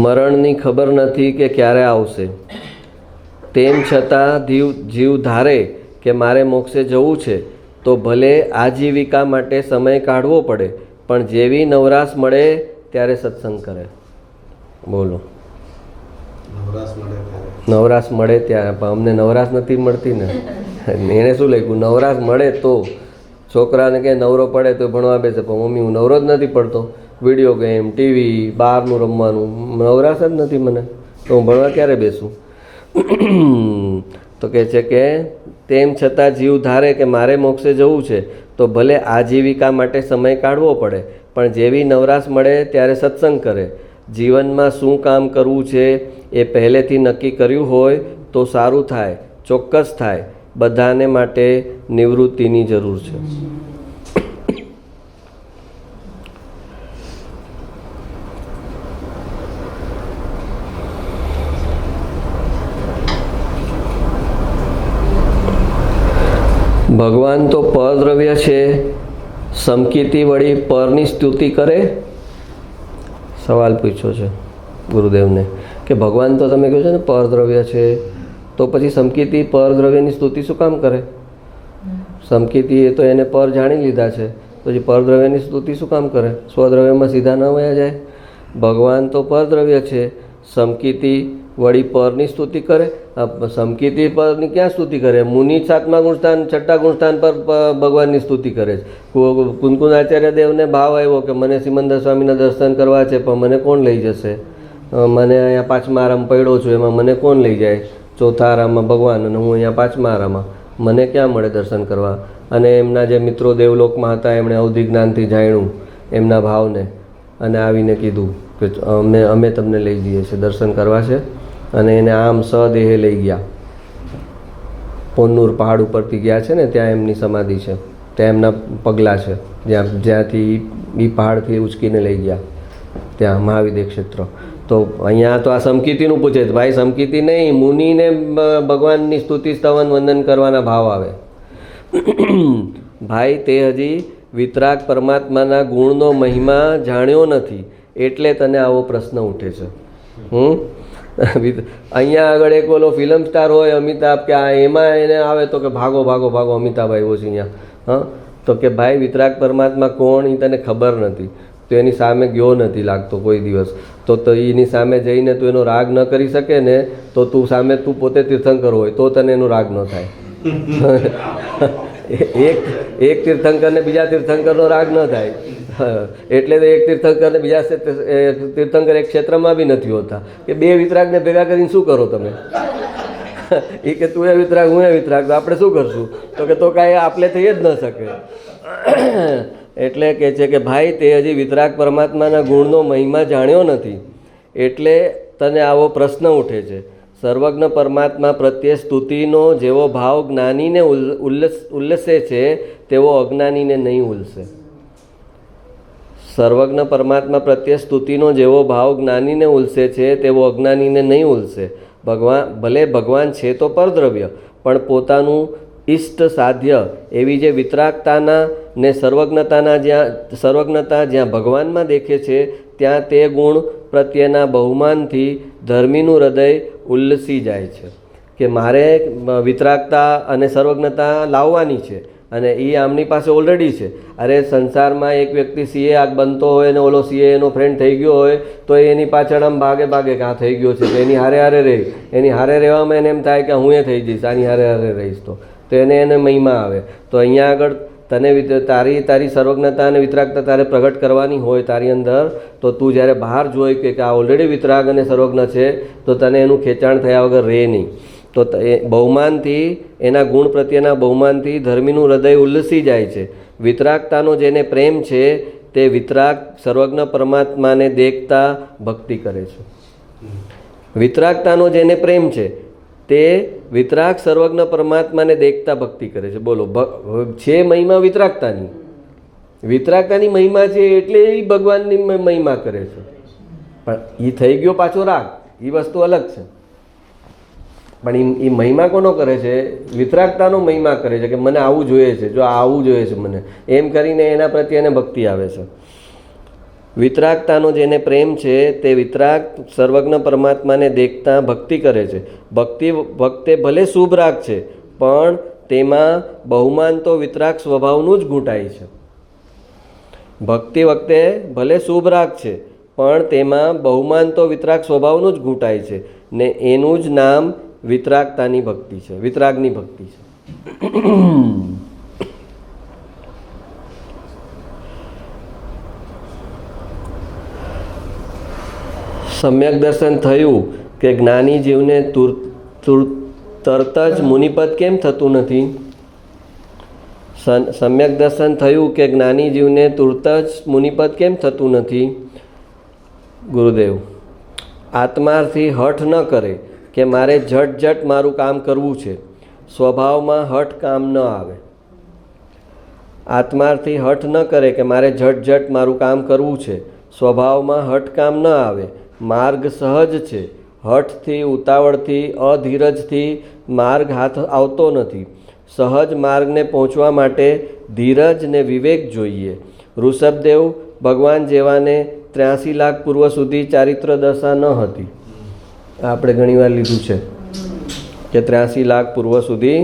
મરણની ખબર નથી કે ક્યારે આવશે, તેમ છતાં જીવ ધારે કે મારે મોક્ષે જવું છે તો ભલે આજીવિકા માટે સમય કાઢવો પડે, પણ જેવી નવરાશ મળે ત્યારે સત્સંગ કરે. બોલો, નવરાશ મળે ત્યારે. પણ અમને નવરાશ નથી મળતી ને. એને શું લખ્યું? નવરાશ મળે તો. છોકરાને કે નવરો પડે તો ભણવા બેસે, પણ મમ્મી હું નવરો જ નથી પડતો, વિડીયો ગેમ, ટીવી, બહારનું રમવાનું, નવરાશ જ નથી મને, તો હું ભણવા ક્યારે બેસું? તો કહે છે કે તેમ છતાં જીવ ધારે કે મારે મોક્ષે જવું છે તો ભલે આજીવિકા માટે સમય કાઢવો પડે, પણ જેવી નવરાશ મળે ત્યારે સત્સંગ કરે. જીવનમાં શું કામ કરવું છે એ પહેલેથી નક્કી કર્યું હોય તો સારું થાય, ચોક્કસ થાય. બધાને માટે નિવૃત્તિની જરૂર છે. ભગવાન તો પરદ્રવ્ય છે, સમકીર્તિ વળી પરની સ્તુતિ કરે. સવાલ પૂછ્યો છે ગુરુદેવને કે ભગવાન તો તમે કહો છો ને પરદ્રવ્ય છે, તો પછી સમકીર્તિ પરદ્રવ્યની સ્તુતિ શું કામ કરે? સમકીર્તિ એ તો એને પર જાણી લીધા છે, પછી પરદ્રવ્યની સ્તુતિ શું કામ કરે? સ્વદ્રવ્યમાં સીધા ન વયા જાય. ભગવાન તો પરદ્રવ્ય છે, સમકીર્તિ વળી પરની સ્તુતિ કરે. સમકીર્તિ પરની ક્યાં સ્તુતિ કરે? મુનિ 7મા ગુણસ્થાન 6ઠ્ઠા ગુણસ્થાન પર ભગવાનની સ્તુતિ કરે છે. કુંકુનાચાર્ય દેવને ભાવ આવ્યો કે મને સિમંદર સ્વામીના દર્શન કરવા છે, પણ મને કોણ લઈ જશે? મને અહીંયા 5મા આરામ પડ્યો છું, એમાં મને કોણ લઈ જાય? 4થા આરામમાં ભગવાન, અને હું અહીંયા 5મા આરામમાં, મને ક્યાં મળે દર્શન કરવા? અને એમના જે મિત્રો દેવલોકમાં હતા એમણે અવધિ જ્ઞાનથી જાણ્યું એમના ભાવને, અને આવીને કીધું કે અમે તમને લઈ જઈએ છીએ, દર્શન કરવા છે. અને એને આમ સદેહે લઈ ગયા. પોન્નુર પહાડ ઉપરથી ગયા છે ને, ત્યાં એમની સમાધિ છે, ત્યાં એમના પગલાં છે, જ્યાંથી એ પહાડથી ઉચકીને લઈ ગયા ત્યાં મહાવિદ્ય ક્ષેત્ર. તો અહીંયા તો આ સમકીર્તિનું પૂછે છે. ભાઈ સમકીર્તિ નહીં, મુનિને ભગવાનની સ્તુતિ સ્તવન વંદન કરવાના ભાવ આવે. ભાઈ તે હજી વિતરાગ પરમાત્માના ગુણનો મહિમા જાણ્યો નથી, એટલે તને આવો પ્રશ્ન ઉઠે છે. અહીંયા આગળ એક ઓલો ફિલ્મ સ્ટાર હોય અમિતાભ, કે એમાં એને આવે તો કે ભાગો ભાગો ભાગો અમિતાભ આવ્યો છે અહીંયા. તો કે ભાઈ વિતરાગ પરમાત્મા કોણ એ તને ખબર નથી. તો એની સામે ગયો નથી લાગતો કોઈ દિવસ, તો એની સામે જઈને તું એનો રાગ ન કરી શકે ને, તો તું સામે તું પોતે તીર્થંકર હોય તો તને એનો રાગ ન થાય. એક તીર્થંકરને બીજા તીર્થંકરનો રાગ ન થાય. એટલે તો એક તીર્થંકરને બીજા તીર્થંકર એક ક્ષેત્રમાં બી નથી હોતા કે બે વિતરાગને ભેગા કરીને શું કરો તમે. એ કે તું એ વિતરાગ હું એ વિતરાગ, તો આપણે શું કરશું? તો કે તો કાંઈ આપણે થઈ જ ન શકે. એટલે કે છે કે ભાઈ તે હજી વિતરાગ પરમાત્માના ગુણનો મહિમા જાણ્યો નથી, એટલે તને આવો પ્રશ્ન ઉઠે છે. સર્વજ્ઞ પરમાત્મા પ્રત્યે સ્તુતિનો જેવો ભાવ જ્ઞાનીને ઉલ્લસે છે તેવો અજ્ઞાનીને નહીં ઉલ્સે. સર્વજ્ઞ પરમાત્મા પ્રત્યે સ્તુતિનો જેવો ભાવ જ્ઞાનીને ઉલ્સે છે તેવો અજ્ઞાનીને નહીં ઉલ્સે. ભલે ભગવાન છે તો પરદ્રવ્ય, પણ પોતાનું ઇષ્ટ સાધ્ય એવી જે વિતરાગતાના ને સર્વજ્ઞતા જ્યાં ભગવાનમાં દેખે છે, ત્યાં તે ગુણ પ્રત્યેના બહુમાનથી ધર્મીનું હૃદય ઉલ્લસી જાય છે કે મારે વિતરાગતા અને સર્વજ્ઞતા લાવવાની છે, અને એ આમની પાસે ઓલરેડી છે. અરે સંસારમાં એક વ્યક્તિ સીએ બનતો હોય ને ઓલો સીએ એનો ફ્રેન્ડ થઈ ગયો હોય તો એની પાછળ આમ ભાગે કાં થઈ ગયો છે, તો એની હારે રહે. એની હારે રહેવામાં એને એમ થાય કે હું એ થઈ જઈશ, આની હારે રહીશ, તો એને મહિમા આવે. તો અહીંયા આગળ તને તારી સર્વજ્ઞતા અને વિતરાગતા તારે પ્રગટ કરવાની હોય તારી અંદર, તો તું જ્યારે બહાર જોઈ કે આ ઓલરેડી વિતરાગ અને સર્વજ્ઞ છે, તો તને એનું ખેંચાણ થયા વગર રહે નહીં. તો એ બહુમાનથી, એના ગુણ પ્રત્યેના બહુમાનથી ધર્મીનું હૃદય ઉલ્લસી જાય છે. વિતરાગતાનો જેને પ્રેમ છે તે વિતરાગ સર્વજ્ઞ પરમાત્માને દેખતા ભક્તિ કરે છે. વિતરાગતાનો જેને પ્રેમ છે તે વિતરાગ સર્વજ્ઞ પરમાત્માને દેખતા ભક્તિ કરે છે. બોલો, છે મહિમા વિતરાગતાની મહિમા છે એટલે એ ભગવાનની મહિમા કરે છે. પણ એ થઈ ગયો પાછો રાગ, એ વસ્તુ અલગ છે. પણ એ મહિમા કોનો કરે છે? વિતરાગતાનો મહિમા કરે છે કે મને આવું જોઈએ છે, જો આવું જોઈએ છે મને, એમ કરીને એના પ્રત્યે એને ભક્તિ આવે છે. વિતરાગતાનો જેને પ્રેમ છે તે વિતરાગ સર્વજ્ઞ પરમાત્માને દેખતા ભક્તિ કરે છે. ભક્તે ભલે શુભ રાગ છે, પણ તેમાં બહુમાન તો વિતરાગ સ્વભાવનું જ ઘૂંટાય છે. ભક્તિ વખતે ભલે શુભ રાગ છે, પણ તેમાં બહુમાન તો વિતરાગ સ્વભાવનું જ ઘૂંટાય છે, ને એનું જ નામ વિતરાગતાની ભક્તિ છે, વિતરાગની ભક્તિ છે. સમ્યક દર્શન થયું કે જ્ઞાની જીવને તરત જ મુનિપદ કેમ થતું નથી? સમ્યક દર્શન થયું કે જ્ઞાની જીવને તુરત જ મુનિપદ કેમ થતું નથી? ગુરુદેવ, આત્માથી હઠ ન કરે કે મારે ઝટ મારું કામ કરવું છે. સ્વભાવમાં હઠ કામ ન આવે. આત્માથી હઠ ન કરે કે મારે ઝટ મારું કામ કરવું છે. સ્વભાવમાં હઠ કામ ન આવે. માર્ગ સહજ છે. હઠથી, ઉતાવળથી, અધીરજથી માર્ગ હાથ આવતો નથી. સહજ માર્ગને પહોંચવા માટે ધીરજ ને વિવેક જોઈએ. ઋષભદેવ ભગવાન જેવાને 83 લાખ પૂર્વ સુધી ચારિત્ર દશા ન હતી. આપણે ઘણીવાર લીધું છે કે 83 લાખ પૂર્વ સુધી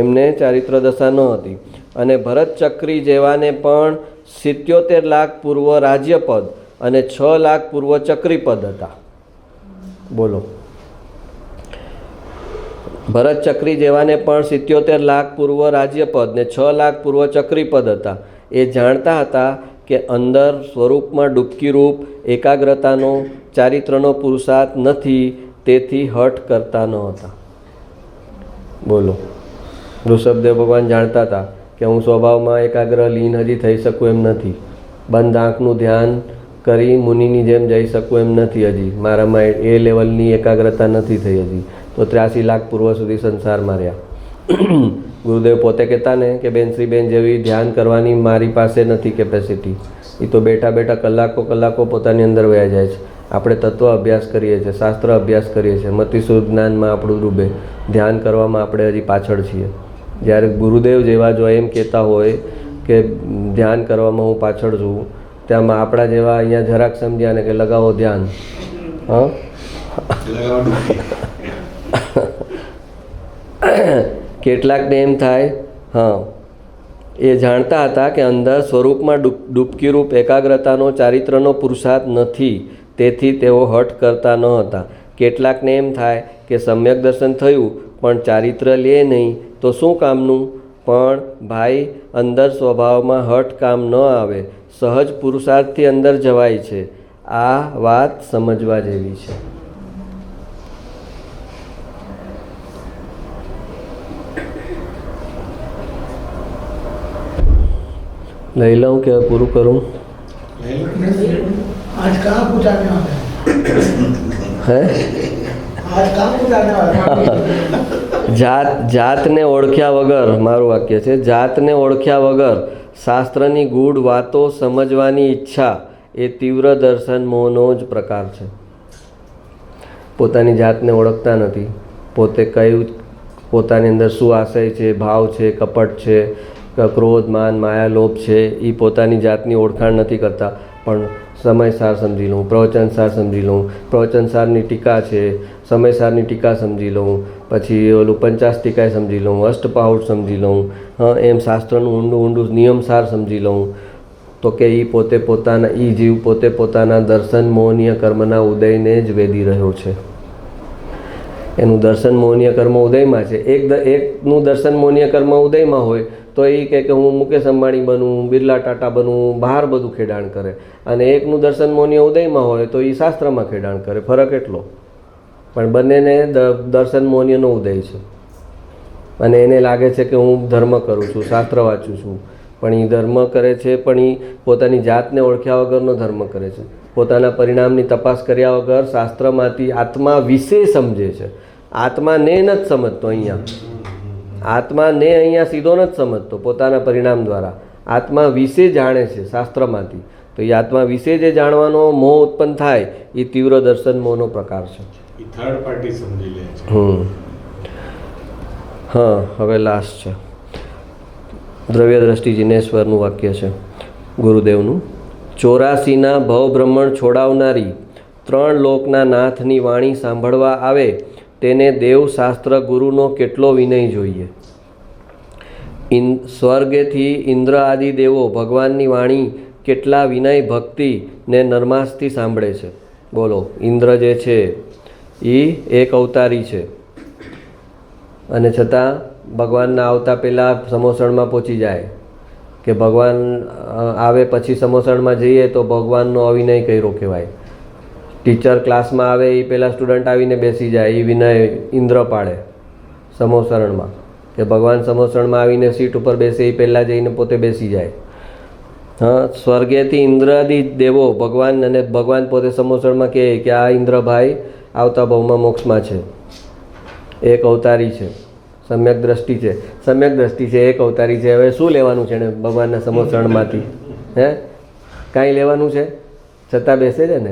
એમને ચારિત્ર દશા ન હતી. અને ભરત ચક્રી જેવાને પણ 77 લાખ પૂર્વ રાજ્યપદ અને 6 લાખ પૂર્વ ચક્રીપદ હતા. બોલો, ભરત ચક્રી જેવાને પણ 77 લાખ પૂર્વ રાજ્યપદ ને 6 લાખ પૂર્વ ચક્રીપદ હતા. એ જાણતા હતા કે અંદર સ્વરૂપમાં ડૂબકી રૂપ એકાગ્રતાનો, ચારિત્રનો પુરુષાર્થ નથી, તેથી હઠ કરતા ન હતા. બોલો, ઋષભદેવ ભગવાન જાણતા હતા કે હું સ્વભાવમાં એકાગ્ર લીન હજી થઈ શકું એમ નથી. બંધ આંખનું ધ્યાન કરી મુનિની જેમ જઈ શકું એમ નથી. હજી મારામાં એ લેવલની એકાગ્રતા નથી થઈ હજી. તો 83 લાખ પૂર્વ સુધી સંસારમાં રહ્યા. ગુરુદેવ પોતે કહેતા ને કે બેન જેવી ધ્યાન કરવાની મારી પાસે નથી કેપેસિટી. એ તો બેઠા કલાકો પોતાની અંદર વયા જાય છે. આપણે તત્વ અભ્યાસ કરીએ છીએ, શાસ્ત્ર અભ્યાસ કરીએ છીએ, મતિસુદ્ધ જ્ઞાનમાં આપણું ડૂબે, ધ્યાન કરવામાં આપણે હજી પાછળ છીએ. જ્યારે ગુરુદેવ જેવા જો એમ કહેતા હોય કે ધ્યાન કરવામાં હું પાછળ છું, ત્યાંમાં આપણા જેવા અહીંયા જરાક સમજ્યા ને કે લગાવો ધ્યાન. હા, કેટલાકને એમ થાય હા એ જાણતા હતા કે અંદર સ્વરૂપમાં ડૂબકીરૂપ એકાગ્રતાનો ચારિત્રનો પુરુષાર્થ નથી, તેથી તેઓ હઠ કરતા ન હતા. કેટલાકને એમ થાય કે સમ્યક દર્શન થયું પણ ચારિત્ર લે નહીં તો શું કામનું? પણ ભાઈ, અંદર સ્વભાવમાં હઠ કામ ન આવે, સહજ પુરુષાર્થથી અંદર જવાય છે. આ વાત સમજવા જેવી છે. લઈ લઉં કે પૂરું કરું? आज कहाँ पूछाने वाले હે आज कहाँ पूछाने वाले જાતને ઓળખ્યા વગર, મારું વાક્ય છે, જાતને ઓળખ્યા વગર શાસ્ત્રની ગૂઢ વાતો સમજવાની ઈચ્છા એ તીવ્ર દર્શન મોહનો જ પ્રકાર છે. પોતાની જાતને ઓળખતા નથી, પોતે કયું, પોતાની અંદર શું આશય છે, ભાવ છે, કપટ છે, ક્રોધ, માન, માયા, લોભ છે, એ પોતાની જાતની ઓળખાણ નથી કરતા. પણ સમયસાર સમજી લઉં, પ્રવચનસાર સમજી લઉં, પ્રવચનસારની ટીકા છે, સમયસારની ટીકા સમજી લઉં, પછી ઓલું 50 ટીકાએ સમજી લઉં, અષ્ટપાઉટ સમજી લઉં, એમ શાસ્ત્રનું ઊંડું ઊંડું નિયમસાર સમજી લઉં. તો કે એ પોતે પોતાના, એ જીવ પોતે પોતાના દર્શન મોહનીય કર્મના ઉદયને જ વેદી રહ્યો છે. એનું દર્શન મોહનીય કર્મ ઉદયમાં છે. એકનું દર્શન મોહનીય કર્મ ઉદયમાં હોય તો એ કહે કે હું મુકેશ અંબાણી બનું, બિરલા ટાટા બનું, બહાર બધું ખેડાણ કરે. અને એકનું દર્શન મોહનીય ઉદયમાં હોય તો એ શાસ્ત્રમાં ખેડાણ કરે. ફરક એટલો. પણ બંનેને દર્શન મોહનીયનો ઉદય છે. અને એને લાગે છે કે હું ધર્મ કરું છું, શાસ્ત્ર વાંચું છું. પણ એ ધર્મ કરે છે, પણ એ પોતાની જાતને ઓળખ્યા વગરનો ધર્મ કરે છે. પોતાના પરિણામની તપાસ કર્યા વગર શાસ્ત્રમાંથી આત્મા વિશે સમજે છે. આત્માને નથી સમજતો. આત્માને અહીંયા સીધો નથી સમજતો પોતાના પરિણામ દ્વારા. આત્મા વિશે જાણે છે શાસ્ત્રમાંથી. તો એ આત્મા વિશે જે જાણવાનો મોહ ઉત્પન્ન થાય એ તીવ્ર દર્શન મોહનો પ્રકાર છે. થર્ડ પાર્ટી સમજી લે છે. હા, હવે લાસ્ટ છે. દ્રવ્ય દ્રષ્ટિ જિનેશ્વરનું વાક્ય છે, ગુરુદેવનું. 84ના ભવભ્રમણ છોડાવનારી 3 લોકના નાથની વાણી સાંભળવા આવે તેને દેવશાસ્ત્ર ગુરુનો કેટલો વિનય જોઈએ. સ્વર્ગેથી ઇન્દ્ર આદિ દેવો ભગવાનની વાણી કેટલા વિનય ભક્તિ ને નર્માસથી સાંભળે છે. બોલો, ઇન્દ્ર જે છે એ એક અવતારી છે, અને છતાં ભગવાનના આવતા પહેલાં સમોસણમાં પહોંચી જાય કે ભગવાન આવે પછી સમોસણમાં જઈએ તો ભગવાનનો અવિનય કર્યો કહેવાય. ટીચર ક્લાસમાં આવે એ પહેલાં સ્ટુડન્ટ આવીને બેસી જાય, એ વિનય ઇન્દ્ર પાડે સમોસરણમાં. કે ભગવાન સમોસરણમાં આવીને સીટ ઉપર બેસે એ પહેલાં જઈને પોતે બેસી જાય. સ્વર્ગેથી ઇન્દ્રાદિ દેવો ભગવાન, અને ભગવાન પોતે સમોસરણમાં કહે કે આ ઇન્દ્રભાઈ આવતા ભાવમાં મોક્ષમાં છે, એક અવતારી છે, સમ્યક દ્રષ્ટિ છે. સમ્યક દ્રષ્ટિ છે, એક અવતારી છે. હવે શું લેવાનું છે એને ભગવાનના સમોસરણમાંથી? કાંઈ લેવાનું છે? છતાં બેસે છે ને.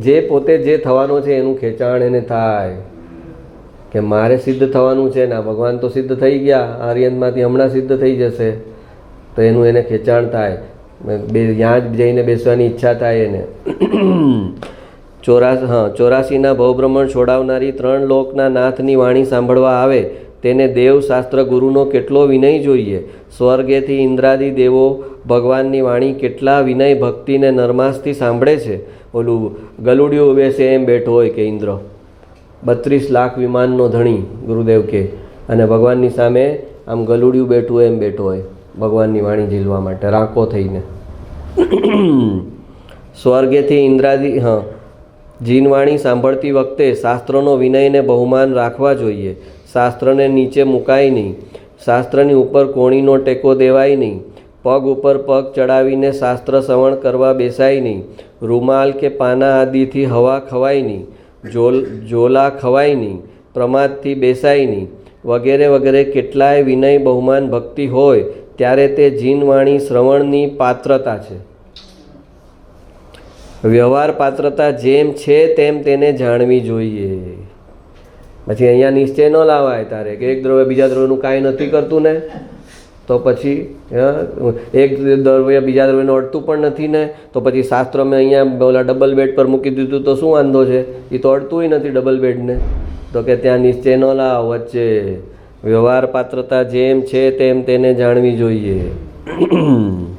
જે પોતે જે થવાનો છે એનું ખેંચાણ એને થાય કે મારે સિદ્ધ થવાનું છે ને. ભગવાન તો સિદ્ધ થઈ ગયા, આર્યનમાંથી હમણાં સિદ્ધ થઈ જશે, તો એનું એને ખેંચાણ થાય, ત્યાં જ જઈને બેસવાની ઈચ્છા થાય એને. 84ના ભવભ્રમણ છોડાવનારી 3 લોકના નાથની વાણી સાંભળવા આવે તેને દેવશાસ્ત્ર ગુરુનો કેટલો વિનય જોઈએ. સ્વર્ગેથી ઇન્દ્રાદિ દેવો ભગવાનની વાણી કેટલા વિનય ભક્તિને નર્માસથી સાંભળે છે. ઓલું ગલુડિયું બેસે એમ બેઠો હોય કે ઇન્દ્ર 32 લાખ વિમાનનો ધણી ગુરુદેવ કે, અને ભગવાનની સામે આમ ગલુડિયું બેઠું એમ બેઠો હોય ભગવાનની વાણી ઝીલવા માટે, રાંકો થઈને. સ્વર્ગેથી ઇન્દ્રાદિ જીનવાણી સાંભળતી વખતે શાસ્ત્રનો વિનયને બહુમાન રાખવા જોઈએ. શાસ્ત્રને નીચે મુકાય નહીં, શાસ્ત્રની ઉપર કોણીનો ટેકો દેવાય નહીં, પગ ઉપર પગ ચડાવીને શાસ્ત્ર શ્રવણ કરવા બેસાય નહીં, રૂમાલ કે પાના આદિથી હવા ખવાય નહીં, ઝોલા ખવાય નહીં, પ્રમાદથી બેસાય નહીં, વગેરે વગેરે કેટલાય વિનય બહુમાન ભક્તિ હોય ત્યારે તે જીનવાણી શ્રવણની પાત્રતા છે. વ્યવહાર પાત્રતા જેમ છે તેમ તેને જાણવી જોઈએ. પછી અહીંયા નિશ્ચય ન લાવાય તારે કે એક દ્રવ્ય બીજા દ્રવ્યનું કાંઈ નથી કરતું ને, તો પછી એક દ્રવ્ય બીજા દ્રવ્યનું અડતું પણ નથી ને, તો પછી શાસ્ત્ર મેં અહીંયા ઓલા ડબલ બેડ પર મૂકી દીધું તો શું વાંધો છે? એ તો અડતુંય નથી ડબલ બેડને. તો કે ત્યાં નિશ્ચય ન લાવ વચ્ચે. વ્યવહાર પાત્રતા જેમ છે તેમ તેને જાણવી જોઈએ. है